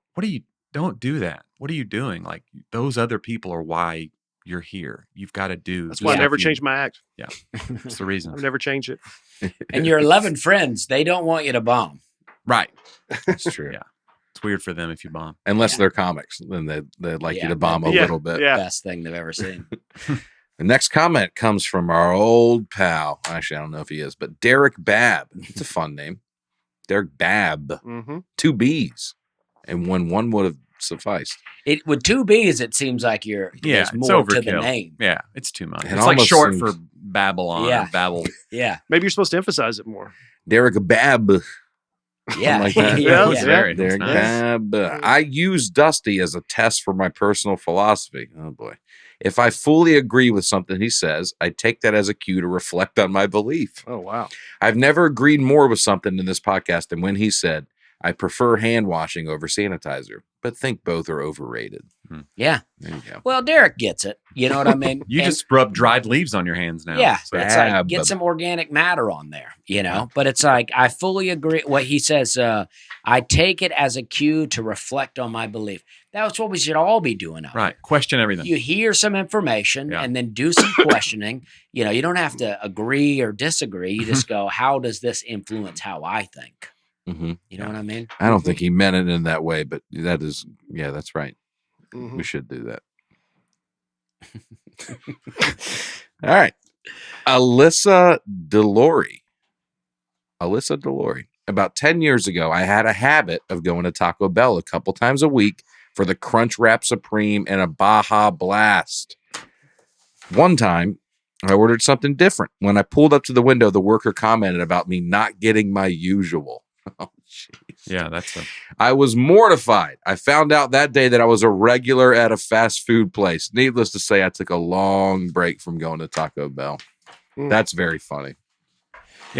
[SPEAKER 3] don't do that. What are you doing? Like those other people are why you're here. You've got to do.
[SPEAKER 4] That's why I never changed my act.
[SPEAKER 3] Yeah. That's the reason.
[SPEAKER 4] I've never changed it.
[SPEAKER 2] And your 11 friends, they don't want you to bomb.
[SPEAKER 3] Right.
[SPEAKER 1] That's true.
[SPEAKER 3] Yeah. It's weird for them if you bomb.
[SPEAKER 1] Unless they're comics, then they'd like you to bomb a little bit.
[SPEAKER 4] Yeah.
[SPEAKER 2] Best thing they've ever seen.
[SPEAKER 1] The next comment comes from our old pal. Actually, I don't know if he is, but Derek Babb. It's a fun name. Derek Babb.
[SPEAKER 4] Mm-hmm.
[SPEAKER 1] 2 B's. And when one would have sufficed.
[SPEAKER 2] It with 2 B's, it seems like there's
[SPEAKER 3] it's
[SPEAKER 2] more to the
[SPEAKER 3] overkill.
[SPEAKER 2] name.
[SPEAKER 3] Yeah, it's too much.
[SPEAKER 1] It
[SPEAKER 3] It's like
[SPEAKER 1] almost
[SPEAKER 3] short
[SPEAKER 1] seems-
[SPEAKER 3] for Babylon or Babel.
[SPEAKER 2] Yeah.
[SPEAKER 4] Maybe you're supposed to emphasize it more.
[SPEAKER 1] Derek Babb.
[SPEAKER 2] Yeah.
[SPEAKER 1] Like that.
[SPEAKER 4] Yeah,
[SPEAKER 3] That's
[SPEAKER 4] yeah.
[SPEAKER 3] very
[SPEAKER 1] Derek
[SPEAKER 3] nice.
[SPEAKER 1] Babb. I use Dusty as a test for my personal philosophy. Oh boy. If I fully agree with something he says, I take that as a cue to reflect on my belief.
[SPEAKER 4] Oh, wow.
[SPEAKER 1] I've never agreed more with something in this podcast than when he said, I prefer hand washing over sanitizer, but think both are overrated.
[SPEAKER 2] Yeah.
[SPEAKER 1] There you go.
[SPEAKER 2] Well, Derek gets it. You know what I mean?
[SPEAKER 3] You just rub dried leaves on your hands now.
[SPEAKER 2] Yeah,
[SPEAKER 3] So
[SPEAKER 2] it's like get some organic matter on there, But it's like I fully agree. What he says, I take it as a cue to reflect on my belief. That's what we should all be doing.
[SPEAKER 3] right. Question everything.
[SPEAKER 2] You hear some information and then do some questioning. You don't have to agree or disagree. You just go, how does this influence how I think?
[SPEAKER 1] Mm-hmm.
[SPEAKER 2] You know what I mean?
[SPEAKER 1] I don't think he meant it in that way, but that's right.
[SPEAKER 4] Mhm.
[SPEAKER 1] We should do that. All right. Alyssa Delory. About 10 years ago, I had a habit of going to Taco Bell a couple times a week for the Crunch Wrap Supreme and a Baja Blast. One time, I ordered something different. When I pulled up to the window, the worker commented about me not getting my usual. Oh, jeez.
[SPEAKER 3] Yeah, that's
[SPEAKER 1] I was mortified. I found out that day that I was a regular at a fast food place. Needless to say, I took a long break from going to Taco Bell.
[SPEAKER 4] Mm.
[SPEAKER 1] That's very funny.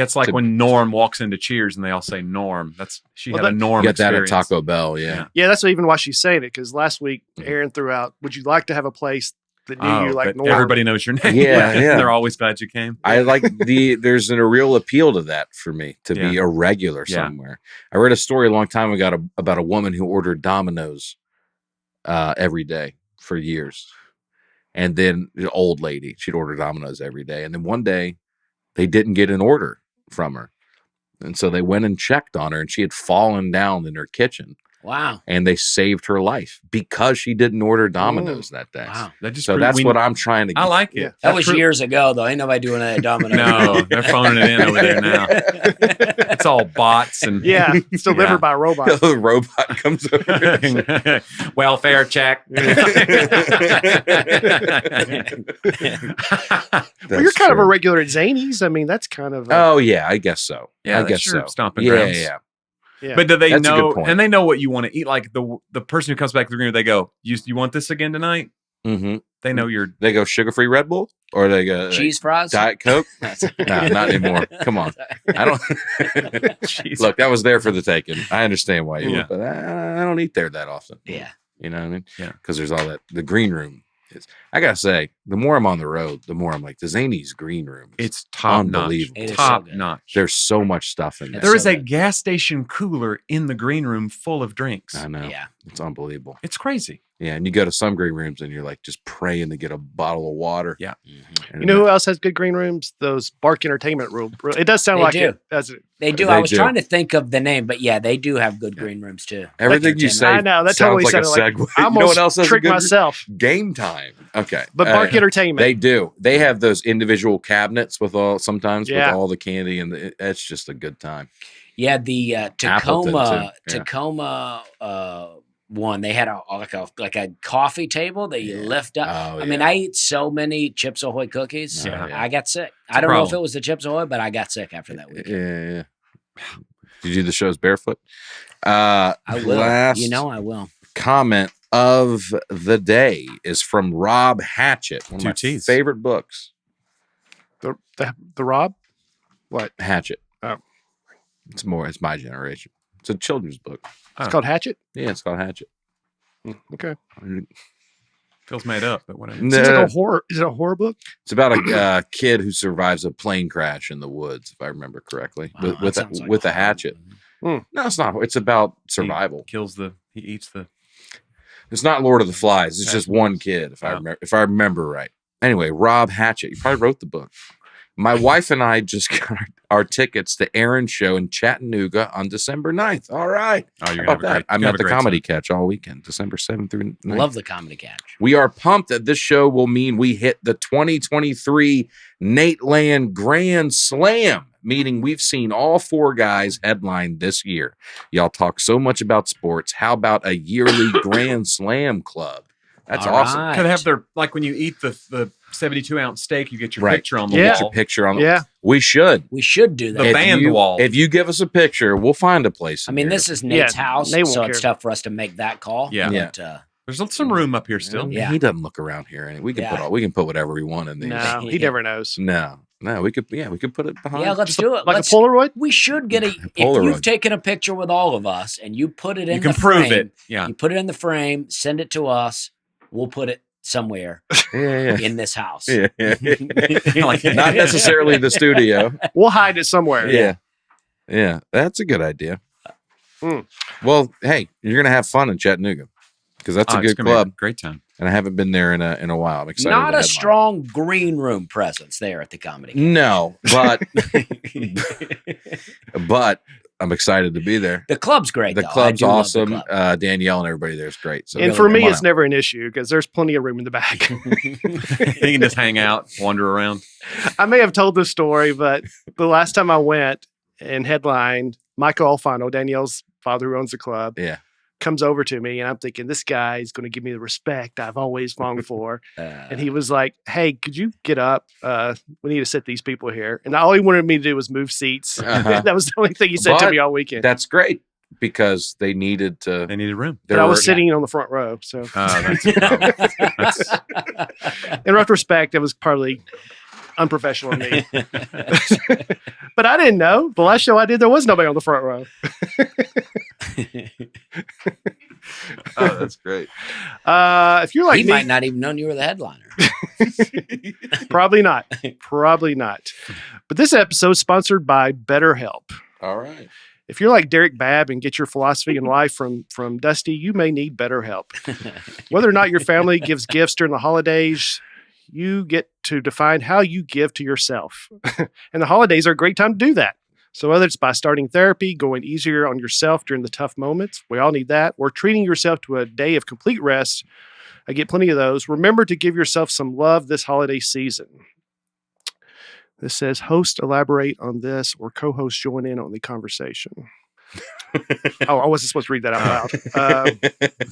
[SPEAKER 3] it's like when Norm walks into Cheers and they all say Norm. She had a Norm
[SPEAKER 1] Get that at
[SPEAKER 3] experience.
[SPEAKER 1] Taco Bell, yeah.
[SPEAKER 4] Yeah, that's even why she's saying it, because last week Aaron threw out, would you like to have a place that knew you like
[SPEAKER 3] that
[SPEAKER 4] Norm?
[SPEAKER 3] everybody knows your name.
[SPEAKER 1] Yeah, yeah.
[SPEAKER 3] They're always glad you came.
[SPEAKER 1] I like there's a real appeal to that for me, to be a regular somewhere. I read a story a long time ago about a woman who ordered Domino's every day for years. And then an old lady, she'd order Domino's every day. And then one day they didn't get an order from her. And so they went and checked on her, and she had fallen down in her kitchen.
[SPEAKER 2] Wow.
[SPEAKER 1] And they saved her life because she didn't order Domino's that day.
[SPEAKER 2] Wow.
[SPEAKER 1] So that's what I'm trying to get.
[SPEAKER 3] I like it.
[SPEAKER 4] Yeah.
[SPEAKER 2] That was years ago, though. Ain't nobody doing that at Domino's.
[SPEAKER 3] No, they're phoning it in over there now. It's all bots and
[SPEAKER 4] Yeah, it's delivered
[SPEAKER 3] Yeah.
[SPEAKER 4] by a robot.
[SPEAKER 1] The robot comes over.
[SPEAKER 3] welfare check.
[SPEAKER 4] Well, you're kind of a regular at Zany's. I mean, that's kind of.
[SPEAKER 1] Oh yeah, I guess so.
[SPEAKER 3] Yeah,
[SPEAKER 1] I
[SPEAKER 3] that's
[SPEAKER 1] guess
[SPEAKER 3] your
[SPEAKER 1] so.
[SPEAKER 3] stomping
[SPEAKER 1] Yeah,
[SPEAKER 3] grounds.
[SPEAKER 1] yeah.
[SPEAKER 4] Yeah.
[SPEAKER 3] But do they
[SPEAKER 1] That's a good
[SPEAKER 3] know?
[SPEAKER 1] point.
[SPEAKER 3] And they know what you want to eat. Like the person who comes back to the green room, they go, "You want this again tonight?"
[SPEAKER 1] Mm-hmm.
[SPEAKER 3] They know you're.
[SPEAKER 1] They go sugar-free Red Bull, or they go
[SPEAKER 2] Cheese fries?
[SPEAKER 1] Diet Coke.
[SPEAKER 2] That's-
[SPEAKER 1] Nah, not anymore. Come on. I don't.
[SPEAKER 3] Jeez.
[SPEAKER 1] Look, that was there for the taking. I understand why you
[SPEAKER 3] Yeah.
[SPEAKER 1] would, but I don't eat there that often.
[SPEAKER 2] Yeah.
[SPEAKER 1] You know what I mean?
[SPEAKER 3] Yeah.
[SPEAKER 1] Because there's all that. The green room is. I gotta say, the more I'm on the road, the more I'm like the Zany's green room.
[SPEAKER 3] It's top notch.
[SPEAKER 1] Unbelievable.
[SPEAKER 2] It is so
[SPEAKER 3] Top
[SPEAKER 2] good.
[SPEAKER 3] notch.
[SPEAKER 1] There's so much stuff in there.
[SPEAKER 2] It's
[SPEAKER 3] There is
[SPEAKER 2] so
[SPEAKER 3] a
[SPEAKER 2] good.
[SPEAKER 3] gas station cooler in the green room full of drinks.
[SPEAKER 1] I know.
[SPEAKER 2] Yeah.
[SPEAKER 1] It's unbelievable.
[SPEAKER 3] It's crazy.
[SPEAKER 1] Yeah, and you go to some green rooms and you're like just praying to get a bottle of water.
[SPEAKER 3] Yeah.
[SPEAKER 2] Mhm.
[SPEAKER 1] And
[SPEAKER 4] You know who else has good green rooms? Those Bark Entertainment room. It does sound
[SPEAKER 2] They
[SPEAKER 4] like
[SPEAKER 2] do.
[SPEAKER 4] it. Does it?
[SPEAKER 2] They do.
[SPEAKER 1] They
[SPEAKER 2] I was
[SPEAKER 1] do.
[SPEAKER 2] trying to think of the name, but yeah, they do have good green rooms too.
[SPEAKER 1] Everything you say
[SPEAKER 4] I know, that
[SPEAKER 1] sounds
[SPEAKER 4] totally
[SPEAKER 1] like a
[SPEAKER 4] sounded
[SPEAKER 1] segue.
[SPEAKER 4] I
[SPEAKER 1] You know
[SPEAKER 4] almost
[SPEAKER 1] what else has a
[SPEAKER 4] tricked
[SPEAKER 1] good
[SPEAKER 4] myself.
[SPEAKER 1] game time? Okay,
[SPEAKER 4] But Bark Entertainment.
[SPEAKER 1] They do. They have those individual cabinets with sometimes
[SPEAKER 4] Yeah.
[SPEAKER 1] with all the candy, and it's just a good time.
[SPEAKER 2] Yeah, the
[SPEAKER 1] Appleton,
[SPEAKER 2] Tacoma
[SPEAKER 1] too. Yeah.
[SPEAKER 2] Tacoma one. They had like a coffee table that you
[SPEAKER 1] Yeah.
[SPEAKER 2] lift up.
[SPEAKER 1] Oh,
[SPEAKER 2] I mean, I eat so many Chips Ahoy cookies.
[SPEAKER 1] Yeah.
[SPEAKER 2] I got sick.
[SPEAKER 3] a
[SPEAKER 2] I don't know if
[SPEAKER 3] problem.
[SPEAKER 2] it was the Chips Ahoy, but I got sick after that weekend.
[SPEAKER 1] yeah. Did you do the shows barefoot?
[SPEAKER 2] I will.
[SPEAKER 1] Last
[SPEAKER 2] I will.
[SPEAKER 1] comment of the day is from Rob Hatchett, one of
[SPEAKER 3] Two
[SPEAKER 1] my
[SPEAKER 3] T's.
[SPEAKER 1] favorite books.
[SPEAKER 4] the Rob? What?
[SPEAKER 1] Hatchet.
[SPEAKER 4] Oh.
[SPEAKER 1] It's my generation. It's a children's book.
[SPEAKER 4] It's called Hatchet?
[SPEAKER 1] Yeah, it's called Hatchet.
[SPEAKER 4] Okay.
[SPEAKER 3] Feels made up, but whatever.
[SPEAKER 4] Seems like a horror. Is it a horror book?
[SPEAKER 1] It's about a kid who survives a plane crash in the woods, if I remember correctly,
[SPEAKER 2] Wow, that
[SPEAKER 1] with
[SPEAKER 2] sounds like
[SPEAKER 1] a
[SPEAKER 2] horror.
[SPEAKER 1] hatchet. No, it's not. It's about survival.
[SPEAKER 3] He eats the.
[SPEAKER 1] It's not Lord of the Flies. It's just one kid,
[SPEAKER 3] Wow.
[SPEAKER 1] if I remember right. Anyway, Rob Hatchett. You probably wrote the book. My wife and I just got our tickets to Aaron's show in Chattanooga on December 9th. All right.
[SPEAKER 3] Oh, you're
[SPEAKER 1] How
[SPEAKER 3] gonna
[SPEAKER 1] about
[SPEAKER 3] have a great.
[SPEAKER 1] that? I'm
[SPEAKER 3] you're
[SPEAKER 1] at
[SPEAKER 3] gonna
[SPEAKER 1] the
[SPEAKER 3] have a
[SPEAKER 1] Comedy
[SPEAKER 3] great
[SPEAKER 1] Catch all weekend, December 7th through 9th.
[SPEAKER 2] Love the comedy catch.
[SPEAKER 1] We are pumped that this show will mean we hit the 2023 Nateland Grand Slam, meaning we've seen all four guys headline this year. Y'all talk so much about sports. How about a yearly Grand Slam club? That's
[SPEAKER 2] All
[SPEAKER 1] awesome.
[SPEAKER 2] right.
[SPEAKER 3] Could have their like when you eat the 72-ounce steak, you get your
[SPEAKER 1] Right.
[SPEAKER 3] picture on the
[SPEAKER 4] Yeah.
[SPEAKER 1] Get your
[SPEAKER 3] wall.
[SPEAKER 1] picture on the
[SPEAKER 4] Yeah.
[SPEAKER 1] We should.
[SPEAKER 2] We should do that.
[SPEAKER 3] The band wall.
[SPEAKER 1] If you give us a picture, we'll find a place.
[SPEAKER 2] I
[SPEAKER 1] in
[SPEAKER 2] mean,
[SPEAKER 1] here.
[SPEAKER 2] this is Nate's
[SPEAKER 4] Yeah,
[SPEAKER 2] house,
[SPEAKER 4] Nate won't
[SPEAKER 2] so it's
[SPEAKER 4] care.
[SPEAKER 2] tough for us to make that call.
[SPEAKER 3] Yeah.
[SPEAKER 2] But,
[SPEAKER 3] There's some room up here still.
[SPEAKER 2] Yeah.
[SPEAKER 1] He doesn't look around here, and we can
[SPEAKER 2] Yeah.
[SPEAKER 1] we can put whatever we want in these.
[SPEAKER 4] No, he never knows.
[SPEAKER 1] No, we could put it behind.
[SPEAKER 2] yeah, let's do it.
[SPEAKER 4] Like
[SPEAKER 2] Let's,
[SPEAKER 4] a Polaroid?
[SPEAKER 2] we should get if
[SPEAKER 1] Polaroid.
[SPEAKER 2] you've taken a picture with all of us and you put it in
[SPEAKER 3] You can
[SPEAKER 2] the
[SPEAKER 3] prove
[SPEAKER 2] frame,
[SPEAKER 3] it. Yeah.
[SPEAKER 2] You put it in the frame, send it to us. We'll put it somewhere
[SPEAKER 1] yeah.
[SPEAKER 2] in this house.
[SPEAKER 1] Yeah.
[SPEAKER 3] Like-
[SPEAKER 1] Not necessarily the studio.
[SPEAKER 4] We'll hide it somewhere.
[SPEAKER 1] Yeah, that's a good idea.
[SPEAKER 4] Hmm.
[SPEAKER 1] Well, hey, you're gonna have fun in Chattanooga because that's
[SPEAKER 3] Oh,
[SPEAKER 1] a
[SPEAKER 3] it's
[SPEAKER 1] good
[SPEAKER 3] gonna be a
[SPEAKER 1] club,
[SPEAKER 3] great time.
[SPEAKER 1] and I haven't been there in a while. I'm excited.
[SPEAKER 2] Not
[SPEAKER 1] to
[SPEAKER 2] a
[SPEAKER 1] headline.
[SPEAKER 2] strong green room presence there at the comedy.
[SPEAKER 1] No, but but I'm excited to be there.
[SPEAKER 2] The club's great.
[SPEAKER 1] The
[SPEAKER 2] though. I
[SPEAKER 1] club's
[SPEAKER 2] do love the
[SPEAKER 1] awesome.
[SPEAKER 2] club.
[SPEAKER 1] Danielle and everybody there is great. So
[SPEAKER 4] And
[SPEAKER 2] Really
[SPEAKER 4] for me,
[SPEAKER 1] come on
[SPEAKER 4] it's
[SPEAKER 1] out.
[SPEAKER 4] never an issue because there's plenty of room in the back.
[SPEAKER 3] You can just hang out, wander around.
[SPEAKER 4] I may have told this story, but the last time I went and headlined, Michael Alfano, Danielle's father who owns the club,
[SPEAKER 1] Yeah.
[SPEAKER 4] comes over to me and I'm thinking, this guy is going to give me the respect I've always longed for. And he was like, hey, could you get up? We need to sit these people here. And all he wanted me to do was move seats.
[SPEAKER 1] Uh-huh.
[SPEAKER 4] That was the only thing he said to
[SPEAKER 1] But
[SPEAKER 4] me all weekend.
[SPEAKER 1] That's great because they needed to.
[SPEAKER 3] They needed room.
[SPEAKER 4] But I was sitting on the front row. So
[SPEAKER 3] That's a problem. That's-
[SPEAKER 4] in retrospect, it was probably unprofessional of me. But I didn't know. The last show I did, there was nobody on the front row.
[SPEAKER 1] Oh, that's great.
[SPEAKER 4] If you're like
[SPEAKER 2] He
[SPEAKER 4] me,
[SPEAKER 2] might not even known you were the headliner.
[SPEAKER 4] probably not. Probably not. But this episode is sponsored by BetterHelp.
[SPEAKER 1] All right.
[SPEAKER 4] If you're like Derek Babb and get your philosophy in life from Dusty, you may need BetterHelp. Whether or not your family gives gifts during the holidays, you get to define how you give to yourself. And the holidays are a great time to do that. So whether it's by starting therapy, going easier on yourself during the tough moments, we all need that, or treating yourself to a day of complete rest, I get plenty of those. Remember to give yourself some love this holiday season. This says, host elaborate on this or co-host join in on the conversation. Oh, I wasn't supposed to read that out loud.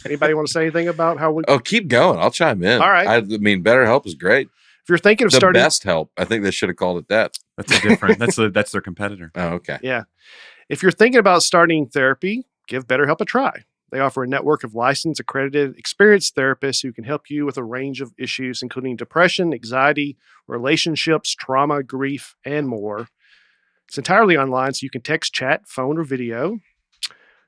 [SPEAKER 4] Anybody want to say anything about how we...
[SPEAKER 1] Oh, keep going. I'll chime in.
[SPEAKER 4] All right.
[SPEAKER 1] I mean, BetterHelp is great.
[SPEAKER 4] If you're thinking of
[SPEAKER 1] The
[SPEAKER 4] starting...
[SPEAKER 1] best help. I think they should have called it that.
[SPEAKER 3] That's a different. That's their competitor.
[SPEAKER 1] Oh, okay.
[SPEAKER 4] Yeah. If you're thinking about starting therapy, give BetterHelp a try. They offer a network of licensed, accredited, experienced therapists who can help you with a range of issues, including depression, anxiety, relationships, trauma, grief, and more. It's entirely online, so you can text, chat, phone, or video.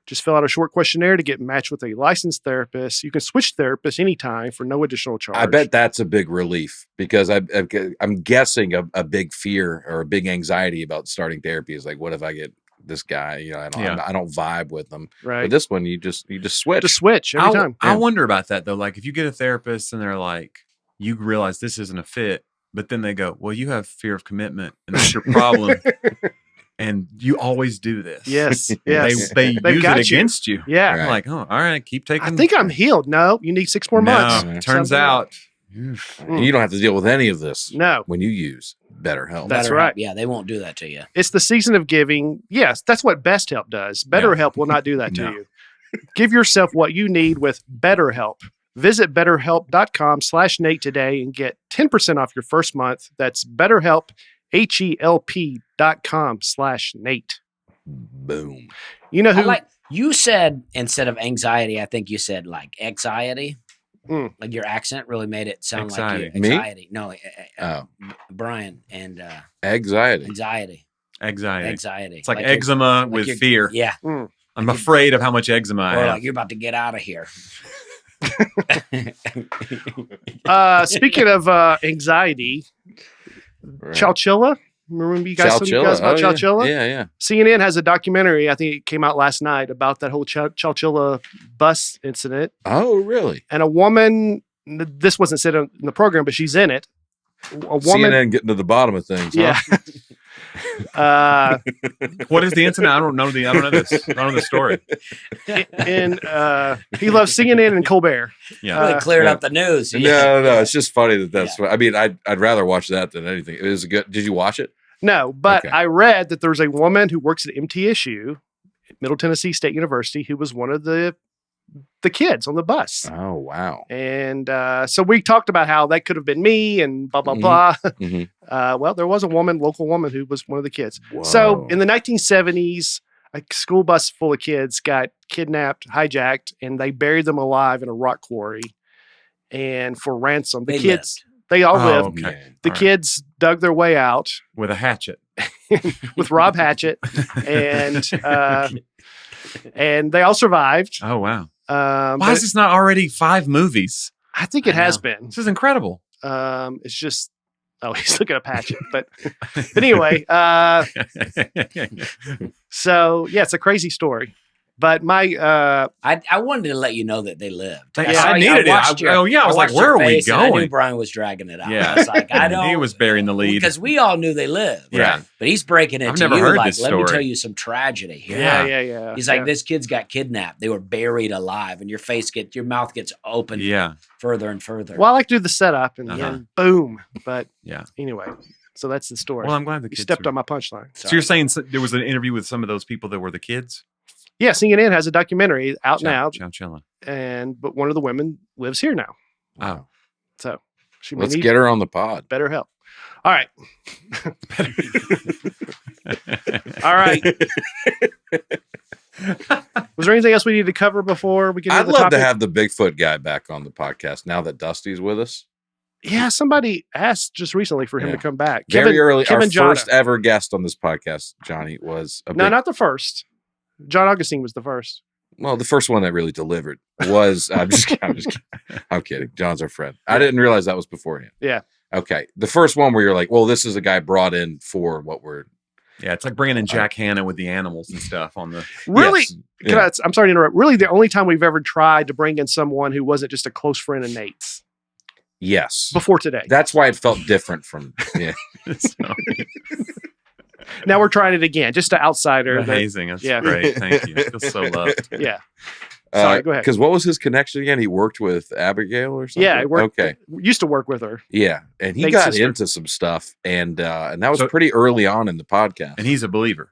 [SPEAKER 4] Just fill out a short questionnaire to get matched with a licensed therapist. You can switch therapists anytime for no additional charge.
[SPEAKER 1] I bet that's a big relief because I'm guessing a big fear or a big anxiety about starting therapy is like, what if I get this guy? You know, I don't vibe with them.
[SPEAKER 4] Right.
[SPEAKER 1] But this one, you just switch.
[SPEAKER 4] Just switch every time.
[SPEAKER 3] I wonder about that though. Like if you get a therapist and they're like, you realize this isn't a fit, but then they go, well, you have fear of commitment and that's your problem. And you always do this.
[SPEAKER 4] Yes. Yes.
[SPEAKER 3] They use it against you.
[SPEAKER 4] Yeah.
[SPEAKER 1] Right.
[SPEAKER 3] Like, oh, all right, keep taking.
[SPEAKER 4] I think I'm healed. No, you need 6 more months.
[SPEAKER 3] No, turns out.
[SPEAKER 1] You don't have to deal with any of this.
[SPEAKER 4] No.
[SPEAKER 1] When you use BetterHelp.
[SPEAKER 4] That's
[SPEAKER 2] BetterHelp,
[SPEAKER 4] right.
[SPEAKER 2] Yeah, they won't do that to you.
[SPEAKER 4] It's the season of giving. Yes, that's what Best Help does. BetterHelp will not do that to
[SPEAKER 3] No.
[SPEAKER 4] you. Give yourself what you need with BetterHelp. Visit betterhelp.com/Nate today and get 10% off your first month. That's BetterHelp, HELP.com/Nate.
[SPEAKER 1] Boom.
[SPEAKER 4] You know who?
[SPEAKER 2] You said instead of anxiety, I think you said like anxiety.
[SPEAKER 4] Mm.
[SPEAKER 2] Like your accent really made it sound
[SPEAKER 3] Anxiety.
[SPEAKER 2] like you.
[SPEAKER 1] Me?
[SPEAKER 2] Anxiety. No,
[SPEAKER 1] Oh.
[SPEAKER 2] Brian and
[SPEAKER 1] Anxiety.
[SPEAKER 2] anxiety.
[SPEAKER 3] Anxiety.
[SPEAKER 2] Anxiety.
[SPEAKER 3] It's like
[SPEAKER 2] you're-
[SPEAKER 3] eczema
[SPEAKER 2] like
[SPEAKER 3] with
[SPEAKER 2] you're-
[SPEAKER 3] fear.
[SPEAKER 2] Yeah.
[SPEAKER 3] I'm afraid of how much eczema I
[SPEAKER 2] Or
[SPEAKER 3] have.
[SPEAKER 2] like you're about to get out of here.
[SPEAKER 4] Speaking of anxiety,
[SPEAKER 1] Right.
[SPEAKER 4] Chowchilla. Remember you guys about
[SPEAKER 1] Chowchilla.
[SPEAKER 4] Chowchilla?
[SPEAKER 1] Yeah.
[SPEAKER 4] CNN has a documentary. I think it came out last night about that whole Chowchilla bus incident.
[SPEAKER 1] Oh, really?
[SPEAKER 4] And a woman, this wasn't said in the program, but she's in it. A woman,
[SPEAKER 1] CNN getting to the bottom of things.
[SPEAKER 4] yeah.
[SPEAKER 1] Huh?
[SPEAKER 3] What is the incident? I don't know this. I don't know the story.
[SPEAKER 4] And he loves CNN and Colbert.
[SPEAKER 3] Yeah.
[SPEAKER 2] Really cleared
[SPEAKER 1] yeah.
[SPEAKER 2] up the news.
[SPEAKER 1] No. It's just funny that's. I mean, I'd rather watch that than anything. It was good. Did you watch it?
[SPEAKER 4] No, but
[SPEAKER 1] Okay.
[SPEAKER 4] I read that there's a woman who works at MTSU, Middle Tennessee State University, who was one of the kids on the bus.
[SPEAKER 1] Oh, wow.
[SPEAKER 4] And so we talked about how that could have been me and blah, blah,
[SPEAKER 1] Mhm.
[SPEAKER 4] blah.
[SPEAKER 1] Mhm.
[SPEAKER 4] Well, there was a local woman who was one of the kids. So
[SPEAKER 1] Whoa.
[SPEAKER 4] in the 1970s, a school bus full of kids got kidnapped, hijacked, and they buried them alive in a rock quarry and for ransom. The
[SPEAKER 2] They
[SPEAKER 4] kids, they all
[SPEAKER 3] Oh,
[SPEAKER 4] lived.
[SPEAKER 3] okay.
[SPEAKER 1] Man.
[SPEAKER 4] The
[SPEAKER 3] All right.
[SPEAKER 4] kids dug their way out
[SPEAKER 3] With a hatchet.
[SPEAKER 4] with Rob Hatchett, and they all survived.
[SPEAKER 3] Oh, wow.
[SPEAKER 4] Why
[SPEAKER 3] Why is this not already 5 movies?
[SPEAKER 4] I think it
[SPEAKER 2] I
[SPEAKER 4] has
[SPEAKER 2] know.
[SPEAKER 4] been.
[SPEAKER 3] This is incredible.
[SPEAKER 4] It's just, oh, he's looking at Hatchet, but anyway. So yeah, it's a crazy story. But my
[SPEAKER 2] I wanted to let you know that they lived.
[SPEAKER 3] Yeah,
[SPEAKER 2] saw
[SPEAKER 3] I
[SPEAKER 2] you-
[SPEAKER 3] needed it.
[SPEAKER 2] watched
[SPEAKER 3] I was like,
[SPEAKER 2] watched
[SPEAKER 3] where
[SPEAKER 2] your
[SPEAKER 3] are we
[SPEAKER 2] face and I knew
[SPEAKER 3] going?
[SPEAKER 2] Brian was dragging it out.
[SPEAKER 3] Yeah.
[SPEAKER 2] I was like, I don't.
[SPEAKER 3] He was bearing the lead.
[SPEAKER 2] Because we all knew they lived.
[SPEAKER 3] Yeah.
[SPEAKER 2] But he's breaking it
[SPEAKER 3] I've
[SPEAKER 2] to
[SPEAKER 3] never
[SPEAKER 2] you
[SPEAKER 3] heard
[SPEAKER 2] like,
[SPEAKER 3] this
[SPEAKER 2] let me
[SPEAKER 3] story.
[SPEAKER 2] tell you some tragedy here.
[SPEAKER 4] yeah.
[SPEAKER 2] He's like, this kid's got kidnapped. They were buried alive, and your mouth gets open
[SPEAKER 3] Yeah.
[SPEAKER 2] further and further.
[SPEAKER 4] Well, I like to do the setup and
[SPEAKER 3] Uh-huh.
[SPEAKER 4] then boom. But
[SPEAKER 3] Yeah.
[SPEAKER 4] anyway, so that's the story.
[SPEAKER 3] Well, I'm glad the
[SPEAKER 4] You
[SPEAKER 3] kids
[SPEAKER 4] stepped
[SPEAKER 3] are-
[SPEAKER 4] on my punchline.
[SPEAKER 3] So you're saying there was an interview with some of those people that were the kids?
[SPEAKER 4] Yeah, CNN has a documentary out now,
[SPEAKER 3] Chowchilla.
[SPEAKER 4] but one of the women lives here now,
[SPEAKER 3] Oh.
[SPEAKER 4] so she may
[SPEAKER 1] Let's
[SPEAKER 4] need
[SPEAKER 1] get her on the pod.
[SPEAKER 4] better help. All right, all right. Was there anything else we needed to cover before we get into
[SPEAKER 1] I'd
[SPEAKER 4] the
[SPEAKER 1] love
[SPEAKER 4] topic?
[SPEAKER 1] to have the Bigfoot guy back on the podcast now that Dusty's with us.
[SPEAKER 4] Yeah, somebody asked just recently for him
[SPEAKER 1] Yeah.
[SPEAKER 4] to come back.
[SPEAKER 1] Very early.
[SPEAKER 4] Kevin
[SPEAKER 1] Our
[SPEAKER 4] Jota.
[SPEAKER 1] first ever guest on this podcast, Johnny, was
[SPEAKER 4] No, not the first. John Augustine was the first.
[SPEAKER 1] well, the first one that really delivered was. I'm just kidding. I'm kidding. John's our friend. I didn't realize that was beforehand.
[SPEAKER 4] Yeah.
[SPEAKER 1] Okay. The first one where you're like, well, this is a guy brought in for what we're
[SPEAKER 3] Yeah, it's like bringing in Jack Hanna with the animals and stuff on the.
[SPEAKER 4] Really?
[SPEAKER 1] Yes.
[SPEAKER 4] Can I'm sorry to interrupt. Really, the only time we've ever tried to bring in someone who wasn't just a close friend of Nate's
[SPEAKER 1] Yes.
[SPEAKER 4] before today.
[SPEAKER 1] That's why it felt different from. Yeah.
[SPEAKER 3] So,
[SPEAKER 4] Now we're trying it again, just an outsider. that-
[SPEAKER 3] amazing. That's
[SPEAKER 4] Yeah.
[SPEAKER 3] great. Thank you. I feel so loved.
[SPEAKER 4] yeah. Sorry, go ahead.
[SPEAKER 1] Because what was his connection again? He worked with Abigail or something?
[SPEAKER 4] Yeah,
[SPEAKER 1] Okay.
[SPEAKER 4] Used to work with her.
[SPEAKER 1] Yeah, and he
[SPEAKER 4] Nate's
[SPEAKER 1] got
[SPEAKER 4] sister.
[SPEAKER 1] into some stuff, and that was pretty early on in the podcast.
[SPEAKER 3] And he's a believer,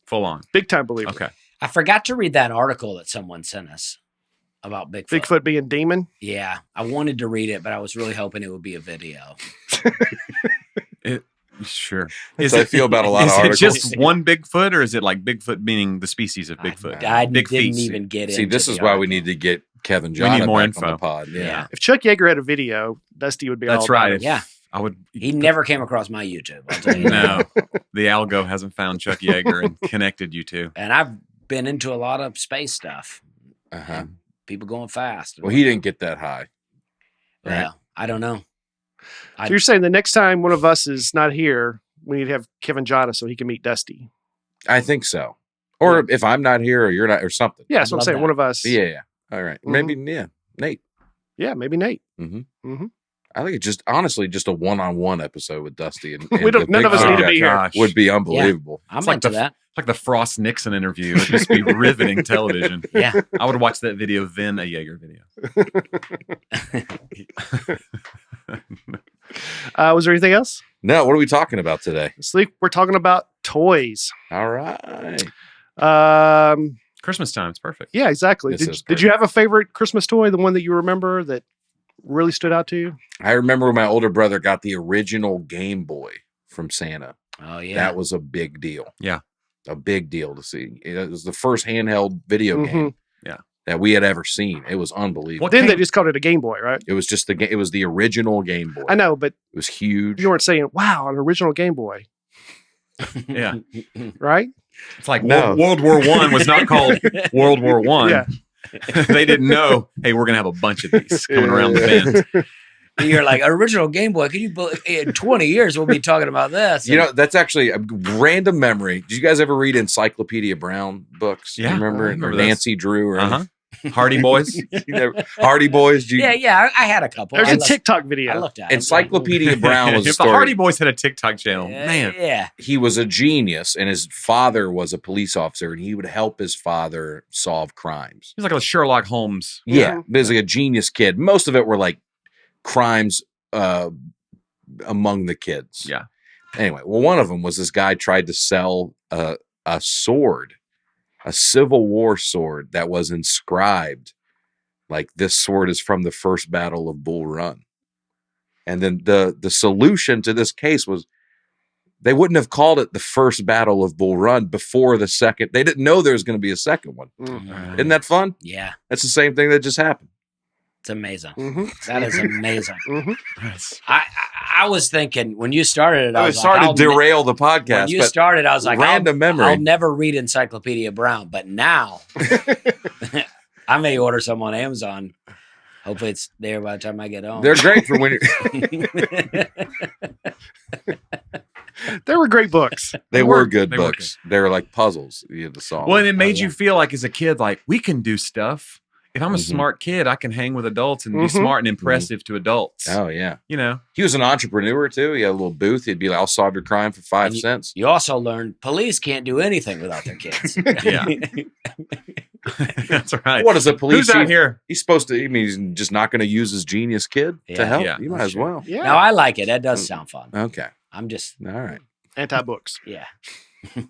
[SPEAKER 3] full on.
[SPEAKER 4] Big time believer.
[SPEAKER 3] Okay.
[SPEAKER 2] I forgot to read that article that someone sent us about Bigfoot.
[SPEAKER 4] Bigfoot being demon.
[SPEAKER 2] Yeah, I wanted to read it, but I was really hoping it would be a video.
[SPEAKER 3] Sure.
[SPEAKER 1] That's how I feel about a lot of articles.
[SPEAKER 3] Is it just one Bigfoot, or is it like Bigfoot meaning the species of Bigfoot?
[SPEAKER 2] I
[SPEAKER 3] Big
[SPEAKER 2] didn't
[SPEAKER 3] feet.
[SPEAKER 2] even get
[SPEAKER 1] See,
[SPEAKER 2] into
[SPEAKER 1] this
[SPEAKER 2] the
[SPEAKER 1] is why we
[SPEAKER 2] article.
[SPEAKER 1] need to get Kevin
[SPEAKER 3] We
[SPEAKER 1] John
[SPEAKER 3] need more
[SPEAKER 1] on
[SPEAKER 3] info.
[SPEAKER 1] the pod.
[SPEAKER 2] Yeah.
[SPEAKER 4] If Chuck Yeager had a video, Dusty would be
[SPEAKER 3] That's
[SPEAKER 4] all about
[SPEAKER 3] right.
[SPEAKER 4] it.
[SPEAKER 2] Yeah.
[SPEAKER 3] I would.
[SPEAKER 2] He never came across my YouTube. I'll tell you that.
[SPEAKER 3] No, the algo hasn't found Chuck Yeager and connected you two.
[SPEAKER 2] And I've been into a lot of space stuff.
[SPEAKER 1] Uh-huh.
[SPEAKER 2] And people going fast.
[SPEAKER 1] Well, he didn't get that high.
[SPEAKER 2] Yeah, I don't know.
[SPEAKER 4] So you're saying the next time one of us is not here, we need to have Kevin Jada so he can meet Dusty.
[SPEAKER 1] I think so. Or if I'm not here or you're not or something.
[SPEAKER 4] Yeah, that's what I'm
[SPEAKER 2] love
[SPEAKER 4] saying.
[SPEAKER 2] that.
[SPEAKER 4] One of us.
[SPEAKER 1] Yeah. All right. Maybe, Nate.
[SPEAKER 4] Yeah, maybe Nate.
[SPEAKER 1] I think it's just honestly just a one-on-one episode with Dusty. And
[SPEAKER 4] We don't.
[SPEAKER 1] the
[SPEAKER 4] None of us
[SPEAKER 1] Bigfoot
[SPEAKER 4] need to
[SPEAKER 1] guy
[SPEAKER 4] be here.
[SPEAKER 3] Gosh.
[SPEAKER 1] would be unbelievable.
[SPEAKER 2] I'm
[SPEAKER 3] It's like
[SPEAKER 2] into
[SPEAKER 3] the-
[SPEAKER 2] that.
[SPEAKER 3] Like the Frost Nixon interview. It'd just be riveting television.
[SPEAKER 2] Yeah.
[SPEAKER 3] I would watch that video, then a Yeager video.
[SPEAKER 4] Was there anything else?
[SPEAKER 1] No, what are we talking about today?
[SPEAKER 4] Sleep. We're talking about toys.
[SPEAKER 1] All right.
[SPEAKER 3] Christmas time, it's perfect.
[SPEAKER 4] Yeah, exactly.
[SPEAKER 1] This is
[SPEAKER 4] Did you have a favorite Christmas toy? The one that you remember that really stood out to you?
[SPEAKER 1] I remember when my older brother got the original Game Boy from Santa.
[SPEAKER 2] Oh yeah.
[SPEAKER 1] That was a big deal.
[SPEAKER 3] Yeah.
[SPEAKER 1] A big deal to see. It was the first handheld video
[SPEAKER 4] Mhm.
[SPEAKER 1] game
[SPEAKER 3] Yeah.
[SPEAKER 1] that we had ever seen. It was unbelievable.
[SPEAKER 3] What
[SPEAKER 4] Then they
[SPEAKER 3] came-
[SPEAKER 4] just called it a Game Boy, right?
[SPEAKER 1] It was just it was the original Game Boy.
[SPEAKER 4] I know, but
[SPEAKER 1] It was huge.
[SPEAKER 4] you weren't saying, "Wow, an original Game Boy,"
[SPEAKER 3] Yeah.
[SPEAKER 4] right?
[SPEAKER 3] It's like
[SPEAKER 1] No.
[SPEAKER 3] World War I was not called World War One.
[SPEAKER 4] Yeah.
[SPEAKER 3] They didn't know, hey, we're gonna have a bunch of these coming around the bend.
[SPEAKER 2] You're like original Game Boy. Can you believe in 20 years we'll be talking about this?
[SPEAKER 1] You know, that's actually a random memory. Did you guys ever read Encyclopedia Brown books?
[SPEAKER 3] Yeah,
[SPEAKER 1] You remember,
[SPEAKER 3] I remember
[SPEAKER 1] or
[SPEAKER 3] those.
[SPEAKER 1] Nancy Drew or
[SPEAKER 3] Uh-huh. Hardy Boys.
[SPEAKER 1] Hardy Boys?
[SPEAKER 2] yeah. I had a couple.
[SPEAKER 4] There's
[SPEAKER 2] I
[SPEAKER 4] a
[SPEAKER 2] looked-
[SPEAKER 4] TikTok
[SPEAKER 2] I
[SPEAKER 4] video.
[SPEAKER 2] looked at it.
[SPEAKER 1] Encyclopedia Brown was a
[SPEAKER 3] If the
[SPEAKER 1] story.
[SPEAKER 3] Hardy Boys had a TikTok channel, man.
[SPEAKER 2] Yeah.
[SPEAKER 1] He was a genius, and his father was a police officer, and he would help his father solve crimes.
[SPEAKER 3] He's like a Sherlock Holmes.
[SPEAKER 1] Yeah,
[SPEAKER 4] Mhm.
[SPEAKER 1] he was like a genius kid. Most of it were like crimes among the kids.
[SPEAKER 3] Yeah.
[SPEAKER 1] Anyway, well, one of them was this guy tried to sell a sword, a Civil War sword that was inscribed like this sword is from the first battle of Bull Run. And then the solution to this case was they wouldn't have called it the first battle of Bull Run before the second. They didn't know there was going to be a second one.
[SPEAKER 4] Mm.
[SPEAKER 1] Isn't that fun?
[SPEAKER 2] Yeah.
[SPEAKER 1] That's the same thing that just happened.
[SPEAKER 2] It's amazing.
[SPEAKER 4] Mhm.
[SPEAKER 2] That is amazing.
[SPEAKER 4] Mhm.
[SPEAKER 2] I was thinking when you started it, I
[SPEAKER 1] I
[SPEAKER 2] was
[SPEAKER 1] was sorry
[SPEAKER 2] like,
[SPEAKER 1] to
[SPEAKER 2] I'll
[SPEAKER 1] derail the
[SPEAKER 2] when
[SPEAKER 1] podcast,
[SPEAKER 2] you
[SPEAKER 1] but
[SPEAKER 2] started, I was like,
[SPEAKER 1] random memory.
[SPEAKER 2] I'll never read Encyclopedia Brown, but now I may order some on Amazon. Hopefully, it's there by the time I get home.
[SPEAKER 1] they're great for when you
[SPEAKER 4] They were great books.
[SPEAKER 1] they were good
[SPEAKER 3] They were
[SPEAKER 1] books. They were like puzzles. You had to solve.
[SPEAKER 3] Well, and it made
[SPEAKER 2] yeah.
[SPEAKER 3] you feel like as a kid, like we can do stuff. If I'm a
[SPEAKER 1] Mhm.
[SPEAKER 3] smart kid, I can hang with adults and be
[SPEAKER 4] Mhm.
[SPEAKER 3] smart and impressive to adults.
[SPEAKER 1] Oh yeah,
[SPEAKER 3] You know,
[SPEAKER 1] he was an entrepreneur too. He had a little booth. He'd be like, "I'll solve your crime for 5 cents."
[SPEAKER 2] You also learned police can't do anything without their kids.
[SPEAKER 3] Yeah. That's right.
[SPEAKER 1] What is a police
[SPEAKER 3] Who's out
[SPEAKER 1] chief?
[SPEAKER 3] here?
[SPEAKER 1] He's supposed to. I mean, he's just not going to use his genius kid
[SPEAKER 2] Yeah.
[SPEAKER 1] to help.
[SPEAKER 3] Yeah,
[SPEAKER 1] You might
[SPEAKER 2] that's
[SPEAKER 1] as
[SPEAKER 2] true.
[SPEAKER 1] well.
[SPEAKER 4] Yeah.
[SPEAKER 2] Now I like it. That does sound fun.
[SPEAKER 1] Okay.
[SPEAKER 2] I'm just
[SPEAKER 1] All right.
[SPEAKER 4] Anti-books.
[SPEAKER 2] yeah.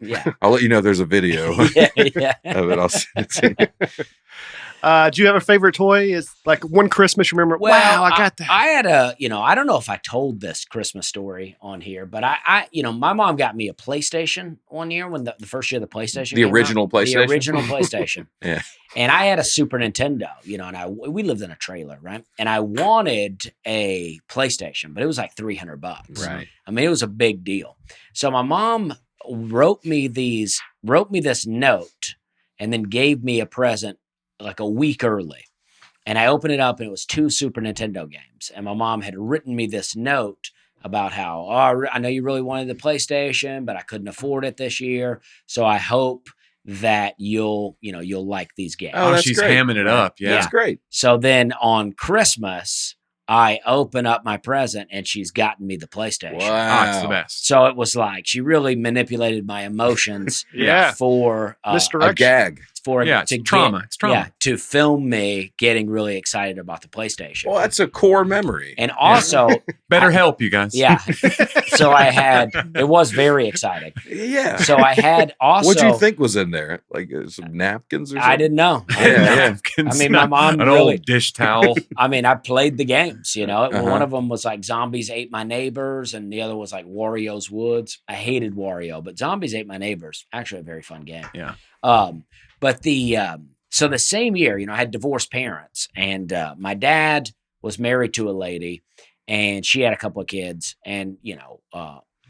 [SPEAKER 2] Yeah.
[SPEAKER 1] I'll let you know if there's a video
[SPEAKER 2] yeah.
[SPEAKER 1] of it. I'll send it to you.
[SPEAKER 4] Do you have a favorite toy? Is like one Christmas you remember? Wow, I got that.
[SPEAKER 2] I had a, I don't know if I told this Christmas story on here, but I my mom got me a PlayStation one year when the first year the PlayStation
[SPEAKER 1] The
[SPEAKER 2] came
[SPEAKER 1] original
[SPEAKER 2] out.
[SPEAKER 1] PlayStation?
[SPEAKER 2] The original PlayStation.
[SPEAKER 1] Yeah.
[SPEAKER 2] And I had a Super Nintendo, and we lived in a trailer, right? And I wanted a PlayStation, but it was like $300.
[SPEAKER 1] Right.
[SPEAKER 2] I mean, it was a big deal. So my mom wrote me this note and then gave me a present like a week early. And I opened it up and it was 2 Super Nintendo games. And my mom had written me this note about how, I know you really wanted the PlayStation, but I couldn't afford it this year. So I hope that you'll like these games.
[SPEAKER 1] Oh,
[SPEAKER 3] Oh,
[SPEAKER 1] that's
[SPEAKER 3] she's
[SPEAKER 1] great.
[SPEAKER 3] hamming it up. Yeah.
[SPEAKER 1] That's great.
[SPEAKER 2] So then on Christmas, I open up my present and she's gotten me the PlayStation.
[SPEAKER 3] Oh, it's the
[SPEAKER 1] Wow.
[SPEAKER 3] best.
[SPEAKER 2] So it was like she really manipulated my emotions
[SPEAKER 4] Yeah.
[SPEAKER 2] for
[SPEAKER 1] A
[SPEAKER 4] Misdirection.
[SPEAKER 1] gag.
[SPEAKER 2] for
[SPEAKER 3] it's
[SPEAKER 2] to
[SPEAKER 3] trauma. It's trauma.
[SPEAKER 2] Yeah, to film me getting really excited about the PlayStation.
[SPEAKER 1] Well, that's a core memory.
[SPEAKER 2] And also,
[SPEAKER 3] Better help, you guys.
[SPEAKER 2] Yeah. So it was very exciting.
[SPEAKER 1] Yeah.
[SPEAKER 2] So I had also.
[SPEAKER 1] What'd you think was in there? Like some napkins or something?
[SPEAKER 2] I didn't know.
[SPEAKER 1] Yeah.
[SPEAKER 2] I mean, my mom
[SPEAKER 3] an
[SPEAKER 2] really.
[SPEAKER 3] old dish towel.
[SPEAKER 2] I mean, I played the games, you know.
[SPEAKER 1] Uh-huh.
[SPEAKER 2] One of them was like Zombies Ate My Neighbors, and the other was like Wario's Woods. I hated Wario, but Zombies Ate My Neighbors, actually a very fun game.
[SPEAKER 3] Yeah.
[SPEAKER 2] But so the same year, you know, I had divorced parents, and my dad was married to a lady, and she had a couple of kids, and you know,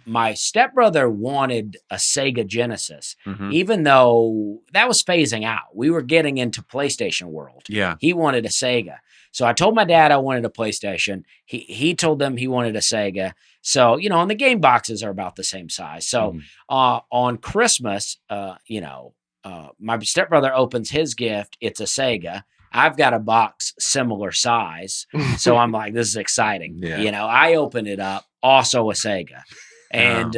[SPEAKER 2] my stepbrother wanted a Sega Genesis, even though that was phasing out. We were getting into PlayStation world.
[SPEAKER 3] Yeah.
[SPEAKER 2] He wanted a Sega. So I told my dad I wanted a PlayStation. He told them he wanted a Sega. So, you know, and the game boxes are about the same size. So on Christmas, you know, my stepbrother opens his gift. It's a Sega. I've got a box similar size. So I'm like, this is exciting.
[SPEAKER 1] Yeah.
[SPEAKER 2] You know, I open it up, also a Sega. And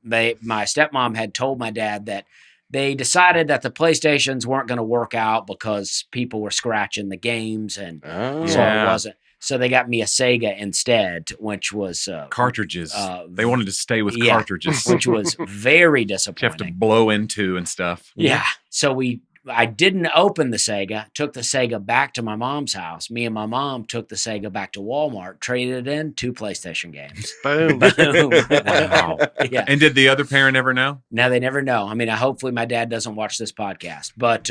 [SPEAKER 2] my stepmom had told my dad that they decided that the PlayStations weren't going to work out because people were scratching the games, and so it wasn't. So they got me a Sega instead, which was
[SPEAKER 3] cartridges. They wanted to stay with cartridges,
[SPEAKER 2] which was very disappointing.
[SPEAKER 3] You have to blow into and stuff.
[SPEAKER 2] Yeah. So I didn't open the Sega, took the Sega back to my mom's house. Me and my mom took the Sega back to Walmart, traded it in 2 PlayStation games.
[SPEAKER 4] Boom.
[SPEAKER 2] Boom.
[SPEAKER 3] Wow.
[SPEAKER 2] Yeah.
[SPEAKER 3] And did the other parent ever know?
[SPEAKER 2] Now they never know. I mean, hopefully my dad doesn't watch this podcast, but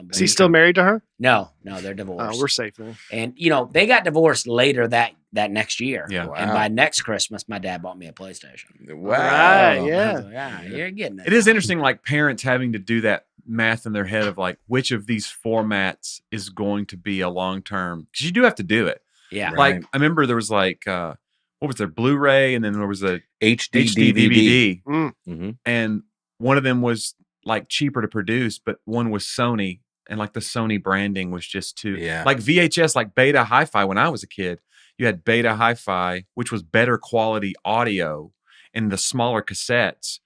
[SPEAKER 4] Is he still married to her?
[SPEAKER 2] No, they're divorced.
[SPEAKER 4] Oh, we're safe then.
[SPEAKER 2] And you know, they got divorced later that next year.
[SPEAKER 3] Yeah.
[SPEAKER 1] Wow.
[SPEAKER 2] And by next Christmas, my dad bought me a PlayStation.
[SPEAKER 1] Wow.
[SPEAKER 4] Right,
[SPEAKER 2] I
[SPEAKER 4] yeah.
[SPEAKER 2] was like, yeah, you're getting it.
[SPEAKER 3] It is interesting, like parents having to do that math in their head of like which of these formats is going to be a long term, because you do have to do it.
[SPEAKER 2] Yeah.
[SPEAKER 1] Right.
[SPEAKER 3] Like I remember there was like what was there, Blu-ray, and then there was a
[SPEAKER 1] HD
[SPEAKER 3] DVD,
[SPEAKER 1] Mm-hmm.
[SPEAKER 3] and one of them was like cheaper to produce, but one was Sony, and like the Sony branding was just too like VHS, like Beta Hi-Fi. When I was a kid, you had Beta Hi-Fi, which was better quality audio, and the smaller cassettes,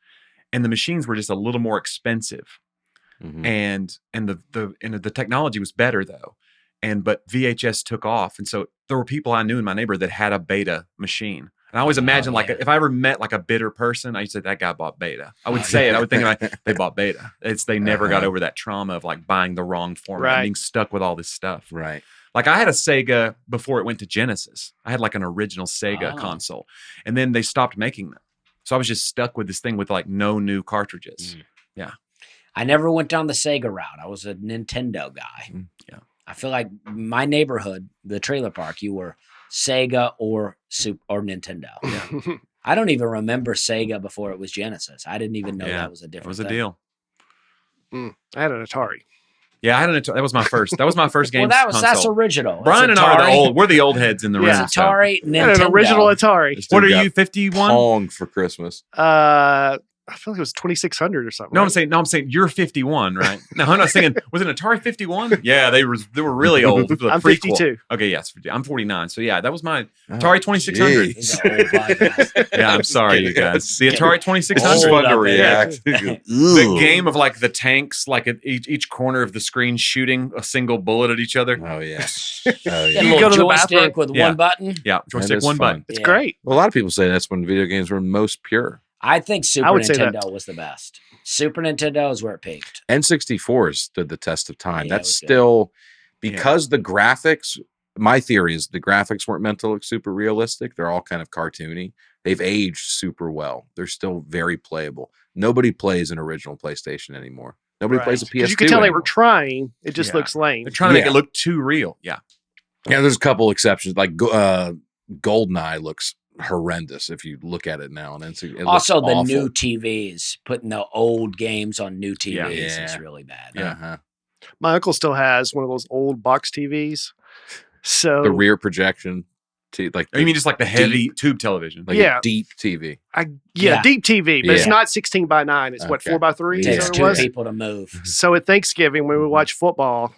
[SPEAKER 3] and the machines were just a little more expensive.
[SPEAKER 1] Mm-hmm.
[SPEAKER 3] And the technology was better though, but VHS took off, and so there were people I knew in my neighborhood that had a Beta machine. And I always imagine like if I ever met like a bitter person, I used to say that guy bought Beta. I would say it. I would think like they bought Beta. They never got over that trauma of like buying the wrong format, and being stuck with all this stuff.
[SPEAKER 1] Right.
[SPEAKER 3] Like I had a Sega before it went to Genesis. I had like an original Sega console, and then they stopped making them. So I was just stuck with this thing with like no new cartridges. Yeah.
[SPEAKER 2] I never went down the Sega route. I was a Nintendo guy.
[SPEAKER 3] Yeah.
[SPEAKER 2] I feel like my neighborhood, the trailer park, you were Sega or Nintendo.
[SPEAKER 3] Yeah.
[SPEAKER 2] I don't even remember Sega before it was Genesis. I didn't even know that was a different thing.
[SPEAKER 3] It was a deal.
[SPEAKER 4] I had an Atari.
[SPEAKER 3] Yeah, I had that was my first. That was my first game.
[SPEAKER 2] Well, that's original.
[SPEAKER 3] Brian and I are the old. We're the old heads in the room.
[SPEAKER 2] It's Atari, Nintendo.
[SPEAKER 4] I had an original Atari.
[SPEAKER 3] What are you, 51?
[SPEAKER 1] Pong for Christmas.
[SPEAKER 4] I feel like it was 2600 or something.
[SPEAKER 3] No,
[SPEAKER 4] right?
[SPEAKER 3] I'm saying you're 51, right? No, I'm not saying was it an Atari 51? Yeah, they were really old.
[SPEAKER 4] I'm 52.
[SPEAKER 3] Okay, yes, I'm 49. So yeah, that was my Atari 2600.
[SPEAKER 2] He's an old podcast.
[SPEAKER 3] Yeah, I'm sorry, you guys. The Atari 2600.
[SPEAKER 1] It's fun to react.
[SPEAKER 3] The game of like the tanks, like at each corner of the screen, shooting a single bullet at each other.
[SPEAKER 1] Oh yeah.
[SPEAKER 2] You
[SPEAKER 4] go to the
[SPEAKER 2] joystick
[SPEAKER 4] bathroom.
[SPEAKER 2] with one button.
[SPEAKER 3] Yeah, joystick,
[SPEAKER 1] is
[SPEAKER 3] one
[SPEAKER 1] fun.
[SPEAKER 3] button.
[SPEAKER 4] It's great.
[SPEAKER 1] Well, a lot of people say that's when video games were most pure.
[SPEAKER 2] I think Super
[SPEAKER 4] would say that.
[SPEAKER 2] Nintendo was the best. Super Nintendo is where it peaked.
[SPEAKER 1] N64 stood the test of time.
[SPEAKER 2] Yeah,
[SPEAKER 1] That's
[SPEAKER 2] it was good.
[SPEAKER 1] still because the graphics. My theory is the graphics weren't meant to look super realistic. They're all kind of cartoony. They've aged super well. They're still very playable. Nobody plays an original PlayStation anymore. Nobody plays a PS2.
[SPEAKER 4] Because you could tell they
[SPEAKER 1] anymore.
[SPEAKER 4] were trying. It just looks lame.
[SPEAKER 3] They're trying to make it look too real. Yeah.
[SPEAKER 1] Yeah, there's a couple exceptions. Like GoldenEye looks horrendous if you look at it now. And it
[SPEAKER 2] Also,
[SPEAKER 1] looks
[SPEAKER 2] the
[SPEAKER 1] awful.
[SPEAKER 2] new TVs, putting the old games on new TVs
[SPEAKER 1] Yeah.
[SPEAKER 2] is really bad.
[SPEAKER 3] Yeah.
[SPEAKER 1] Uh-huh.
[SPEAKER 4] My uncle still has one of those old box TVs. So
[SPEAKER 1] The rear projection, like
[SPEAKER 3] Or you mean just like the heavy
[SPEAKER 1] deep-
[SPEAKER 3] tube television?
[SPEAKER 1] like
[SPEAKER 4] Yeah.
[SPEAKER 1] a deep TV.
[SPEAKER 2] Yeah.
[SPEAKER 4] deep TV, but it's
[SPEAKER 1] Yeah.
[SPEAKER 4] not 16:9. It's what,
[SPEAKER 1] Okay.
[SPEAKER 4] 4:3?
[SPEAKER 2] It
[SPEAKER 1] Yeah.
[SPEAKER 2] takes
[SPEAKER 4] Is that
[SPEAKER 2] two
[SPEAKER 4] what it was?
[SPEAKER 2] people to move.
[SPEAKER 4] So at Thanksgiving, when we watch football,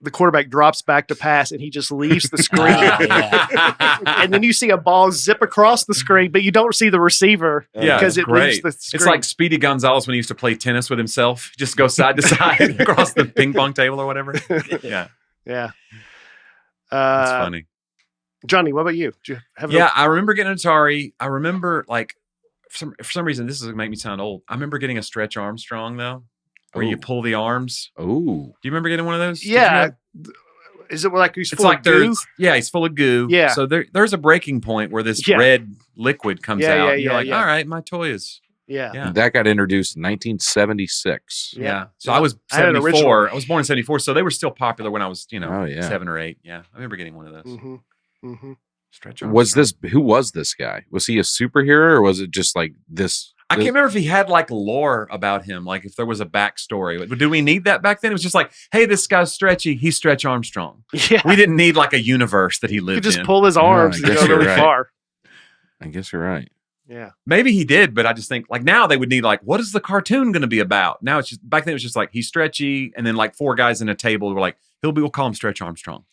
[SPEAKER 4] the quarterback drops back to pass and he just leaves the screen.
[SPEAKER 2] Yeah.
[SPEAKER 4] And then you see a ball zip across the screen, but you don't see the receiver because it leaves the screen.
[SPEAKER 3] It's like Speedy Gonzalez when he used to play tennis with himself. Just go side to side across the ping pong table or whatever. Yeah.
[SPEAKER 4] Yeah.
[SPEAKER 3] That's funny.
[SPEAKER 4] Johnny, what about you? Did you have
[SPEAKER 3] I remember getting an Atari. I remember for some reason, this is going to make me sound old. I remember getting a Stretch Armstrong though. Where you pull the arms.
[SPEAKER 1] Oh,
[SPEAKER 3] do you remember getting one of those?
[SPEAKER 4] Yeah. Is it like he's
[SPEAKER 3] it's
[SPEAKER 4] full
[SPEAKER 3] like
[SPEAKER 4] of goo?
[SPEAKER 3] He's full of goo.
[SPEAKER 4] Yeah.
[SPEAKER 3] So there's a breaking point where this red liquid comes out. And you're like, all right, my toy is.
[SPEAKER 4] Yeah.
[SPEAKER 1] That got introduced in 1976.
[SPEAKER 3] Yeah. So I was 74. I was born in 74. So they were still popular when I was, 7 or 8. Yeah. I remember getting one of those.
[SPEAKER 4] Mm-hmm. Mm-hmm.
[SPEAKER 3] Stretch
[SPEAKER 1] who was this guy? Was he a superhero or was it just like this?
[SPEAKER 3] I can't remember if he had like lore about him, like if there was a backstory. Did we need that back then? It was just like, hey, this guy's stretchy. He's Stretch Armstrong.
[SPEAKER 4] Yeah.
[SPEAKER 3] We didn't need like a universe that he lived in.
[SPEAKER 4] You could just pull his arms and go really far.
[SPEAKER 1] I guess you're right.
[SPEAKER 4] Yeah.
[SPEAKER 3] Maybe he did, but I just think like now they would need like, what is the cartoon going to be about? Now it's just, back then it was just like, he's stretchy. And then like 4 guys in a table were like, we'll call him Stretch Armstrong.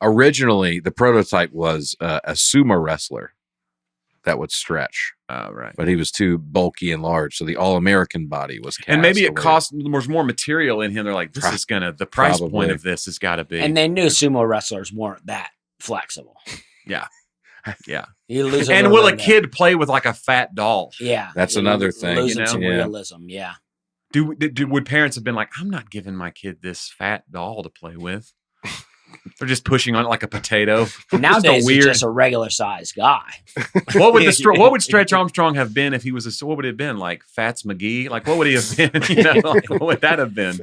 [SPEAKER 1] Originally, the prototype was a sumo wrestler that would stretch.
[SPEAKER 3] Oh, right.
[SPEAKER 1] But he was too bulky and large, so the all-American body was cast.
[SPEAKER 3] And maybe it cost, there's more material in him. They're like, the price point of this has got to be.
[SPEAKER 2] And they knew sumo wrestlers weren't that flexible.
[SPEAKER 3] Yeah. Yeah.
[SPEAKER 2] You lose
[SPEAKER 3] and will a kid play with like a fat doll?
[SPEAKER 2] Yeah.
[SPEAKER 1] That's another thing.
[SPEAKER 2] Losing some realism, yeah.
[SPEAKER 3] Would parents have been like, I'm not giving my kid this fat doll to play with? They're just pushing on it like a potato.
[SPEAKER 2] Nowadays, he's just a regular sized guy.
[SPEAKER 3] What would Stretch Armstrong have been if he was what would it have been? Like Fats McGee? Like what would he have been? Like, what would that have been?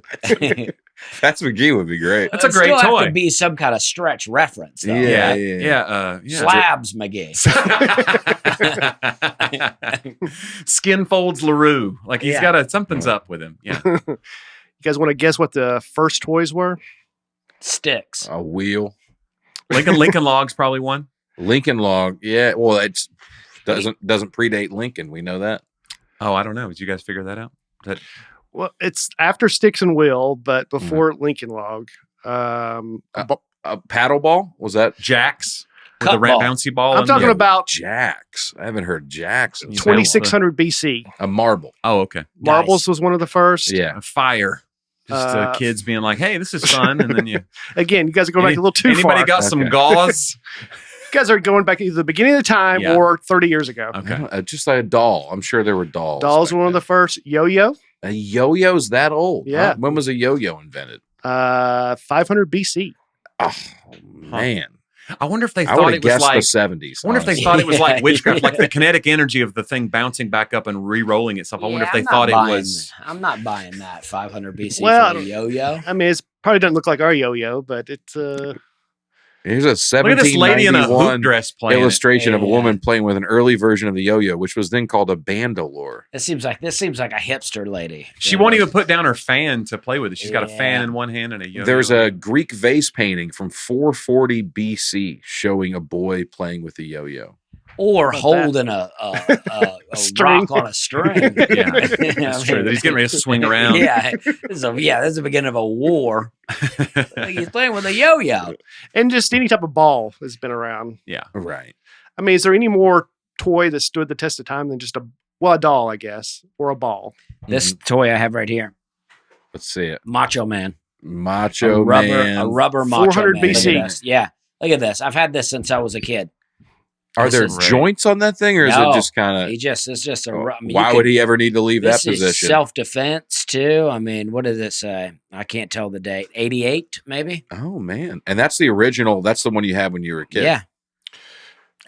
[SPEAKER 1] Fats McGee would be great.
[SPEAKER 3] That's a great toy.
[SPEAKER 2] Still have to be some kind of stretch reference, though.
[SPEAKER 3] Yeah.
[SPEAKER 2] Slabs McGee.
[SPEAKER 3] Skin folds LaRue. Like he's got something's up with him. Yeah.
[SPEAKER 4] You guys want to guess what the first toys were?
[SPEAKER 2] Sticks.
[SPEAKER 1] A wheel.
[SPEAKER 3] Lincoln Log's probably one.
[SPEAKER 1] Lincoln Log. Yeah. Well, it doesn't predate Lincoln. We know that.
[SPEAKER 3] Oh, I don't know. Did you guys figure that out?
[SPEAKER 4] Well, it's after Sticks and Wheel, but before Lincoln Log.
[SPEAKER 1] A paddle ball? Was that
[SPEAKER 3] Jacks? With the bouncy ball?
[SPEAKER 4] I'm talking about
[SPEAKER 1] Jacks. I haven't heard Jacks.
[SPEAKER 4] 2600 BC.
[SPEAKER 1] A marble.
[SPEAKER 3] Oh, okay.
[SPEAKER 4] Marbles was one of the first.
[SPEAKER 1] Yeah.
[SPEAKER 3] A fire. Just kids being like, hey, this is fun. And then you
[SPEAKER 4] guys are going back a little too far.
[SPEAKER 3] Anybody got some gauze?
[SPEAKER 4] You guys are going back either the beginning of the time or 30 years ago.
[SPEAKER 3] Okay.
[SPEAKER 1] Just like a doll. I'm sure there were dolls.
[SPEAKER 4] Dolls were one of the first. Yo-yo.
[SPEAKER 1] A yo-yo's that old?
[SPEAKER 4] Yeah.
[SPEAKER 1] When was a yo-yo invented?
[SPEAKER 4] 500 BC.
[SPEAKER 1] Oh, man.
[SPEAKER 3] I wonder if they thought it was like
[SPEAKER 1] the 70s.
[SPEAKER 3] I wonder if they thought it was like witchcraft, like the kinetic energy of the thing bouncing back up and re-rolling itself. I wonder if they thought it was.
[SPEAKER 2] I'm not buying that 500 BC
[SPEAKER 4] for
[SPEAKER 2] a yo-yo.
[SPEAKER 4] I mean, it probably doesn't look like our yo-yo, but it's.
[SPEAKER 1] Here's a 1791
[SPEAKER 3] Look at this lady in a hoop dress playing
[SPEAKER 1] illustration of a woman playing with an early version of the yo-yo, which was then called a bandolore.
[SPEAKER 2] This seems like a hipster lady.
[SPEAKER 3] She won't even put down her fan to play with it. She's got a fan in one hand and a yo-yo.
[SPEAKER 1] There's a Greek vase painting from 440 BC showing a boy playing with a yo-yo.
[SPEAKER 2] Or holding a rock on a string.
[SPEAKER 3] Yeah, that's true. He's getting ready to swing around.
[SPEAKER 2] This is the beginning of a war. He's playing with a yo-yo.
[SPEAKER 4] And just any type of ball has been around.
[SPEAKER 3] Yeah.
[SPEAKER 1] Right.
[SPEAKER 4] I mean, is there any more toy that stood the test of time than just a doll, I guess, or a ball?
[SPEAKER 2] This toy I have right here.
[SPEAKER 1] Let's see it.
[SPEAKER 2] Macho Man.
[SPEAKER 1] Macho Man.
[SPEAKER 2] A rubber Macho
[SPEAKER 4] 400
[SPEAKER 2] Man.
[SPEAKER 4] BC.
[SPEAKER 2] Yeah. Look at this. I've had this since I was a kid.
[SPEAKER 1] Are there joints on that thing, or is it just kind of?
[SPEAKER 2] It's just a. I mean,
[SPEAKER 1] why would he ever need to leave that
[SPEAKER 2] position?
[SPEAKER 1] Is
[SPEAKER 2] self-defense too. I mean, what does it say? I can't tell the date. 88, maybe.
[SPEAKER 1] Oh man, and that's the original. That's the one you had when you were a kid.
[SPEAKER 2] Yeah.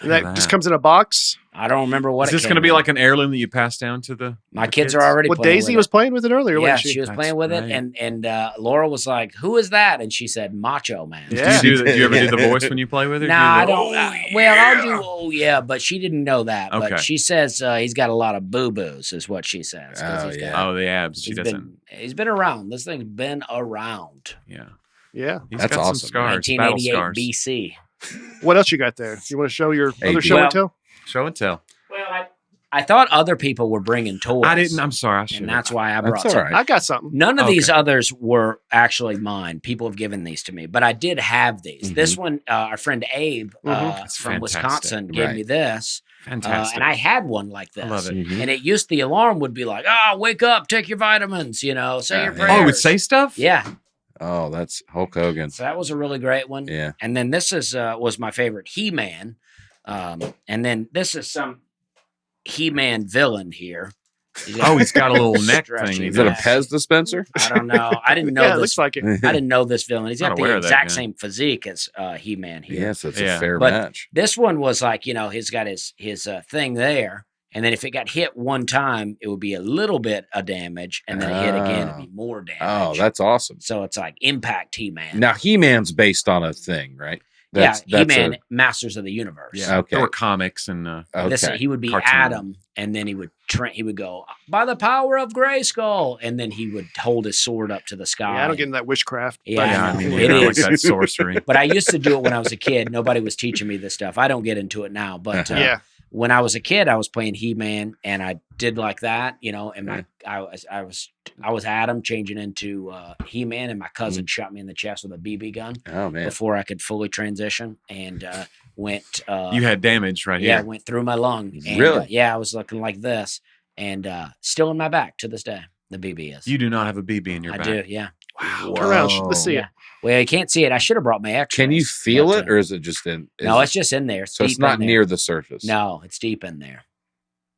[SPEAKER 4] And that just comes in a box.
[SPEAKER 2] I don't remember what.
[SPEAKER 3] Is this going to be like an heirloom that you pass down to the?
[SPEAKER 2] My kids are already.
[SPEAKER 4] Well, Daisy was playing with it earlier.
[SPEAKER 2] Yeah,
[SPEAKER 4] wasn't
[SPEAKER 2] she was playing with it, and Laura was like, "Who is that?" And she said, "Macho Man."
[SPEAKER 4] Yeah.
[SPEAKER 3] Do you ever do the voice when you play with her?
[SPEAKER 2] Nah, I don't. I'll do. Oh yeah, but she didn't know that.
[SPEAKER 3] Okay.
[SPEAKER 2] But she says he's got a lot of boo boos, is what she says.
[SPEAKER 3] The abs. She doesn't.
[SPEAKER 2] He's been around. This thing's been around.
[SPEAKER 3] Yeah.
[SPEAKER 4] Yeah.
[SPEAKER 1] That's awesome.
[SPEAKER 3] Some scars.
[SPEAKER 2] 1988 BC.
[SPEAKER 4] What else you got there? You want to show your other show and tell?
[SPEAKER 3] Show and tell.
[SPEAKER 2] Well, I thought other people were bringing toys.
[SPEAKER 3] I didn't. I'm sorry. I should.
[SPEAKER 2] And that's why I brought
[SPEAKER 1] That's all
[SPEAKER 2] some.
[SPEAKER 1] right.
[SPEAKER 4] I got something.
[SPEAKER 2] None of these others were actually mine. People have given these to me, but I did have these. This one, our friend Abe from
[SPEAKER 3] fantastic.
[SPEAKER 2] Wisconsin gave me this.
[SPEAKER 3] Fantastic.
[SPEAKER 2] And I had one like this.
[SPEAKER 3] I love it.
[SPEAKER 2] And it used, the alarm would be like, wake up, take your vitamins, say your prayers.
[SPEAKER 3] Oh, it would say stuff?
[SPEAKER 2] Yeah.
[SPEAKER 1] Oh, that's Hulk Hogan.
[SPEAKER 2] So that was a really great one.
[SPEAKER 1] Yeah.
[SPEAKER 2] And then this was my favorite, He-Man. And then this is some He-Man villain here.
[SPEAKER 3] He's got a little neck thing.
[SPEAKER 1] Is that a Pez dispenser?
[SPEAKER 2] I don't know. I didn't know
[SPEAKER 4] Yeah,
[SPEAKER 2] this.
[SPEAKER 4] it looks like it.
[SPEAKER 2] I didn't know this villain. He's got
[SPEAKER 3] Not
[SPEAKER 2] the
[SPEAKER 3] aware of that
[SPEAKER 2] exact
[SPEAKER 3] guy.
[SPEAKER 2] same physique as He-Man here.
[SPEAKER 1] Yes, it's a fair
[SPEAKER 2] But
[SPEAKER 1] match.
[SPEAKER 2] this one was like, he's got his thing there. And then if it got hit one time, it would be a little bit of damage. And then it hit again, it'd be more damage.
[SPEAKER 1] Oh, that's awesome.
[SPEAKER 2] So it's like Impact He-Man.
[SPEAKER 1] Now, He-Man's based on a thing, right?
[SPEAKER 2] He-Man, Masters of the Universe.
[SPEAKER 3] Yeah.
[SPEAKER 1] Okay.
[SPEAKER 3] There were comics and
[SPEAKER 2] He would be
[SPEAKER 3] Cartoon.
[SPEAKER 2] Adam, and then he would go, by the power of Grayskull, and then he would hold his sword up to the sky.
[SPEAKER 4] Yeah, I don't get into that witchcraft.
[SPEAKER 2] Yeah,
[SPEAKER 3] I mean,
[SPEAKER 2] it
[SPEAKER 3] like
[SPEAKER 2] is.
[SPEAKER 3] that sorcery.
[SPEAKER 2] But I used to do it when I was a kid. Nobody was teaching me this stuff. I don't get into it now, but when I was a kid, I was playing He-Man, and I did like that, and I was Adam changing into He-Man, and my cousin shot me in the chest with a BB gun.
[SPEAKER 1] Oh man!
[SPEAKER 2] Before I could fully transition, and went.
[SPEAKER 3] You had damage right here.
[SPEAKER 2] Yeah, it went through my lung. And,
[SPEAKER 1] Really?
[SPEAKER 2] I was looking like this, and still in my back to this day. The BB is.
[SPEAKER 3] You do not have a BB in your back.
[SPEAKER 2] I do. Yeah.
[SPEAKER 4] Wow. Turn around. Let's see it.
[SPEAKER 2] Well, you can't see it. I should have brought my X.
[SPEAKER 1] Can you feel it, or is it just in?
[SPEAKER 2] No, it's just in there.
[SPEAKER 1] So it's not near the surface.
[SPEAKER 2] No, it's deep in there.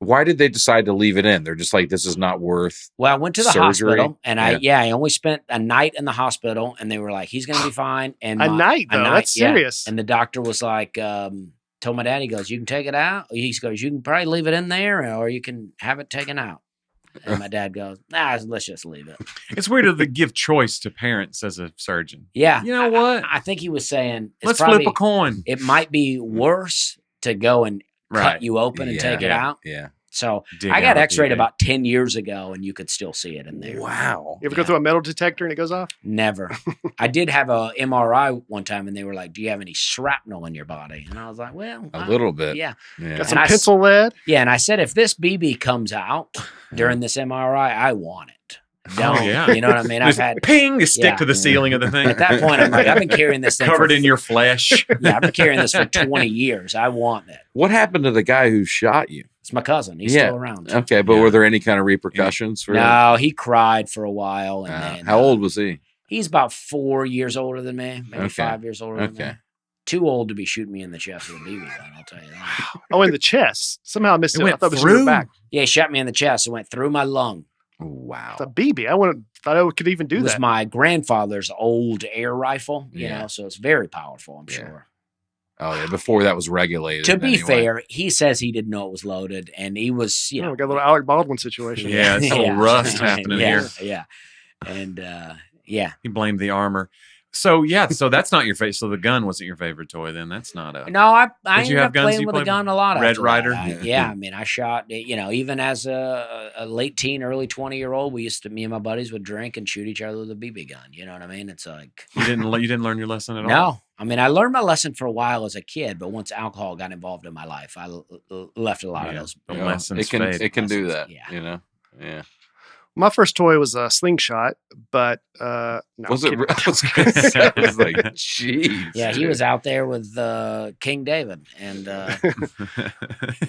[SPEAKER 1] Why did they decide to leave it in? They're just like, this is not worth.
[SPEAKER 2] Well, I went to the
[SPEAKER 1] surgery?
[SPEAKER 2] hospital, and I only spent a night in the hospital, and they were like, he's going to be fine. And
[SPEAKER 4] A night, though. That's serious.
[SPEAKER 2] And the doctor was like, told my dad, he goes, you can take it out. He goes, you can probably leave it in there, or you can have it taken out. And my dad goes, let's just leave it.
[SPEAKER 3] It's weird to give choice to parents as a surgeon.
[SPEAKER 2] Yeah.
[SPEAKER 3] You know what?
[SPEAKER 2] I think he was saying,
[SPEAKER 3] Let's flip a coin.
[SPEAKER 2] It might be worse to go and cut you open and take it out.
[SPEAKER 1] Yeah.
[SPEAKER 2] So
[SPEAKER 3] Dig
[SPEAKER 2] I got
[SPEAKER 3] out
[SPEAKER 2] x-rayed
[SPEAKER 3] the-
[SPEAKER 2] about 10 years ago, and you could still see it in there.
[SPEAKER 1] Wow.
[SPEAKER 4] You ever go through a metal detector and it goes off?
[SPEAKER 2] Never. I did have a MRI one time, and they were like, do you have any shrapnel in your body? And I was like, well.
[SPEAKER 1] A little bit.
[SPEAKER 2] Yeah.
[SPEAKER 4] Got some pencil lead?
[SPEAKER 2] Yeah, and I said, if this BB comes out during this MRI, I want it. Don't.
[SPEAKER 3] yeah.
[SPEAKER 2] You know what I mean? I've
[SPEAKER 3] Just
[SPEAKER 2] had
[SPEAKER 3] ping, you stick to the ceiling of the thing.
[SPEAKER 2] At that point, I'm like, I've been carrying this thing
[SPEAKER 3] Covered in your flesh.
[SPEAKER 2] Yeah, I've been carrying this for 20 years. I want it.
[SPEAKER 1] What happened to the guy who shot you?
[SPEAKER 2] It's my cousin. He's still around.
[SPEAKER 1] Okay, but were there any kind of repercussions for him?
[SPEAKER 2] No, he cried for a while. And then,
[SPEAKER 1] how old was he?
[SPEAKER 2] He's about 4 years older than me, maybe 5 years older than me. Too old to be shooting me in the chest with a BB gun, I'll tell you that.
[SPEAKER 4] Oh, in the chest. Somehow I missed it. I
[SPEAKER 3] went
[SPEAKER 4] thought it was in
[SPEAKER 3] through?
[SPEAKER 4] the back.
[SPEAKER 2] Yeah, he shot me in the chest. It went through my lung.
[SPEAKER 1] Wow.
[SPEAKER 4] It's a BB. I thought I could even do
[SPEAKER 2] It was
[SPEAKER 4] that.
[SPEAKER 2] my grandfather's old air rifle, you know, so it's very powerful, I'm sure.
[SPEAKER 1] Oh, yeah. Before that was regulated.
[SPEAKER 2] To be fair, he says he didn't know it was loaded, and he was,
[SPEAKER 4] we got a little Alec Baldwin situation.
[SPEAKER 3] Yeah, it's a little rust happening here.
[SPEAKER 2] Yeah. And
[SPEAKER 3] He blamed the armor. So so that's not your favorite. So the gun wasn't your favorite toy then. That's not a.
[SPEAKER 2] No, I
[SPEAKER 3] Did you
[SPEAKER 2] ended
[SPEAKER 3] have
[SPEAKER 2] up
[SPEAKER 3] guns
[SPEAKER 2] playing
[SPEAKER 3] you
[SPEAKER 2] with a
[SPEAKER 3] played
[SPEAKER 2] gun
[SPEAKER 3] with?
[SPEAKER 2] a lot.
[SPEAKER 3] Red
[SPEAKER 2] after
[SPEAKER 3] Ryder?
[SPEAKER 2] that. I mean, I shot. Even as a late teen, early 20-year-old, me and my buddies would drink and shoot each other with a BB gun. You know what I mean? It's like
[SPEAKER 3] You didn't learn your lesson at all.
[SPEAKER 2] no. I mean, I learned my lesson for a while as a kid, but once alcohol got involved in my life, I left a lot of those.
[SPEAKER 3] The lessons
[SPEAKER 1] it can do that.
[SPEAKER 2] Yeah.
[SPEAKER 1] You know. Yeah.
[SPEAKER 4] My first toy was a slingshot, but no,
[SPEAKER 1] Was
[SPEAKER 4] I'm
[SPEAKER 1] it?
[SPEAKER 4] kidding.
[SPEAKER 1] I was gonna say, I was like, jeez.
[SPEAKER 2] Yeah, he was out there with King David and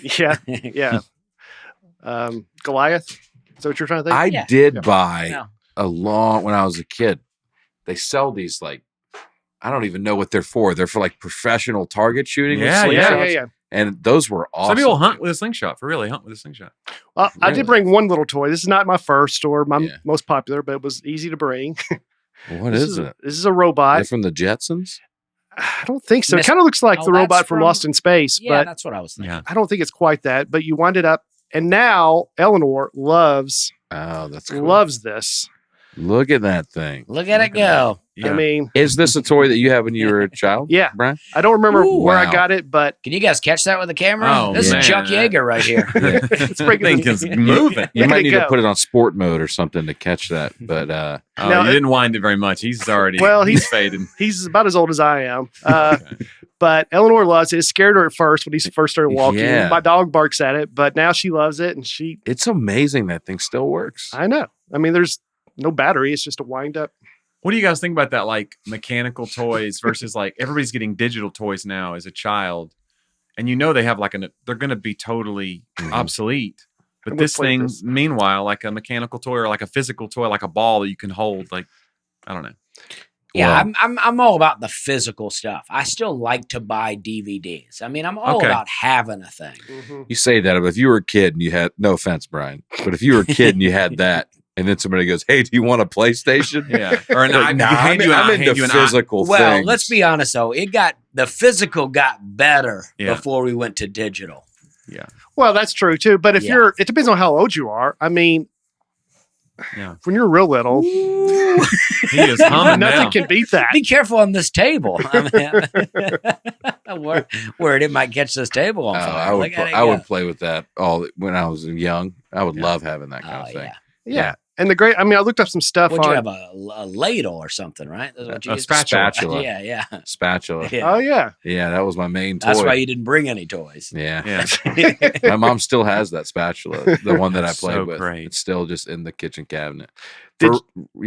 [SPEAKER 4] yeah. Goliath. Is that what you're trying to think?
[SPEAKER 1] I
[SPEAKER 2] Yeah.
[SPEAKER 1] did buy
[SPEAKER 2] No.
[SPEAKER 1] when I was a kid. They sell these I don't even know what they're for. They're for professional target shooting. with
[SPEAKER 3] Yeah,
[SPEAKER 1] slingshots.
[SPEAKER 4] yeah.
[SPEAKER 1] And those were awesome.
[SPEAKER 3] Some people hunt with a slingshot. For really, hunt with a slingshot.
[SPEAKER 4] Well, I
[SPEAKER 1] Really?
[SPEAKER 4] did bring one little toy. This is not my first or my most popular, but it was easy to bring.
[SPEAKER 1] What is it?
[SPEAKER 4] This is a robot.
[SPEAKER 1] They're from the Jetsons?
[SPEAKER 4] I don't think so. It
[SPEAKER 2] Miss-
[SPEAKER 4] kind of looks like
[SPEAKER 2] Oh,
[SPEAKER 4] the
[SPEAKER 2] that's
[SPEAKER 4] robot from
[SPEAKER 2] from-
[SPEAKER 4] Lost in Space,
[SPEAKER 2] yeah,
[SPEAKER 4] but
[SPEAKER 2] that's what I was thinking.
[SPEAKER 3] Yeah.
[SPEAKER 4] I don't think it's quite that. But you wind it up, and now Eleanor loves
[SPEAKER 1] Oh, that's cool.
[SPEAKER 4] loves this.
[SPEAKER 1] Look at that thing.
[SPEAKER 2] Look at it go.
[SPEAKER 3] Yeah.
[SPEAKER 4] I mean,
[SPEAKER 1] Is this a toy that you had when you were a child?
[SPEAKER 4] Yeah.
[SPEAKER 1] Brian?
[SPEAKER 4] I don't remember
[SPEAKER 2] Ooh,
[SPEAKER 4] where
[SPEAKER 1] wow.
[SPEAKER 4] I got it, but
[SPEAKER 2] Can you guys catch that with the camera?
[SPEAKER 3] Oh,
[SPEAKER 2] This
[SPEAKER 1] man.
[SPEAKER 2] is Chuck Yeager right here.
[SPEAKER 1] Yeah.
[SPEAKER 4] it's
[SPEAKER 3] That
[SPEAKER 4] breaking.
[SPEAKER 3] thing is moving.
[SPEAKER 1] You
[SPEAKER 4] Look at
[SPEAKER 1] might
[SPEAKER 4] it
[SPEAKER 1] need
[SPEAKER 4] go.
[SPEAKER 1] to put it on sport mode or something to catch that. But
[SPEAKER 3] Oh,
[SPEAKER 4] No,
[SPEAKER 3] you
[SPEAKER 4] it-
[SPEAKER 3] didn't wind it very much. He's already
[SPEAKER 4] Well,
[SPEAKER 3] he's fading.
[SPEAKER 4] He's about as old as I am.
[SPEAKER 3] Okay.
[SPEAKER 4] But Eleanor loves it. It scared her at first when he first started walking.
[SPEAKER 1] Yeah.
[SPEAKER 4] My dog barks at it, but now she loves it, and she.
[SPEAKER 1] it's amazing that thing still works.
[SPEAKER 4] I know. I mean, there's no battery. It's just a wind up.
[SPEAKER 3] What do you guys think about that? Like mechanical toys versus like everybody's getting digital toys now as a child, and they have like they're going to be totally obsolete. But
[SPEAKER 4] I'm
[SPEAKER 3] this
[SPEAKER 4] gonna play
[SPEAKER 3] thing,
[SPEAKER 4] this.
[SPEAKER 3] meanwhile, like a mechanical toy or like a physical toy, like a ball that you can hold, like I don't know.
[SPEAKER 2] Yeah,
[SPEAKER 1] Well,
[SPEAKER 2] I'm all about the physical stuff. I still like to buy DVDs. I mean, I'm all
[SPEAKER 3] Okay.
[SPEAKER 2] about having a thing.
[SPEAKER 1] you say that, but if you were a kid and you had, no offense, Brian, but if you were a kid and you had that, and then somebody goes, "Hey, do you want a PlayStation?"
[SPEAKER 3] Yeah, or an
[SPEAKER 1] Like, nah, I'm into physical
[SPEAKER 2] Well,
[SPEAKER 1] things.
[SPEAKER 2] let's be honest though. The physical got better
[SPEAKER 3] Yeah.
[SPEAKER 2] before we went to digital.
[SPEAKER 3] Yeah,
[SPEAKER 4] Well, that's true too. But if
[SPEAKER 2] Yeah.
[SPEAKER 4] it depends on how old you are. I mean,
[SPEAKER 3] yeah.
[SPEAKER 4] when you're real little,
[SPEAKER 3] He is humming
[SPEAKER 4] nothing
[SPEAKER 3] now.
[SPEAKER 4] can beat that.
[SPEAKER 2] Be careful on this table. I mean, where it might catch this table on
[SPEAKER 1] Oh,
[SPEAKER 2] fire.
[SPEAKER 1] I would,
[SPEAKER 2] Look at it
[SPEAKER 1] I
[SPEAKER 2] go.
[SPEAKER 1] would play with that all when I was young. I would
[SPEAKER 3] Yeah.
[SPEAKER 1] love having that kind
[SPEAKER 2] Oh,
[SPEAKER 1] of thing.
[SPEAKER 2] yeah.
[SPEAKER 4] Yeah. And I looked up some stuff
[SPEAKER 2] Would you
[SPEAKER 4] on.
[SPEAKER 2] have a ladle or something, right? That's what you
[SPEAKER 3] A
[SPEAKER 2] used?
[SPEAKER 1] spatula.
[SPEAKER 2] Yeah, yeah.
[SPEAKER 1] Spatula.
[SPEAKER 2] Yeah.
[SPEAKER 4] Oh yeah.
[SPEAKER 1] Yeah, that was my main toy.
[SPEAKER 2] That's why you didn't bring any toys.
[SPEAKER 1] Yeah.
[SPEAKER 3] Yeah,
[SPEAKER 1] My mom still has that spatula, the one that I played
[SPEAKER 3] So
[SPEAKER 1] with.
[SPEAKER 3] great.
[SPEAKER 1] It's still just in the kitchen cabinet.
[SPEAKER 4] Did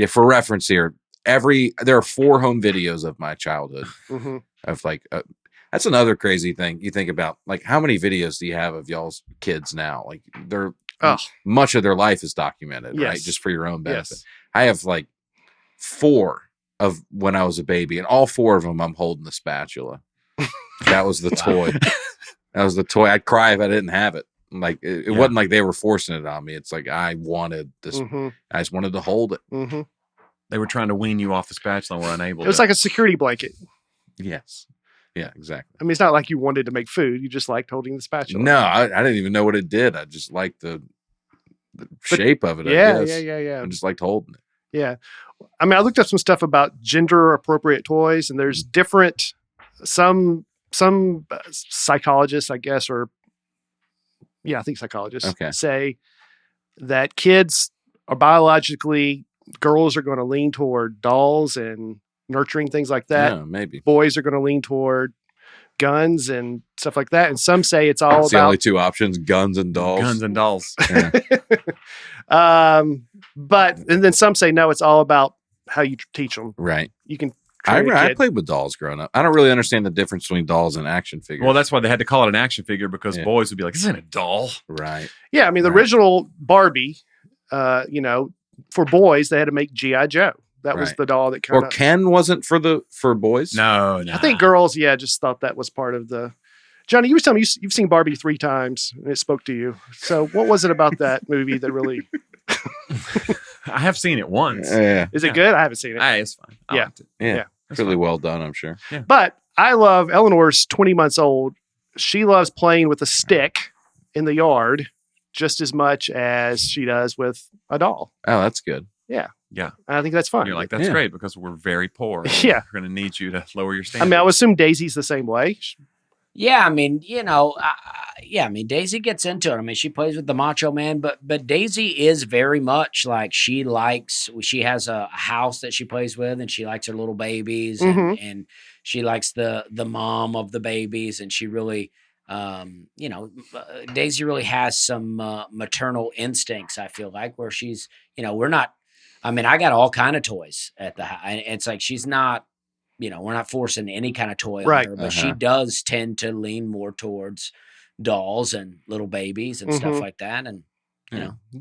[SPEAKER 1] For reference here, there are 4 home videos of my childhood.
[SPEAKER 4] hmm
[SPEAKER 1] Of like, that's another crazy thing. You think about like how many videos do you have of y'all's kids now? Like
[SPEAKER 4] Oh.
[SPEAKER 1] much of their life is documented, right?
[SPEAKER 4] Yes.
[SPEAKER 1] Just for your own benefit.
[SPEAKER 4] Yes.
[SPEAKER 1] I have like 4 of when I was a baby, and all 4 of them I'm holding the spatula. That was the toy. That was the toy. I'd cry if I didn't have it. Like it
[SPEAKER 3] Yeah.
[SPEAKER 1] wasn't like they were forcing it on me. It's like I wanted this.
[SPEAKER 4] hmm
[SPEAKER 1] I just wanted to hold it.
[SPEAKER 4] hmm
[SPEAKER 3] they were trying to wean you off the spatula and were unable.
[SPEAKER 4] It was
[SPEAKER 3] to.
[SPEAKER 4] like a security blanket.
[SPEAKER 1] Yes. Yeah, exactly.
[SPEAKER 4] I mean, it's not like you wanted to make food. You just liked holding the spatula.
[SPEAKER 1] No, I didn't even know what it did. I just liked the shape of it. I
[SPEAKER 4] Yeah,
[SPEAKER 1] guess.
[SPEAKER 4] yeah.
[SPEAKER 1] I just liked holding it.
[SPEAKER 4] Yeah. I mean, I looked up some stuff about gender appropriate toys, and there's different, some psychologists, I guess, I think psychologists
[SPEAKER 1] Okay.
[SPEAKER 4] say that kids are biologically, girls are going to lean toward dolls and nurturing things like that.
[SPEAKER 1] Yeah, maybe.
[SPEAKER 4] Boys are going to lean toward guns and stuff like that. And some say it's all
[SPEAKER 1] It's the only
[SPEAKER 4] about,
[SPEAKER 1] 2 options: guns and dolls.
[SPEAKER 3] guns and dolls.
[SPEAKER 1] Yeah.
[SPEAKER 4] and then some say, no, it's all about how you teach them.
[SPEAKER 1] Right.
[SPEAKER 4] You can
[SPEAKER 1] I
[SPEAKER 4] train a kid.
[SPEAKER 1] played with dolls growing up. I don't really understand the difference between dolls and action figures.
[SPEAKER 3] Well, that's why they had to call it an action figure because
[SPEAKER 1] Yeah.
[SPEAKER 3] boys would be like, "This isn't a doll."
[SPEAKER 1] right.
[SPEAKER 4] Yeah, I mean, the
[SPEAKER 1] Right.
[SPEAKER 4] original Barbie, for boys, they had to make G.I. Joe. That was
[SPEAKER 1] Right.
[SPEAKER 4] the doll that
[SPEAKER 1] Or
[SPEAKER 4] kind of.
[SPEAKER 1] Ken wasn't for boys.
[SPEAKER 3] No.
[SPEAKER 4] I think girls, just thought that was part of the. Johnny, you were telling me you've seen Barbie 3 times and it spoke to you. So, what was it about that movie that really.
[SPEAKER 3] I have seen it once.
[SPEAKER 1] Yeah.
[SPEAKER 4] Is it
[SPEAKER 3] Yeah.
[SPEAKER 4] good? I haven't seen it.
[SPEAKER 3] It's fine. I
[SPEAKER 4] Yeah.
[SPEAKER 3] liked it.
[SPEAKER 1] Yeah.
[SPEAKER 4] Yeah.
[SPEAKER 3] That's
[SPEAKER 1] Really
[SPEAKER 3] fine.
[SPEAKER 1] well done, I'm sure.
[SPEAKER 4] But I love Eleanor's 20 months old. She loves playing with a stick in the yard just as much as she does with a doll.
[SPEAKER 1] Oh, that's good.
[SPEAKER 4] And I think that's fun.
[SPEAKER 3] And you're like, that's
[SPEAKER 1] Yeah.
[SPEAKER 3] great because we're very poor.
[SPEAKER 4] Yeah.
[SPEAKER 3] We're going to need you to lower your
[SPEAKER 4] I
[SPEAKER 3] standards.
[SPEAKER 4] mean, I would assume Daisy's the same way.
[SPEAKER 2] Yeah, I mean, Daisy gets into it. I mean, she plays with the Macho Man, but Daisy is very much like she has a house that she plays with, and she likes her little babies,
[SPEAKER 4] Mhm.
[SPEAKER 2] and she likes the mom of the babies, and she really, Daisy really has some maternal instincts. I feel like where she's, we're not. I mean, I got all kind of toys at the house. It's like she's not. We're not forcing any kind of toy
[SPEAKER 4] Right.
[SPEAKER 2] on her, but she does tend to lean more towards dolls and little babies and stuff
[SPEAKER 4] Mhm.
[SPEAKER 2] like that. And,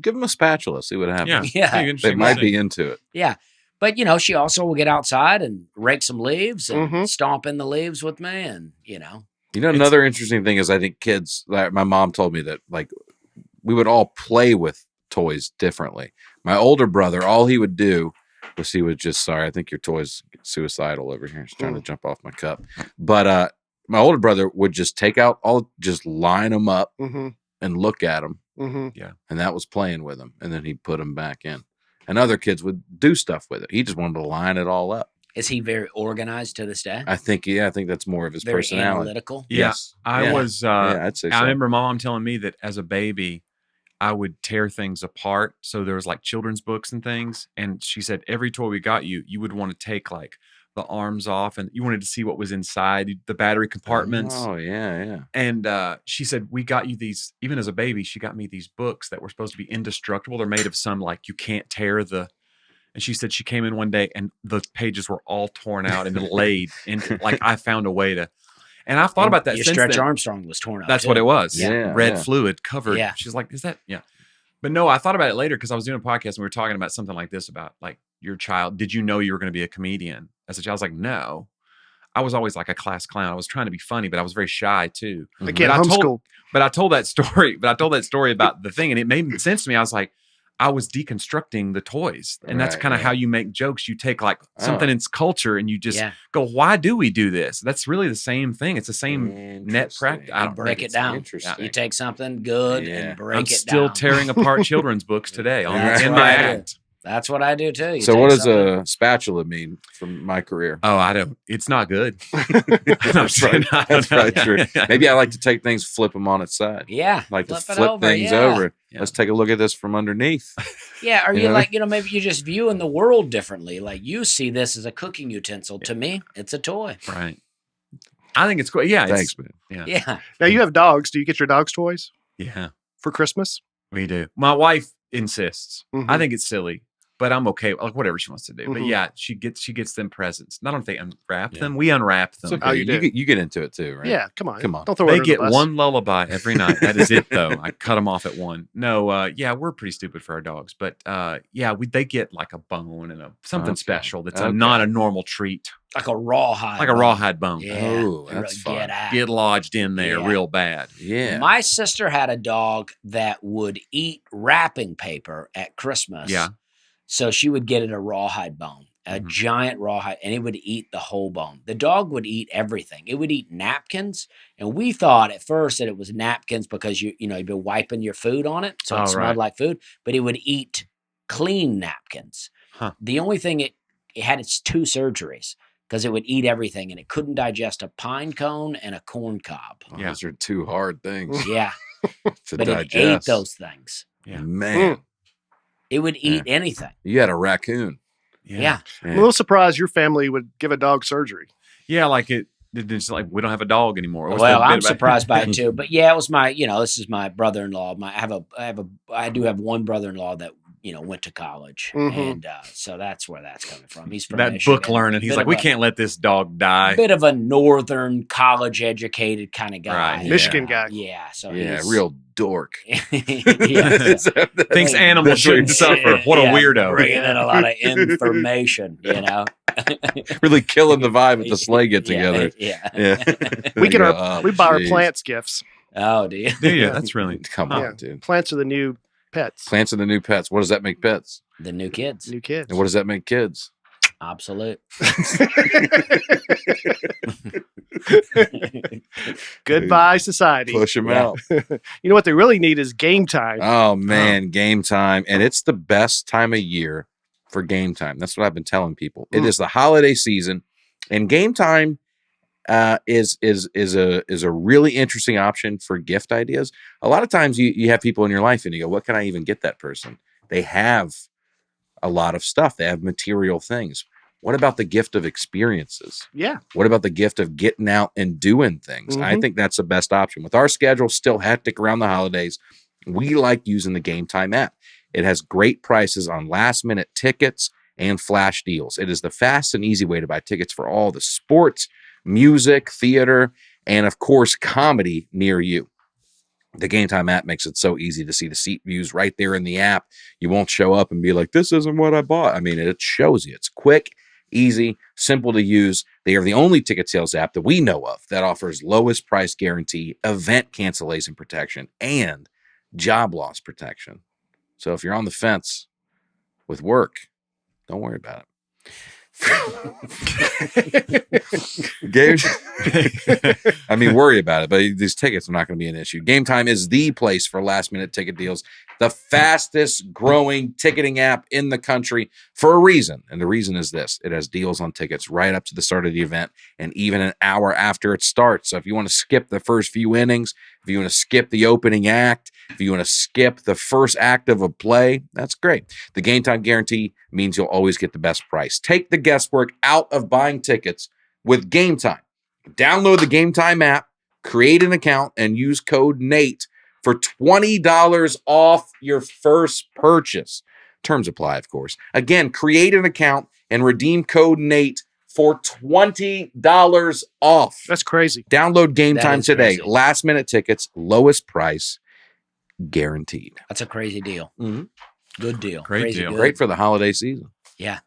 [SPEAKER 1] Give them a spatula, see what happens.
[SPEAKER 2] Yeah.
[SPEAKER 3] You can-
[SPEAKER 1] They might be into it.
[SPEAKER 2] yeah. But, she also will get outside and rake some leaves and
[SPEAKER 4] Mhm.
[SPEAKER 2] stomp in the leaves with me. And,
[SPEAKER 1] Another interesting thing is I think kids, like my mom told me that like we would all play with toys differently. My older brother, all he would do was he would just, sorry, I think your toy's suicidal over here. He's trying to jump off my cup. But my older brother would just take out just line them up
[SPEAKER 4] Mm-hmm.
[SPEAKER 1] and look at them.
[SPEAKER 4] Mm-hmm.
[SPEAKER 1] And that was playing with them. And then he'd put them back in. and other kids would do stuff with it. He just wanted to line it all up.
[SPEAKER 2] Is he very organized to this day?
[SPEAKER 1] I think that's more of his
[SPEAKER 2] Very
[SPEAKER 1] personality.
[SPEAKER 2] analytical.
[SPEAKER 3] Yeah,
[SPEAKER 1] Yes.
[SPEAKER 3] I was.
[SPEAKER 1] I'd say so.
[SPEAKER 3] I remember my mom telling me that as a baby, I would tear things apart. So there was like children's books and things, and she said every toy we got you, you would want to take like the arms off, and you wanted to see what was inside the battery compartments.
[SPEAKER 1] Oh yeah.
[SPEAKER 3] And she said we got you these. Even as a baby, she got me these books that were supposed to be indestructible. They're made of some like you can't tear the. And she said she came in one day and the pages were all torn out and laid into like I found a way to. And I've thought about that
[SPEAKER 2] Your
[SPEAKER 3] since
[SPEAKER 2] Stretch
[SPEAKER 3] then.
[SPEAKER 2] Armstrong was torn out.
[SPEAKER 3] That's
[SPEAKER 2] too.
[SPEAKER 3] what it was.
[SPEAKER 1] Yeah,
[SPEAKER 3] Red
[SPEAKER 1] yeah.
[SPEAKER 3] fluid covered.
[SPEAKER 2] Yeah.
[SPEAKER 3] She's like, is that? Yeah. But no, I thought about it later because I was doing a podcast and we were talking about something like this about like your child. Did you know you were going to be a comedian? As a child, I was like, no. I was always like a class clown. I was trying to be funny, but I was very shy too.
[SPEAKER 4] I can't homeschool.
[SPEAKER 3] But I told that story. But I told that story about the thing, and it made sense to me. I was like, I was deconstructing the toys, and that's
[SPEAKER 1] Right,
[SPEAKER 3] kind of
[SPEAKER 1] yeah.
[SPEAKER 3] how you make jokes. You take like something in culture, and you just
[SPEAKER 2] Yeah.
[SPEAKER 3] go, "Why do we do this?" That's really the same thing. It's the same net practice. I
[SPEAKER 2] You
[SPEAKER 3] don't
[SPEAKER 2] break
[SPEAKER 3] think
[SPEAKER 2] it
[SPEAKER 3] it's
[SPEAKER 2] down.
[SPEAKER 1] interesting.
[SPEAKER 2] You take something good
[SPEAKER 1] Yeah.
[SPEAKER 2] and break
[SPEAKER 3] I'm
[SPEAKER 2] it
[SPEAKER 3] still
[SPEAKER 2] down.
[SPEAKER 3] tearing apart children's books today
[SPEAKER 2] That's
[SPEAKER 3] in
[SPEAKER 2] what
[SPEAKER 3] my
[SPEAKER 2] I do.
[SPEAKER 3] act.
[SPEAKER 2] That's what I do too. You
[SPEAKER 1] So
[SPEAKER 2] take
[SPEAKER 1] what does
[SPEAKER 2] something-
[SPEAKER 1] a spatula mean from my career?
[SPEAKER 3] Oh, I don't. It's not good.
[SPEAKER 1] That's right. That's probably true. Maybe I like to take things, flip them on its side.
[SPEAKER 2] Yeah.
[SPEAKER 1] I like to
[SPEAKER 2] it
[SPEAKER 1] flip
[SPEAKER 2] over,
[SPEAKER 1] things
[SPEAKER 2] yeah.
[SPEAKER 1] over.
[SPEAKER 3] Yeah.
[SPEAKER 1] Let's take a look at this from underneath.
[SPEAKER 2] Yeah. Are
[SPEAKER 1] You
[SPEAKER 2] you
[SPEAKER 1] know?
[SPEAKER 2] like, maybe you're just viewing the world differently. Like you see this as a cooking utensil. To me, it's a toy.
[SPEAKER 3] Right. I think it's cool. Yeah.
[SPEAKER 1] Thanks, man.
[SPEAKER 2] Yeah.
[SPEAKER 4] Now you have dogs. Do you get your dogs toys
[SPEAKER 3] Yeah.
[SPEAKER 4] for Christmas?
[SPEAKER 3] We do. My wife insists.
[SPEAKER 4] Mhm.
[SPEAKER 3] I think it's silly, but I'm okay. Like whatever she wants to do. But
[SPEAKER 4] Mhm.
[SPEAKER 3] yeah, she gets them presents. Not only they unwrap
[SPEAKER 1] Yeah.
[SPEAKER 3] them, we unwrap
[SPEAKER 1] It's
[SPEAKER 3] them.
[SPEAKER 1] okay.
[SPEAKER 4] Oh, you do?
[SPEAKER 1] You get into it too, right?
[SPEAKER 4] Yeah, come on.
[SPEAKER 1] Come on.
[SPEAKER 4] Don't throw it
[SPEAKER 3] They
[SPEAKER 4] under the
[SPEAKER 3] get
[SPEAKER 4] bus.
[SPEAKER 3] one lullaby every night. That is it, though. I cut them off at one. No, yeah, we're pretty stupid for our dogs, but yeah, they get like a bone and something
[SPEAKER 1] Okay.
[SPEAKER 3] special. That's
[SPEAKER 1] Okay.
[SPEAKER 3] not a normal treat,
[SPEAKER 2] Like a rawhide.
[SPEAKER 3] like a rawhide bone.
[SPEAKER 2] Yeah.
[SPEAKER 1] Oh,
[SPEAKER 2] to
[SPEAKER 1] that's
[SPEAKER 2] really
[SPEAKER 1] fun.
[SPEAKER 2] Get at.
[SPEAKER 3] Get lodged in there
[SPEAKER 2] Yeah.
[SPEAKER 3] real bad.
[SPEAKER 1] Yeah.
[SPEAKER 2] My sister had a dog that would eat wrapping paper at Christmas.
[SPEAKER 3] Yeah.
[SPEAKER 2] So she would get it a rawhide bone, a
[SPEAKER 3] Mhm.
[SPEAKER 2] giant rawhide, and it would eat the whole bone. The dog would eat everything. It would eat napkins, and we thought at first that it was napkins because you'd been wiping your food on it, so it
[SPEAKER 3] Oh,
[SPEAKER 2] smelled
[SPEAKER 3] right.
[SPEAKER 2] like food. But it would eat clean napkins.
[SPEAKER 3] Huh.
[SPEAKER 2] The only thing it had its 2 surgeries because it would eat everything, and it couldn't digest a pine cone and a corn cob.
[SPEAKER 1] Oh,
[SPEAKER 3] Yeah.
[SPEAKER 1] Those are two hard things
[SPEAKER 2] Yeah,
[SPEAKER 1] to
[SPEAKER 2] but
[SPEAKER 1] digest.
[SPEAKER 2] it ate those things.
[SPEAKER 3] Yeah.
[SPEAKER 1] Man,
[SPEAKER 2] It would eat anything.
[SPEAKER 1] you had a raccoon.
[SPEAKER 2] Yeah.
[SPEAKER 4] I'm a little surprised your family would give a dog surgery.
[SPEAKER 3] Yeah, like it's like we don't have a dog anymore. What's
[SPEAKER 2] Well,
[SPEAKER 3] that bit
[SPEAKER 2] I'm
[SPEAKER 3] about-
[SPEAKER 2] surprised by it too. But yeah, it was my, this is my brother-in-law. I do have one brother-in-law that, went to college.
[SPEAKER 4] Mhm.
[SPEAKER 2] And so that's where that's coming from. He's from
[SPEAKER 3] that
[SPEAKER 2] Michigan.
[SPEAKER 3] book learning. He's
[SPEAKER 2] Bit
[SPEAKER 3] like,
[SPEAKER 2] of
[SPEAKER 3] we
[SPEAKER 2] a-
[SPEAKER 3] can't let this dog die.
[SPEAKER 2] Bit of a northern college educated kind of guy.
[SPEAKER 3] Right.
[SPEAKER 4] Michigan guy.
[SPEAKER 2] Yeah. So
[SPEAKER 1] Yeah,
[SPEAKER 2] he's
[SPEAKER 1] real dork.
[SPEAKER 2] yeah.
[SPEAKER 3] Thinks animals
[SPEAKER 1] That's
[SPEAKER 3] shouldn't
[SPEAKER 1] right.
[SPEAKER 3] suffer. What a
[SPEAKER 2] Yeah,
[SPEAKER 3] weirdo.
[SPEAKER 2] Bringing in a lot of information,
[SPEAKER 1] Really killing the vibe at the sleigh get together.
[SPEAKER 2] Yeah.
[SPEAKER 1] Yeah.
[SPEAKER 4] We get
[SPEAKER 1] Oh,
[SPEAKER 4] we buy our
[SPEAKER 1] geez.
[SPEAKER 4] plants gifts.
[SPEAKER 2] Oh, do you?
[SPEAKER 3] Do you? That's really
[SPEAKER 1] Come
[SPEAKER 4] Yeah.
[SPEAKER 1] on, dude.
[SPEAKER 4] Plants are the new pets.
[SPEAKER 1] Plants are the new pets. What does that make pets?
[SPEAKER 2] The new kids.
[SPEAKER 4] New kids.
[SPEAKER 1] And what does that make kids?
[SPEAKER 2] Absolute.
[SPEAKER 4] Goodbye, society.
[SPEAKER 1] Push them
[SPEAKER 2] Yeah.
[SPEAKER 1] out.
[SPEAKER 4] You know what they really need is game time.
[SPEAKER 1] Oh man, game time. And it's the best time of year for game time. That's what I've been telling people. It is the holiday season, and game time is a really interesting option for gift ideas. A lot of times you have people in your life and you go, what can I even get that person? They have a lot of stuff. They have material things. What about the gift of experiences?
[SPEAKER 4] Yeah.
[SPEAKER 1] What about the gift of getting out and doing things? I think that's the best option. With our schedule still hectic around the holidays, we like using the Game Time app. It has great prices on last minute tickets and flash deals. It is the fast and easy way to buy tickets for all the sports, music, theater, and of course, comedy near you. The Game Time app makes it so easy to see the seat views right there in the app. You won't show up and be like, this isn't what I bought. I mean, it shows you. It's quick, easy, simple to use. They are the only ticket sales app that we know of that offers lowest price guarantee, event cancellation protection, and job loss protection. So if you're on the fence with work, don't worry about it. Game. I mean, worry about it, but these tickets are not going to be an issue. Game Time is the place for last-minute ticket deals, the fastest growing ticketing app in the country for a reason. And the reason is this. It has deals on tickets right up to the start of the event and even an hour after it starts. So if you want to skip the first few innings, if you want to skip the opening act, if you want to skip the first act of a play, that's great. The Game Time guarantee means you'll always get the best price. Take the guesswork out of buying tickets with Game Time. Download the Game Time app, create an account, and use code NATE for $20 off your first purchase. Terms apply, of course. Again, create an account and redeem code NATE for $20 off.
[SPEAKER 4] That's crazy.
[SPEAKER 1] Download Game
[SPEAKER 2] That
[SPEAKER 1] Time
[SPEAKER 2] is
[SPEAKER 1] today.
[SPEAKER 2] crazy.
[SPEAKER 1] Last minute tickets, lowest price, guaranteed.
[SPEAKER 2] That's a crazy deal.
[SPEAKER 1] Mhm.
[SPEAKER 2] Good deal.
[SPEAKER 3] Great
[SPEAKER 2] Crazy
[SPEAKER 3] deal.
[SPEAKER 2] good.
[SPEAKER 1] Great for the holiday season.
[SPEAKER 2] Yeah.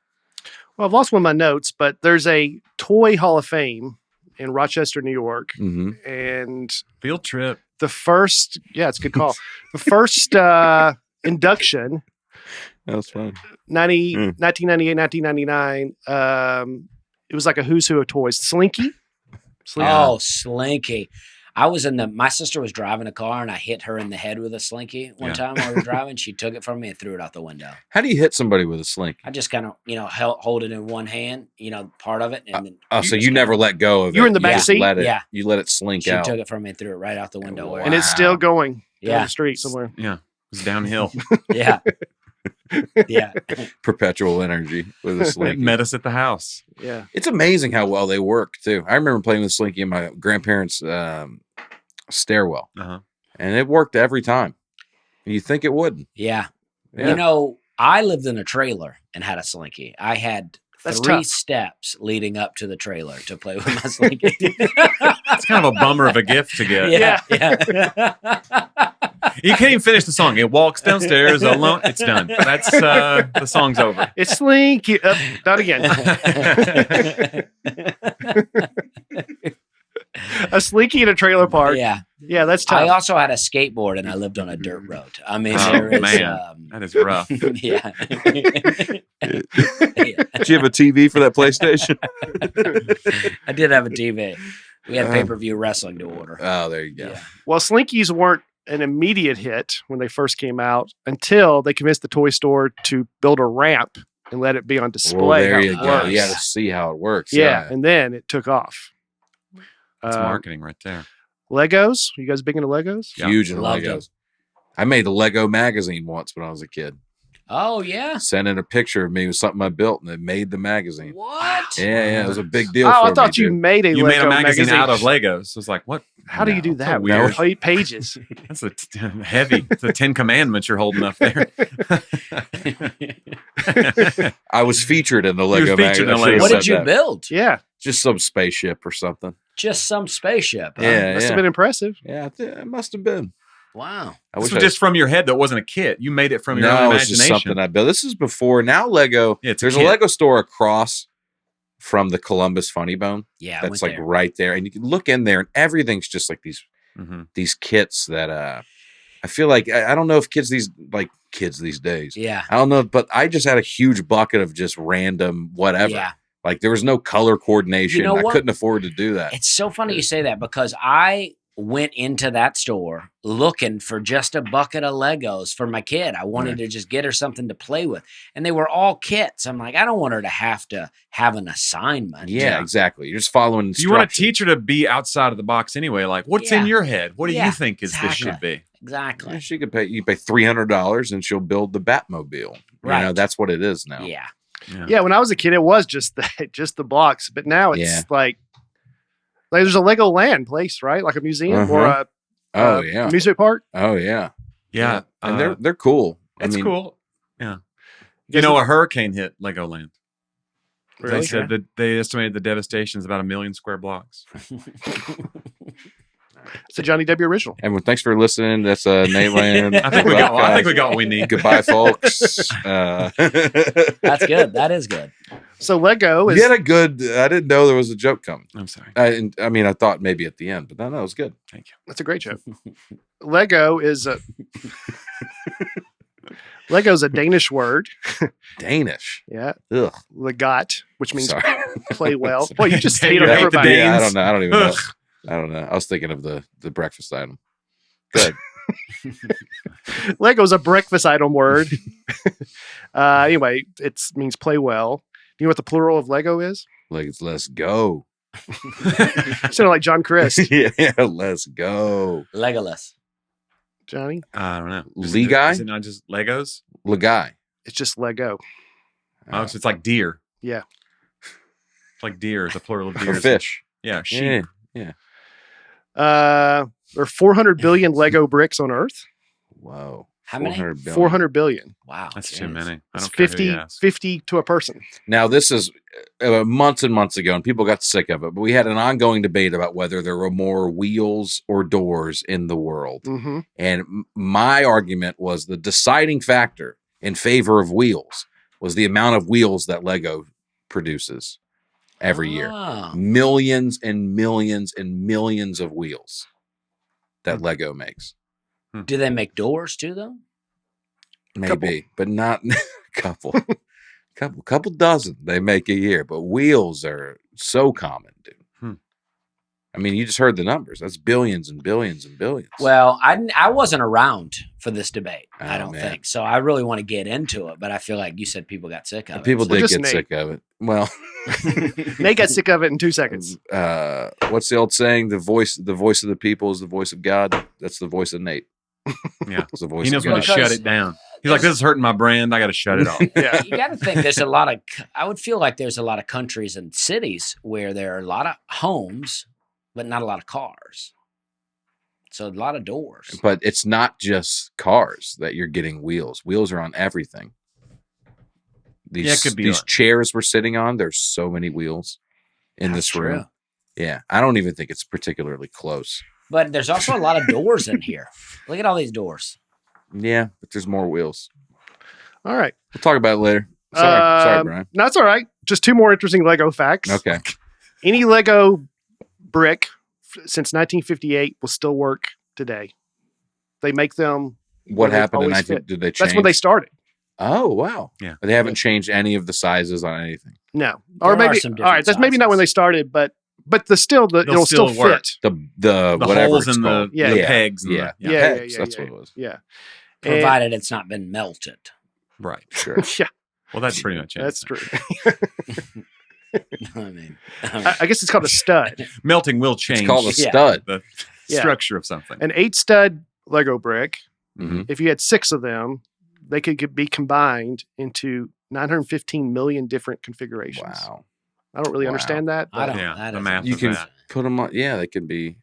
[SPEAKER 4] Well, I've lost one of my notes, but there's a toy Hall of Fame in Rochester, New York,
[SPEAKER 1] Mm-hmm.
[SPEAKER 4] and
[SPEAKER 3] Field trip.
[SPEAKER 4] the first, it's a good call. The first induction,
[SPEAKER 1] That was fun.
[SPEAKER 4] 1998, 1999. It was like a who's who of toys. Slinky.
[SPEAKER 2] Oh, Slinky. My sister was driving a car and I hit her in the head with a Slinky one time while we were driving. She took it from me and threw it out the window.
[SPEAKER 1] How do you hit somebody with a sling?
[SPEAKER 2] I just kind of, hold it in one hand, part of it. And then
[SPEAKER 1] Oh, so you never let go of it.
[SPEAKER 4] You were in the back
[SPEAKER 1] just
[SPEAKER 4] seat?
[SPEAKER 1] Let it,
[SPEAKER 2] Yeah.
[SPEAKER 1] You let it slink
[SPEAKER 2] she
[SPEAKER 1] out.
[SPEAKER 2] took it from me and threw it right out the window.
[SPEAKER 1] Wow.
[SPEAKER 4] And it's still going down
[SPEAKER 2] Yeah.
[SPEAKER 4] the street somewhere.
[SPEAKER 3] Yeah. It was downhill.
[SPEAKER 2] Yeah. Yeah.
[SPEAKER 1] Perpetual energy with a
[SPEAKER 3] It
[SPEAKER 1] slinky.
[SPEAKER 3] met us at the house.
[SPEAKER 4] Yeah.
[SPEAKER 1] It's amazing how well they work, too. I remember playing with Slinky in my grandparents' stairwell,
[SPEAKER 3] Uh-huh.
[SPEAKER 1] and it worked every time. You think it wouldn't.
[SPEAKER 2] Yeah.
[SPEAKER 1] Yeah.
[SPEAKER 2] I lived in a trailer and had a Slinky. I had
[SPEAKER 4] That's
[SPEAKER 2] 3
[SPEAKER 4] tough.
[SPEAKER 2] steps leading up to the trailer to play with my Slinky.
[SPEAKER 3] It's kind of a bummer of a gift to get.
[SPEAKER 2] Yeah.
[SPEAKER 3] You can't even finish the song. It walks downstairs alone. It's done. That's the song's over.
[SPEAKER 4] It's Slinky. Not again. A Slinky in a trailer park.
[SPEAKER 2] Yeah.
[SPEAKER 4] Yeah, that's
[SPEAKER 2] I
[SPEAKER 4] tough.
[SPEAKER 2] also had a skateboard and I lived on a dirt road. I mean,
[SPEAKER 3] Oh,
[SPEAKER 2] there is,
[SPEAKER 3] man. That is rough.
[SPEAKER 2] yeah.
[SPEAKER 1] Did you have a TV for that PlayStation?
[SPEAKER 2] I did have a TV. We had
[SPEAKER 1] Uh,
[SPEAKER 2] pay-per-view wrestling to order.
[SPEAKER 1] Oh, there you go.
[SPEAKER 2] Yeah.
[SPEAKER 4] Well, Slinkies weren't an immediate hit when they first came out until they convinced the toy store to build a ramp and let it be on display.
[SPEAKER 1] Well, there
[SPEAKER 4] how
[SPEAKER 1] you
[SPEAKER 4] it
[SPEAKER 1] go.
[SPEAKER 4] works.
[SPEAKER 1] You got to see how it works.
[SPEAKER 4] Yeah, and then it took off.
[SPEAKER 3] That's marketing right there.
[SPEAKER 4] Legos. You guys big into Legos?
[SPEAKER 3] Yeah.
[SPEAKER 1] Huge in
[SPEAKER 2] Loved
[SPEAKER 1] Legos. I made a Lego magazine once when I was a kid.
[SPEAKER 2] Oh, yeah.
[SPEAKER 1] Sent in a picture of me with something I built, and it made the magazine.
[SPEAKER 2] What?
[SPEAKER 1] Yeah, it was a big deal.
[SPEAKER 4] Oh,
[SPEAKER 1] for
[SPEAKER 4] I thought
[SPEAKER 1] me,
[SPEAKER 4] you
[SPEAKER 1] dude.
[SPEAKER 4] made a
[SPEAKER 3] You
[SPEAKER 4] Lego
[SPEAKER 3] made a magazine out of Legos. It's like, what?
[SPEAKER 4] How do you do
[SPEAKER 3] No,
[SPEAKER 4] that?
[SPEAKER 3] weird.
[SPEAKER 4] 8 pages.
[SPEAKER 3] That's heavy. It's the 10 Commandments you're holding up there.
[SPEAKER 1] I was featured in the
[SPEAKER 3] was
[SPEAKER 1] Lego
[SPEAKER 3] featured
[SPEAKER 1] magazine.
[SPEAKER 3] in
[SPEAKER 1] I
[SPEAKER 3] the
[SPEAKER 1] should have
[SPEAKER 3] Lego.
[SPEAKER 2] What
[SPEAKER 1] said
[SPEAKER 2] did you
[SPEAKER 1] that.
[SPEAKER 2] build?
[SPEAKER 4] Yeah,
[SPEAKER 1] Just some spaceship or something.
[SPEAKER 2] Just some spaceship. Huh?
[SPEAKER 1] Yeah,
[SPEAKER 4] must
[SPEAKER 1] yeah.
[SPEAKER 4] have been impressive.
[SPEAKER 1] Yeah, it must have been.
[SPEAKER 2] Wow.
[SPEAKER 1] I
[SPEAKER 3] This
[SPEAKER 1] wish
[SPEAKER 3] was just from your head. That wasn't a kit. You made it from your own
[SPEAKER 1] it's just
[SPEAKER 3] imagination.
[SPEAKER 1] something I built. This is before now. Lego.
[SPEAKER 3] Yeah, it's a
[SPEAKER 1] there's a
[SPEAKER 3] kit.
[SPEAKER 1] Lego store across from the Columbus Funny Bone.
[SPEAKER 2] Yeah, I
[SPEAKER 1] That's
[SPEAKER 2] went
[SPEAKER 1] like
[SPEAKER 2] there.
[SPEAKER 1] right there, and you can look in there, and everything's just like
[SPEAKER 3] Mhm.
[SPEAKER 1] these kits that I feel like I don't know if kids these days.
[SPEAKER 2] Yeah.
[SPEAKER 1] I don't know, but I just had a huge bucket of just random whatever.
[SPEAKER 2] Yeah.
[SPEAKER 1] Like there was no color coordination.
[SPEAKER 2] You know
[SPEAKER 1] I
[SPEAKER 2] what?
[SPEAKER 1] couldn't afford to do that.
[SPEAKER 2] It's so funny you say that because I went into that store looking for just a bucket of Legos for my kid. I wanted to just get her something to play with. And they were all kits. I'm like, I don't want her to have an assignment.
[SPEAKER 1] Yeah, exactly. You're just following
[SPEAKER 3] You
[SPEAKER 1] instructions.
[SPEAKER 3] want a teacher to be outside of the box anyway. Like, what's in
[SPEAKER 2] Yeah.
[SPEAKER 3] your head? What do
[SPEAKER 2] Yeah,
[SPEAKER 3] you think this
[SPEAKER 2] exactly.
[SPEAKER 3] should be?
[SPEAKER 2] Exactly.
[SPEAKER 1] Yeah, she could pay. You pay $300 and she'll build the Batmobile. You know,
[SPEAKER 2] Right.
[SPEAKER 1] that's what it is now.
[SPEAKER 2] Yeah.
[SPEAKER 4] Yeah, when I was a kid, it was just the blocks, but now it's
[SPEAKER 1] Yeah.
[SPEAKER 4] like there's a Lego Land place, right? Like a museum or a
[SPEAKER 1] Oh yeah.
[SPEAKER 4] amusement park.
[SPEAKER 1] Oh yeah.
[SPEAKER 3] Yeah.
[SPEAKER 1] And they're cool.
[SPEAKER 3] it's
[SPEAKER 1] I mean,
[SPEAKER 3] cool. Yeah.
[SPEAKER 4] You
[SPEAKER 3] You know, a hurricane hit Legoland.
[SPEAKER 4] Really?
[SPEAKER 3] They said that they estimated the devastation is about 1 million square blocks.
[SPEAKER 4] It's a Jonnie W original.
[SPEAKER 1] Everyone, thanks for listening. That's Nateland.
[SPEAKER 3] I think we got what we need.
[SPEAKER 1] Goodbye, folks.
[SPEAKER 2] That's good. That is good.
[SPEAKER 4] So Lego is
[SPEAKER 1] You had a good. I didn't know there was a joke coming.
[SPEAKER 3] I'm sorry.
[SPEAKER 1] I mean, I thought maybe at the end, but no, it was good.
[SPEAKER 3] Thank you.
[SPEAKER 4] that's a great joke. Lego is Lego's a Danish word.
[SPEAKER 1] Danish.
[SPEAKER 4] Yeah.
[SPEAKER 1] Ugh.
[SPEAKER 4] Legat, which means
[SPEAKER 1] Sorry.
[SPEAKER 4] play well. Well, you just hate
[SPEAKER 3] You
[SPEAKER 4] on
[SPEAKER 3] hate the
[SPEAKER 4] everybody.
[SPEAKER 3] Danes?
[SPEAKER 1] Yeah, I don't know. I don't even know.
[SPEAKER 3] Ugh.
[SPEAKER 1] I don't know. I was thinking of the breakfast item. Good.
[SPEAKER 4] Lego's a breakfast item word. Anyway, it means play well. You know what the plural of Lego is?
[SPEAKER 1] Let's go.
[SPEAKER 4] Sounded like John Christ.
[SPEAKER 1] Yeah, let's go.
[SPEAKER 2] Legolas.
[SPEAKER 4] Johnny?
[SPEAKER 3] I don't know.
[SPEAKER 1] Legai?
[SPEAKER 3] Is it not just Legos?
[SPEAKER 1] Legai.
[SPEAKER 4] It's just Lego.
[SPEAKER 3] Oh, so it's like deer.
[SPEAKER 4] Yeah.
[SPEAKER 3] It's like deer. The plural of
[SPEAKER 1] For
[SPEAKER 3] deer.
[SPEAKER 1] fish.
[SPEAKER 3] Yeah, sheep.
[SPEAKER 1] Yeah.
[SPEAKER 4] There are 400 billion Lego bricks on Earth.
[SPEAKER 1] Whoa.
[SPEAKER 2] How many?
[SPEAKER 1] 400 billion.
[SPEAKER 4] 400 billion.
[SPEAKER 2] Wow.
[SPEAKER 3] That's
[SPEAKER 2] jeez.
[SPEAKER 3] too many. I
[SPEAKER 4] It's
[SPEAKER 3] don't care who
[SPEAKER 4] 50,
[SPEAKER 3] you ask.
[SPEAKER 4] 50 to a person.
[SPEAKER 1] Now, this is months and months ago, and people got sick of it, but we had an ongoing debate about whether there were more wheels or doors in the world.
[SPEAKER 4] Mm-hmm.
[SPEAKER 1] And my argument was the deciding factor in favor of wheels was the amount of wheels that Lego produces every year.
[SPEAKER 2] Oh.
[SPEAKER 1] Millions and millions and millions of wheels that Lego makes.
[SPEAKER 2] Do they make doors too, though?
[SPEAKER 1] Maybe, but not couple dozen they make a year. But wheels are so common, dude. I mean, you just heard the numbers. That's billions and billions and billions.
[SPEAKER 2] Well, I wasn't around for this debate. I
[SPEAKER 1] Oh,
[SPEAKER 2] don't
[SPEAKER 1] man.
[SPEAKER 2] think so. I really want to get into it, but I feel like you said people got sick of it.
[SPEAKER 1] People
[SPEAKER 4] Well,
[SPEAKER 1] did
[SPEAKER 4] just
[SPEAKER 1] get
[SPEAKER 4] Nate.
[SPEAKER 1] sick of it. Well,
[SPEAKER 4] Nate got sick of it in 2 seconds.
[SPEAKER 1] what's the old saying? The voice of the people is the voice of God. That's the voice of Nate.
[SPEAKER 3] Yeah.
[SPEAKER 1] It's the voice
[SPEAKER 3] He knows
[SPEAKER 1] of
[SPEAKER 3] when
[SPEAKER 1] God.
[SPEAKER 3] to shut
[SPEAKER 2] Because
[SPEAKER 3] it down. He's like, this is hurting my brand. I got to shut it off.
[SPEAKER 4] Yeah.
[SPEAKER 2] You got to think there's a lot of, I would feel like there's a lot of countries and cities where there are a lot of homes, but not a lot of cars. So a lot of doors.
[SPEAKER 1] But it's not just cars that you're getting wheels. Wheels are on everything. These,
[SPEAKER 3] Yeah, it could be
[SPEAKER 1] these
[SPEAKER 3] on-
[SPEAKER 1] chairs we're sitting on, there's so many wheels in
[SPEAKER 2] That's
[SPEAKER 1] this room.
[SPEAKER 2] true.
[SPEAKER 1] Yeah. I don't even think it's particularly close.
[SPEAKER 2] But there's also a lot of doors in here. Look at all these doors.
[SPEAKER 1] Yeah, but there's more wheels.
[SPEAKER 4] All right.
[SPEAKER 1] We'll talk about it later. Sorry, Brian.
[SPEAKER 4] No, it's all right. Just 2 more interesting Lego facts.
[SPEAKER 1] Okay.
[SPEAKER 4] Any Lego brick since 1958 will still work today. They make them.
[SPEAKER 1] What
[SPEAKER 4] they
[SPEAKER 1] happened in
[SPEAKER 4] always
[SPEAKER 1] 19?
[SPEAKER 4] fit.
[SPEAKER 1] Did they change?
[SPEAKER 4] That's when they started.
[SPEAKER 1] Oh, wow.
[SPEAKER 3] Yeah.
[SPEAKER 1] But they haven't changed any of the sizes on anything.
[SPEAKER 4] No.
[SPEAKER 2] There
[SPEAKER 4] Or
[SPEAKER 2] are
[SPEAKER 4] maybe.
[SPEAKER 2] some
[SPEAKER 4] All
[SPEAKER 2] different
[SPEAKER 4] right. That's maybe not when
[SPEAKER 2] sizes.
[SPEAKER 4] they started, but it'll
[SPEAKER 3] They'll
[SPEAKER 4] still
[SPEAKER 3] still work.
[SPEAKER 4] fit.
[SPEAKER 1] The
[SPEAKER 3] The
[SPEAKER 1] whatever
[SPEAKER 3] holes
[SPEAKER 1] it's
[SPEAKER 3] in
[SPEAKER 1] called.
[SPEAKER 3] the,
[SPEAKER 4] Yeah.
[SPEAKER 3] the
[SPEAKER 1] Yeah.
[SPEAKER 3] pegs. And
[SPEAKER 1] Yeah.
[SPEAKER 3] The,
[SPEAKER 4] Yeah.
[SPEAKER 1] Pegs, that's what it was.
[SPEAKER 4] Yeah.
[SPEAKER 2] Provided it's not been melted.
[SPEAKER 3] Right.
[SPEAKER 1] Sure.
[SPEAKER 4] Yeah.
[SPEAKER 3] Well, that's pretty much it.
[SPEAKER 4] That's true.
[SPEAKER 2] I mean,
[SPEAKER 4] I guess it's called a stud.
[SPEAKER 3] Melting will change
[SPEAKER 1] It's called a
[SPEAKER 2] Yeah.
[SPEAKER 1] stud.
[SPEAKER 3] the
[SPEAKER 4] Yeah.
[SPEAKER 3] structure of something.
[SPEAKER 4] An 8 stud Lego brick.
[SPEAKER 1] Mhm.
[SPEAKER 4] If you had 6 of them, they could be combined into 915 million different configurations.
[SPEAKER 1] Wow.
[SPEAKER 4] I don't really
[SPEAKER 1] Wow.
[SPEAKER 4] understand that.
[SPEAKER 2] I don't.
[SPEAKER 3] Yeah,
[SPEAKER 2] that
[SPEAKER 3] the
[SPEAKER 2] is-
[SPEAKER 3] math
[SPEAKER 1] You
[SPEAKER 3] of
[SPEAKER 1] can
[SPEAKER 3] that.
[SPEAKER 1] put them on. Yeah, they can be.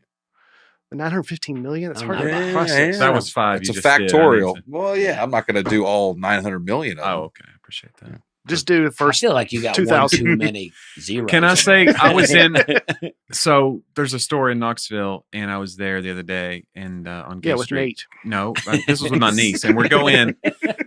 [SPEAKER 4] But 915 million? That's
[SPEAKER 2] I
[SPEAKER 4] hard
[SPEAKER 2] don't
[SPEAKER 4] to
[SPEAKER 2] know.
[SPEAKER 4] process.
[SPEAKER 3] That was 5.
[SPEAKER 1] It's
[SPEAKER 3] you
[SPEAKER 1] a
[SPEAKER 3] just did. I need
[SPEAKER 1] factorial.
[SPEAKER 3] to-
[SPEAKER 1] Well, yeah, I'm not going to do all 900 million of them.
[SPEAKER 3] Oh, okay. I appreciate that.
[SPEAKER 4] Just do the
[SPEAKER 2] I
[SPEAKER 4] first.
[SPEAKER 2] feel like you got
[SPEAKER 4] 2,000.
[SPEAKER 2] one too many zeros.
[SPEAKER 3] Can I say I was in? So there's a store in Knoxville, and I was there the other day, and on Gay
[SPEAKER 4] Yeah, with
[SPEAKER 3] Street.
[SPEAKER 4] Nate.
[SPEAKER 3] No, this was with my niece, and we're going,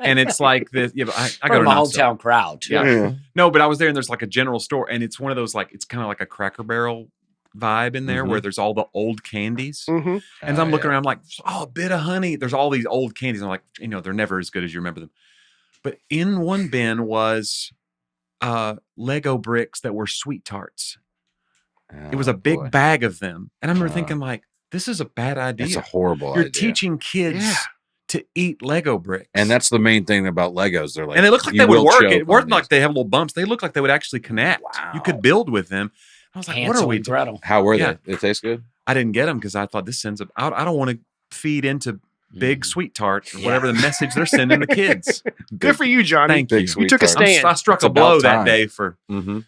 [SPEAKER 3] and it's like this. Yeah, but I go
[SPEAKER 2] From
[SPEAKER 3] to
[SPEAKER 2] a
[SPEAKER 3] Knoxville.
[SPEAKER 2] hometown crowd too.
[SPEAKER 3] Yeah. No, but I was there, and there's like a general store, and it's one of those like it's kind of like a Cracker Barrel vibe in there,
[SPEAKER 1] Mhm.
[SPEAKER 3] where there's all the old candies.
[SPEAKER 4] Hmm.
[SPEAKER 3] And I'm looking around, I'm like, oh, a bit of honey. There's all these old candies. I'm like, they're never as good as you remember them. But in one bin was Lego bricks that were sweet tarts. It was a big bag of them. And I remember thinking, like, this is a bad idea.
[SPEAKER 1] It's a horrible
[SPEAKER 3] You're
[SPEAKER 1] idea.
[SPEAKER 3] teaching kids
[SPEAKER 4] Yeah.
[SPEAKER 3] to eat Lego bricks.
[SPEAKER 1] And that's the main thing about Legos. They're like,
[SPEAKER 3] and they look like
[SPEAKER 1] you
[SPEAKER 3] they would
[SPEAKER 1] will
[SPEAKER 3] work.
[SPEAKER 1] choke
[SPEAKER 3] It
[SPEAKER 1] on
[SPEAKER 3] wasn't
[SPEAKER 1] these.
[SPEAKER 3] like they have little bumps. They look like they would actually connect. You could build with them. I was like, what are
[SPEAKER 2] Hansel
[SPEAKER 3] we
[SPEAKER 2] and
[SPEAKER 3] doing?
[SPEAKER 2] Gretel.
[SPEAKER 1] How were
[SPEAKER 3] Yeah.
[SPEAKER 1] they? They taste good?
[SPEAKER 3] I didn't get them because I thought this sends a. I don't want to feed into big
[SPEAKER 2] Mm.
[SPEAKER 3] sweet tart or
[SPEAKER 2] Yeah.
[SPEAKER 3] whatever the message they're sending the kids.
[SPEAKER 4] Good for you, Johnny.
[SPEAKER 3] Thank
[SPEAKER 1] big
[SPEAKER 3] you.
[SPEAKER 1] sweet
[SPEAKER 4] You took a
[SPEAKER 1] tarts.
[SPEAKER 4] stand.
[SPEAKER 3] I struck
[SPEAKER 1] It's
[SPEAKER 3] a
[SPEAKER 1] about
[SPEAKER 3] blow
[SPEAKER 1] time.
[SPEAKER 3] that day for.
[SPEAKER 1] Mm-hmm.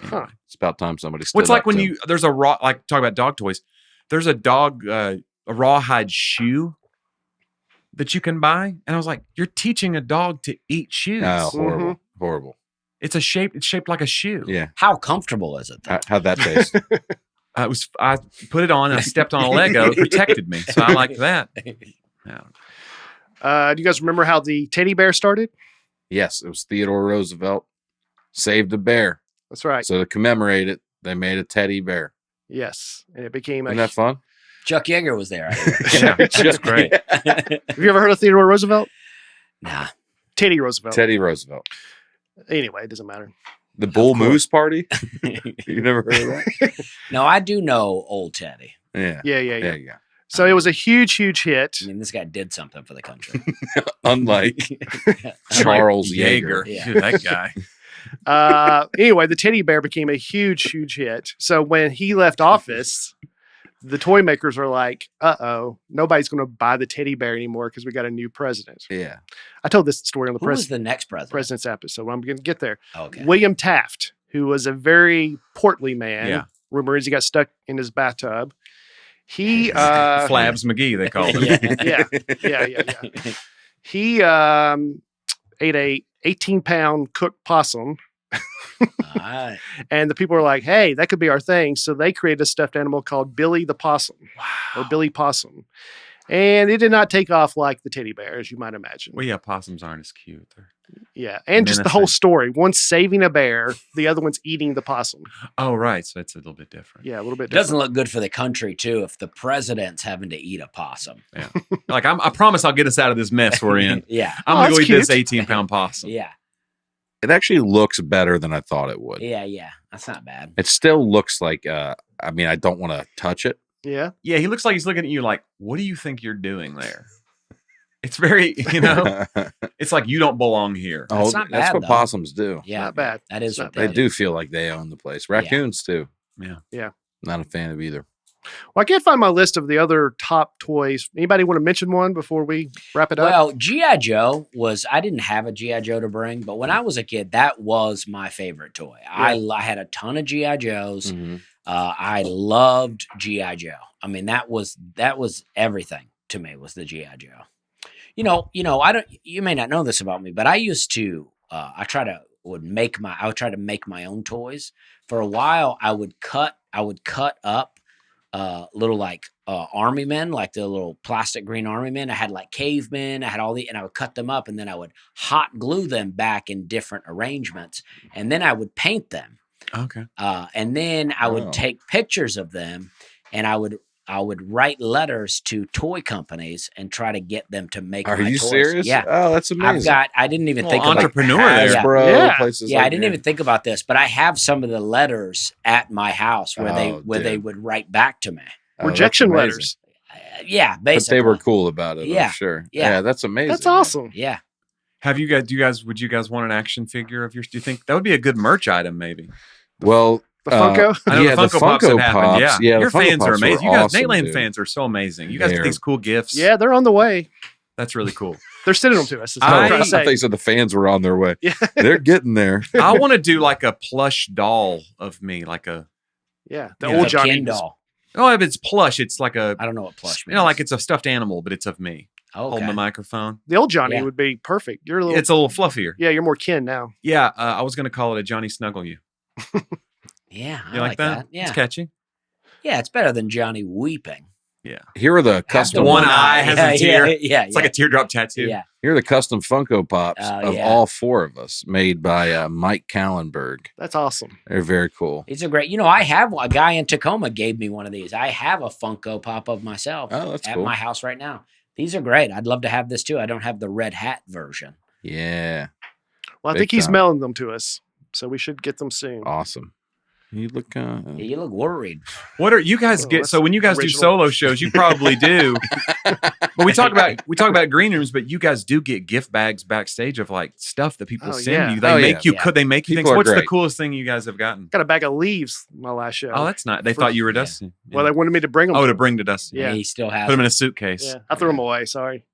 [SPEAKER 4] Huh.
[SPEAKER 1] It's about time somebody stood
[SPEAKER 3] What's like
[SPEAKER 1] up
[SPEAKER 3] when
[SPEAKER 1] to-
[SPEAKER 3] there's a raw, like talk about dog toys. There's a dog, a rawhide shoe that you can buy. And I was like, you're teaching a dog to eat shoes.
[SPEAKER 1] Oh, horrible. Horrible.
[SPEAKER 3] It's shaped like a shoe.
[SPEAKER 1] Yeah.
[SPEAKER 2] How comfortable is it? Though?
[SPEAKER 1] How'd that taste?
[SPEAKER 3] I put it on and I stepped on a Lego. It protected me. So I like that. Yeah.
[SPEAKER 4] Do you guys remember how the teddy bear started?
[SPEAKER 1] Yes, it was Theodore Roosevelt saved a bear.
[SPEAKER 4] That's right.
[SPEAKER 1] So to commemorate it, they made a teddy bear.
[SPEAKER 4] Yes. And it became
[SPEAKER 1] Isn't that fun?
[SPEAKER 2] Chuck Yeager was there.
[SPEAKER 3] Yeah, it's just great.
[SPEAKER 4] Have you ever heard of Theodore Roosevelt?
[SPEAKER 2] Nah.
[SPEAKER 4] Teddy Roosevelt.
[SPEAKER 1] Teddy Roosevelt.
[SPEAKER 4] Anyway, it doesn't matter.
[SPEAKER 1] The Bull Moose Party? You never heard of that?
[SPEAKER 2] No, I do know old Teddy.
[SPEAKER 1] Yeah.
[SPEAKER 4] Yeah.
[SPEAKER 1] Yeah.
[SPEAKER 4] So it was a huge hit.
[SPEAKER 2] I mean, this guy did something for the country.
[SPEAKER 1] Unlike Charles Yeager.
[SPEAKER 2] Yeah.
[SPEAKER 3] Dude, that guy.
[SPEAKER 4] Anyway, the teddy bear became a huge hit. So when he left office, the toy makers were like, "Uh-oh, nobody's going to buy the teddy bear anymore because we got a new president."
[SPEAKER 1] Yeah.
[SPEAKER 4] I told this story on the
[SPEAKER 2] Who was the next president?
[SPEAKER 4] president's episode. I'm going to get there.
[SPEAKER 2] Okay.
[SPEAKER 4] William Taft, who was a very portly man.
[SPEAKER 3] Yeah.
[SPEAKER 4] Rumor is he got stuck in his bathtub. He
[SPEAKER 3] Flabs McGee, they called him.
[SPEAKER 4] yeah. He ate a 18-pound cooked possum.
[SPEAKER 2] All right.
[SPEAKER 4] And the people were like, "Hey, that could be our thing." So they created a stuffed animal called Billy the Possum, or Billy Possum. And it did not take off like the teddy bear, as you might imagine.
[SPEAKER 3] Well, yeah, possums aren't as cute.
[SPEAKER 4] Yeah. And just the whole story. One's saving a bear, the other one's eating the possum.
[SPEAKER 3] Oh, right. So it's a little bit different.
[SPEAKER 4] Yeah, a little bit
[SPEAKER 2] It doesn't
[SPEAKER 4] different.
[SPEAKER 2] look good for the country, too, if the president's having to eat a possum.
[SPEAKER 3] Yeah. Like, I promise I'll get us out of this mess we're in.
[SPEAKER 2] Yeah.
[SPEAKER 3] I'm going to go
[SPEAKER 4] that's
[SPEAKER 3] eat this
[SPEAKER 4] cute.
[SPEAKER 3] 18-pound possum.
[SPEAKER 2] Yeah.
[SPEAKER 1] It actually looks better than I thought it would.
[SPEAKER 2] Yeah. That's not bad.
[SPEAKER 1] It still looks like, I don't want to touch it.
[SPEAKER 4] Yeah.
[SPEAKER 3] Yeah, he looks like he's looking at you like, what do you think you're doing there? It's very, it's like you don't belong here.
[SPEAKER 2] That's not
[SPEAKER 1] that's
[SPEAKER 2] bad,
[SPEAKER 1] what
[SPEAKER 2] though.
[SPEAKER 1] possums do.
[SPEAKER 2] Yeah.
[SPEAKER 4] Not bad.
[SPEAKER 2] That is
[SPEAKER 4] It's
[SPEAKER 2] what
[SPEAKER 4] not
[SPEAKER 1] They
[SPEAKER 2] they
[SPEAKER 1] do feel like they own the place. Raccoons too.
[SPEAKER 3] Yeah.
[SPEAKER 1] Not a fan of either.
[SPEAKER 4] Well, I can't find my list of the other top toys. Anybody want to mention one before we wrap it up?
[SPEAKER 2] Well, G.I. Joe I didn't have a G.I. Joe to bring, but when I was a kid, that was my favorite toy. I had a ton of G.I. Joes.
[SPEAKER 1] Mhm.
[SPEAKER 2] I loved G.I. Joe. I mean, that was everything to me, was the G.I. Joe. You may not know this about me, but I used to, I would try to make my own toys. For a while, I would cut up little army men, like the little plastic green army men. I had like cavemen. I had and I would cut them up, and then I would hot glue them back in different arrangements, and then I would paint them.
[SPEAKER 3] Okay.
[SPEAKER 2] And then I would take pictures of them, and I would write letters to toy companies and try to get them to make.
[SPEAKER 1] Are
[SPEAKER 2] my
[SPEAKER 1] you
[SPEAKER 2] toys.
[SPEAKER 1] serious?
[SPEAKER 2] Yeah.
[SPEAKER 1] Oh, that's amazing.
[SPEAKER 2] I didn't even think about
[SPEAKER 3] entrepreneur there.
[SPEAKER 1] Hasbro,
[SPEAKER 4] Yeah.
[SPEAKER 1] places
[SPEAKER 2] Yeah,
[SPEAKER 1] like
[SPEAKER 2] I didn't
[SPEAKER 1] that.
[SPEAKER 2] even think about this, but I have some of the letters at my house where they
[SPEAKER 1] dude.
[SPEAKER 2] would write back to me.
[SPEAKER 1] Oh, that's
[SPEAKER 4] Rejection
[SPEAKER 1] amazing.
[SPEAKER 4] letters.
[SPEAKER 2] Yeah,
[SPEAKER 1] But
[SPEAKER 2] basically.
[SPEAKER 1] they were cool about it.
[SPEAKER 2] Yeah.
[SPEAKER 1] I'm sure.
[SPEAKER 2] Yeah.
[SPEAKER 1] Yeah, that's amazing.
[SPEAKER 4] That's awesome.
[SPEAKER 2] Yeah.
[SPEAKER 3] Would you guys want an action figure of yours? Do you think that would be a good merch item, maybe?
[SPEAKER 1] Well,
[SPEAKER 4] The Funko?
[SPEAKER 3] I know
[SPEAKER 1] yeah,
[SPEAKER 3] the Funko Pops have happened.
[SPEAKER 1] Pops.
[SPEAKER 3] Yeah.
[SPEAKER 1] Yeah,
[SPEAKER 3] Your
[SPEAKER 1] the Funko
[SPEAKER 3] fans are
[SPEAKER 1] Pops were
[SPEAKER 3] amazing. You guys,
[SPEAKER 1] awesome,
[SPEAKER 3] Nateland
[SPEAKER 1] dude.
[SPEAKER 3] fans are so amazing. You guys get
[SPEAKER 1] They're-
[SPEAKER 3] these cool gifts.
[SPEAKER 4] Yeah, they're on the way.
[SPEAKER 3] That's really cool.
[SPEAKER 4] They're sending them to us. That's what
[SPEAKER 3] I-
[SPEAKER 4] I'm trying
[SPEAKER 1] I
[SPEAKER 4] to say.
[SPEAKER 1] think so. The fans were on their way.
[SPEAKER 4] Yeah.
[SPEAKER 1] They're getting there.
[SPEAKER 3] I want to do like a plush doll of me, like a
[SPEAKER 4] Yeah. The
[SPEAKER 3] Yeah.
[SPEAKER 4] old
[SPEAKER 2] Like
[SPEAKER 4] Johnny.
[SPEAKER 2] Ken doll.
[SPEAKER 3] oh, if it's plush, it's like a
[SPEAKER 2] I don't know what plush means.
[SPEAKER 3] like it's a stuffed animal, but it's of me holding the microphone.
[SPEAKER 4] The old Johnny
[SPEAKER 2] Yeah.
[SPEAKER 4] would be perfect. You're a little.
[SPEAKER 3] It's a little fluffier.
[SPEAKER 4] Yeah, you're more Ken now.
[SPEAKER 3] Yeah, I was going to call it a Johnny Snuggle You.
[SPEAKER 2] Yeah, I
[SPEAKER 3] You like that?
[SPEAKER 2] Yeah.
[SPEAKER 3] It's catchy.
[SPEAKER 2] Yeah, it's better than Johnny weeping.
[SPEAKER 3] Yeah.
[SPEAKER 1] Here are the
[SPEAKER 2] Have
[SPEAKER 1] custom.
[SPEAKER 3] one eye has a tear.
[SPEAKER 2] Yeah,
[SPEAKER 3] It's like a teardrop tattoo.
[SPEAKER 2] Yeah.
[SPEAKER 1] Here are the custom Funko Pops
[SPEAKER 2] Oh,
[SPEAKER 1] of
[SPEAKER 2] yeah.
[SPEAKER 1] all four of us, made by Mike Kallenberg.
[SPEAKER 4] That's awesome.
[SPEAKER 1] They're very cool.
[SPEAKER 2] It's a great, I have a guy in Tacoma gave me one of these. I have a Funko Pop of myself
[SPEAKER 1] Oh, that's
[SPEAKER 2] at
[SPEAKER 1] cool.
[SPEAKER 2] my house right now. These are great. I'd love to have this too. I don't have the red hat version.
[SPEAKER 1] Yeah,
[SPEAKER 4] Well, I
[SPEAKER 1] Big
[SPEAKER 4] think he's
[SPEAKER 1] time.
[SPEAKER 4] mailing them to us, so we should get them soon.
[SPEAKER 1] awesome. You look.
[SPEAKER 2] Yeah, you look worried.
[SPEAKER 3] What are you guys
[SPEAKER 4] Oh,
[SPEAKER 3] get?
[SPEAKER 4] that's
[SPEAKER 3] So when you guys
[SPEAKER 4] original.
[SPEAKER 3] do solo shows, you probably do. But we talk about green rooms, but you guys do get gift bags backstage of like stuff that people
[SPEAKER 4] Oh,
[SPEAKER 3] send
[SPEAKER 4] yeah.
[SPEAKER 3] you. They
[SPEAKER 1] Oh,
[SPEAKER 3] make
[SPEAKER 1] yeah.
[SPEAKER 3] you. Could they make you
[SPEAKER 1] People
[SPEAKER 3] things?
[SPEAKER 1] are
[SPEAKER 3] What's the
[SPEAKER 1] great.
[SPEAKER 3] coolest thing you guys have gotten?
[SPEAKER 4] Got a bag of leaves my last show.
[SPEAKER 3] Oh, that's not. They thought you were Dusty.
[SPEAKER 4] Well, they wanted me to bring them.
[SPEAKER 3] Oh, to bring to Dusty.
[SPEAKER 4] Yeah.
[SPEAKER 2] He still has
[SPEAKER 3] Put them in
[SPEAKER 2] it.
[SPEAKER 3] a suitcase.
[SPEAKER 4] Yeah, I threw them away. Sorry.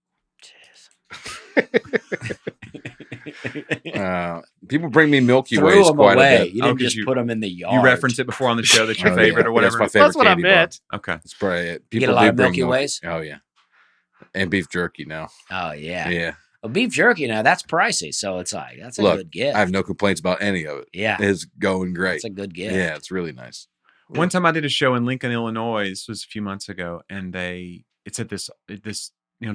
[SPEAKER 1] people bring me Milky
[SPEAKER 2] Threw
[SPEAKER 1] Ways
[SPEAKER 2] them
[SPEAKER 1] quite
[SPEAKER 2] away.
[SPEAKER 1] a bit.
[SPEAKER 2] You
[SPEAKER 3] Oh,
[SPEAKER 2] didn't
[SPEAKER 3] 'cause
[SPEAKER 2] just
[SPEAKER 3] you-
[SPEAKER 2] put them in the yard.
[SPEAKER 3] You referenced it before on the show. That's your
[SPEAKER 1] Oh,
[SPEAKER 3] favorite
[SPEAKER 1] yeah.
[SPEAKER 3] or whatever.
[SPEAKER 1] That's my favorite
[SPEAKER 4] That's what I
[SPEAKER 1] candy bar.
[SPEAKER 4] meant.
[SPEAKER 3] Okay.
[SPEAKER 1] It's probably it.
[SPEAKER 2] You
[SPEAKER 1] People
[SPEAKER 2] get a lot
[SPEAKER 1] do
[SPEAKER 2] of
[SPEAKER 1] bring
[SPEAKER 2] Milky Ways?
[SPEAKER 1] Oh yeah, and beef jerky now.
[SPEAKER 2] Oh yeah.
[SPEAKER 1] Yeah,
[SPEAKER 2] Well, beef jerky now that's pricey, so it's like that's a
[SPEAKER 1] Look,
[SPEAKER 2] good gift.
[SPEAKER 1] I have no complaints about any of it.
[SPEAKER 2] yeah,
[SPEAKER 1] It's going great.
[SPEAKER 2] it's a good gift.
[SPEAKER 1] Yeah, it's really nice.
[SPEAKER 3] One time I did a show in Lincoln, Illinois. This was a few months ago, and it's at this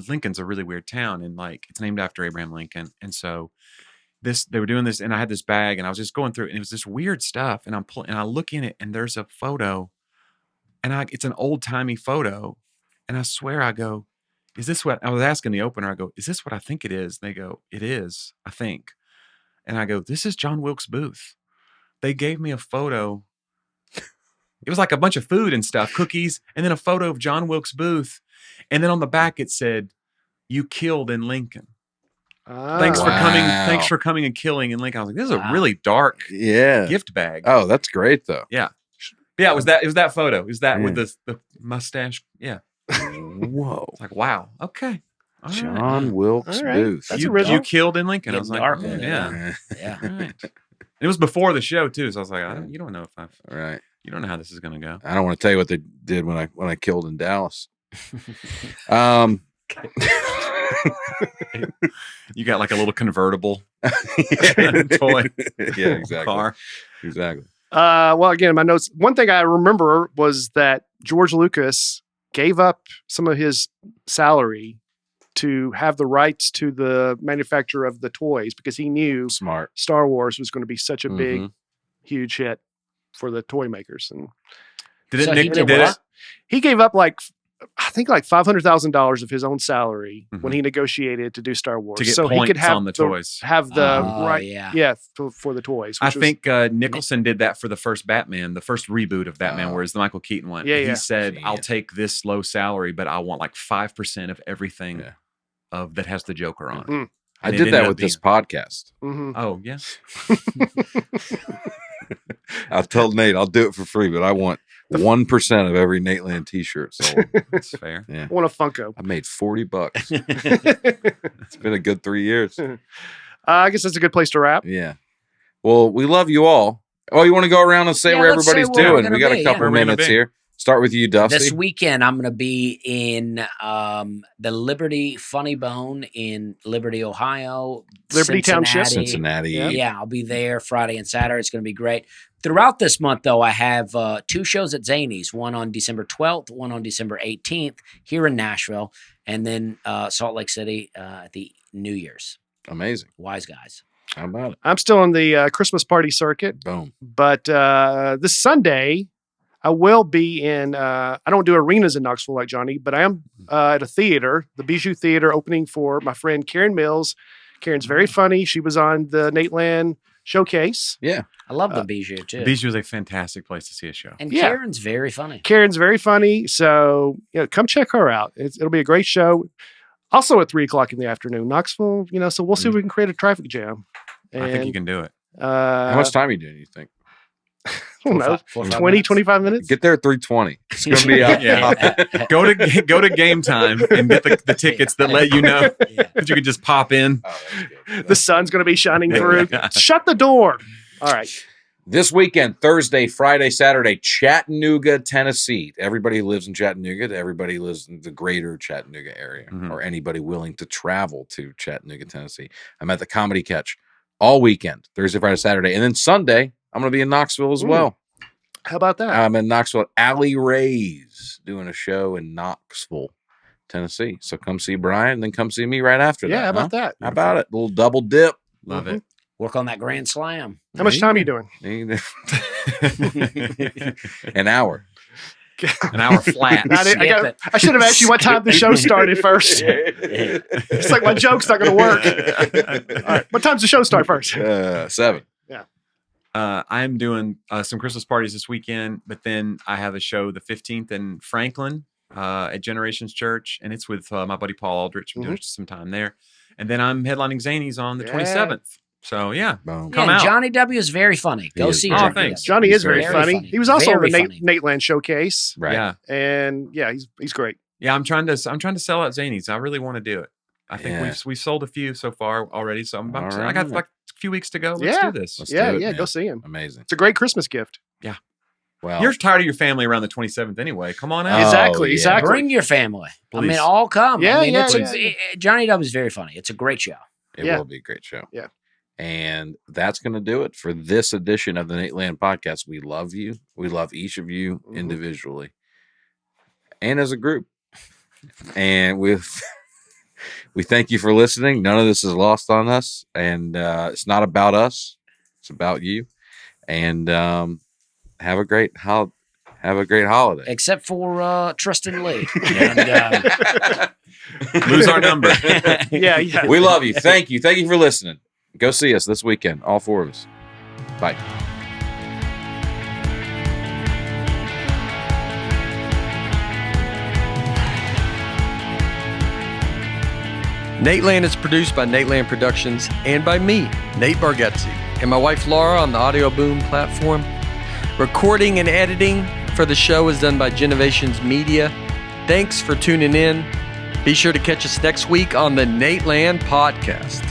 [SPEAKER 3] Lincoln's a really weird town, and like it's named after Abraham Lincoln, and so they were doing this, and I had this bag, and I was just going through it, and it was this weird stuff, and I look in it, and there's a photo, and it's an old timey photo, and I swear I go, is this what I was asking the opener? I go, is this what I think it is? And they go, it is, I think. And I go, this is John Wilkes' booth. They gave me a photo. It was like a bunch of food and stuff, cookies, and then a photo of John Wilkes' booth. And then on the back it said, "You killed in Lincoln." Thanks for coming. Thanks for coming and killing in Lincoln. I was like, this is a really dark gift bag.
[SPEAKER 1] Oh, that's great though.
[SPEAKER 3] Yeah. Yeah, it was that photo. It was that with the mustache. Yeah.
[SPEAKER 1] Whoa.
[SPEAKER 3] It's like, wow. Okay. All
[SPEAKER 1] John
[SPEAKER 3] right.
[SPEAKER 1] Wilkes Booth.
[SPEAKER 4] That's
[SPEAKER 3] You killed in Lincoln. I was like,
[SPEAKER 2] dark,
[SPEAKER 3] yeah.
[SPEAKER 2] Yeah.
[SPEAKER 3] All right. It was before the show too, so I was like, you don't know if I've
[SPEAKER 1] Right.
[SPEAKER 3] You don't know how this is going to go.
[SPEAKER 1] I don't want to tell you what they did when I killed in Dallas.
[SPEAKER 3] You got like a little convertible
[SPEAKER 1] toy. Yeah, exactly.
[SPEAKER 3] Car.
[SPEAKER 1] Exactly.
[SPEAKER 4] Well, again, my notes. One thing I remember was that George Lucas gave up some of his salary to have the rights to the manufacture of the toys because he knew
[SPEAKER 1] Smart.
[SPEAKER 4] Star Wars was going to be such a big, huge hit for the toy makers. And he gave up I think $500,000 of his own salary when he negotiated to do Star Wars,
[SPEAKER 3] to get
[SPEAKER 4] so
[SPEAKER 3] points
[SPEAKER 4] he could have
[SPEAKER 3] on the toys.
[SPEAKER 4] Have the for the toys.
[SPEAKER 3] I think Nicholson did that for the first Batman, the first reboot of Batman, whereas the Michael Keaton one. He said, "I'll take this low salary, but I want 5% of everything of that has the Joker on it."
[SPEAKER 1] I did that with this podcast.
[SPEAKER 3] Oh yeah.
[SPEAKER 1] I told Nate I'll do it for free, but I want 1% of every Nateland t-shirt sold.
[SPEAKER 3] That's fair.
[SPEAKER 1] Yeah.
[SPEAKER 4] I want a Funko.
[SPEAKER 1] I made $40. It's been a good 3 years.
[SPEAKER 4] I guess that's a good place to wrap.
[SPEAKER 1] Yeah. Well, we love you all. Oh, you want to go around and say where everybody's doing? We got a couple minutes here. Start with you, Dusty.
[SPEAKER 2] This weekend, I'm going to be in the Liberty Funny Bone in Liberty, Ohio.
[SPEAKER 4] Liberty Township.
[SPEAKER 1] Cincinnati.
[SPEAKER 2] Yeah, I'll be there Friday and Saturday. It's going to be great. Throughout this month, though, I have 2 shows at Zany's, one on December 12th, one on December 18th here in Nashville, and then Salt Lake City at the New Year's.
[SPEAKER 1] Amazing.
[SPEAKER 2] Wise guys.
[SPEAKER 1] How about it?
[SPEAKER 4] I'm still on the Christmas party circuit.
[SPEAKER 1] Boom.
[SPEAKER 4] But this Sunday, I will be in, I don't do arenas in Knoxville like Johnny, but I am at a theater, the Bijou Theater, opening for my friend Karen Mills. Karen's very funny. She was on the Nateland showcase.
[SPEAKER 1] Yeah.
[SPEAKER 2] I love the Bijou, too.
[SPEAKER 3] Bijou is a fantastic place to see a show.
[SPEAKER 2] And Karen's very funny.
[SPEAKER 4] Karen's very funny. So, come check her out. It'll be a great show. Also at 3:00 in the afternoon, Knoxville, so we'll see if we can create a traffic jam. And,
[SPEAKER 3] I think you can do it.
[SPEAKER 1] How much time are you doing, you think?
[SPEAKER 4] I don't know, 20, 25 minutes?
[SPEAKER 1] Get there at 3:20. It's going to be out.
[SPEAKER 3] Go to Game Time and get the tickets that let you know that you can just pop in.
[SPEAKER 1] Oh,
[SPEAKER 4] the sun's going to be shining through. Shut the door. All right.
[SPEAKER 1] This weekend, Thursday, Friday, Saturday, Chattanooga, Tennessee. Everybody who lives in Chattanooga, everybody who lives in the greater Chattanooga area, or anybody willing to travel to Chattanooga, Tennessee. I'm at the Comedy Catch all weekend, Thursday, Friday, Saturday. And then Sunday, I'm going to be in Knoxville as well.
[SPEAKER 4] How about that?
[SPEAKER 1] I'm in Knoxville at Alley Ray's doing a show in Knoxville, Tennessee. So come see Brian, and then come see me right after that.
[SPEAKER 4] Yeah, how about that?
[SPEAKER 1] How about it? A little double dip.
[SPEAKER 3] Love it.
[SPEAKER 2] Work on that Grand Slam.
[SPEAKER 4] How much time are you doing?
[SPEAKER 1] An hour.
[SPEAKER 3] An hour flat.
[SPEAKER 4] I should have asked you what time the show started first. It's like my joke's not going to work. All right. What time's the show start first?
[SPEAKER 1] 7.
[SPEAKER 4] Yeah.
[SPEAKER 3] I'm doing some Christmas parties this weekend, but then I have a show the 15th in Franklin at Genovations Church, and it's with my buddy Paul Aldrich. I'm doing some time there. And then I'm headlining Zany's on the 27th. So, come out.
[SPEAKER 2] Johnny W is very funny. Go see Johnny.
[SPEAKER 3] Thanks.
[SPEAKER 4] Johnny is very funny. He was also on the Nateland showcase.
[SPEAKER 1] Right.
[SPEAKER 3] Yeah.
[SPEAKER 4] And he's great.
[SPEAKER 3] Yeah, I'm trying to sell out Zany's. I really want to do it. I think we've sold a few so far already. So I'm about to, I got like a few weeks to go. Let's do this.
[SPEAKER 1] Let's do it,
[SPEAKER 4] go see him.
[SPEAKER 1] Amazing.
[SPEAKER 4] It's a great Christmas gift.
[SPEAKER 3] Yeah.
[SPEAKER 1] Well,
[SPEAKER 3] you're tired of your family around the 27th anyway. Come on out.
[SPEAKER 4] Exactly.
[SPEAKER 2] Bring your family.
[SPEAKER 3] Please.
[SPEAKER 2] I mean, all come.
[SPEAKER 4] Yeah,
[SPEAKER 2] Johnny W is very funny. It's a great show.
[SPEAKER 1] It will be a great show.
[SPEAKER 4] Yeah.
[SPEAKER 1] And that's going to do it for this edition of the Nateland podcast. We love you. We love each of you individually and as a group. And we thank you for listening. None of this is lost on us. And it's not about us. It's about you. And have a great Have a great holiday.
[SPEAKER 2] Except for Tristan Lee. And,
[SPEAKER 3] Lose our number.
[SPEAKER 4] Yeah.
[SPEAKER 1] We love you. Thank you. Thank you for listening. Go see us this weekend, all 4 of us. Bye.
[SPEAKER 5] Nateland is produced by Nateland Productions and by me, Nate Bargatze, and my wife Laura on the Audio Boom platform. Recording and editing for the show is done by Genovations Media. Thanks for tuning in. Be sure to catch us next week on the Nateland Podcast.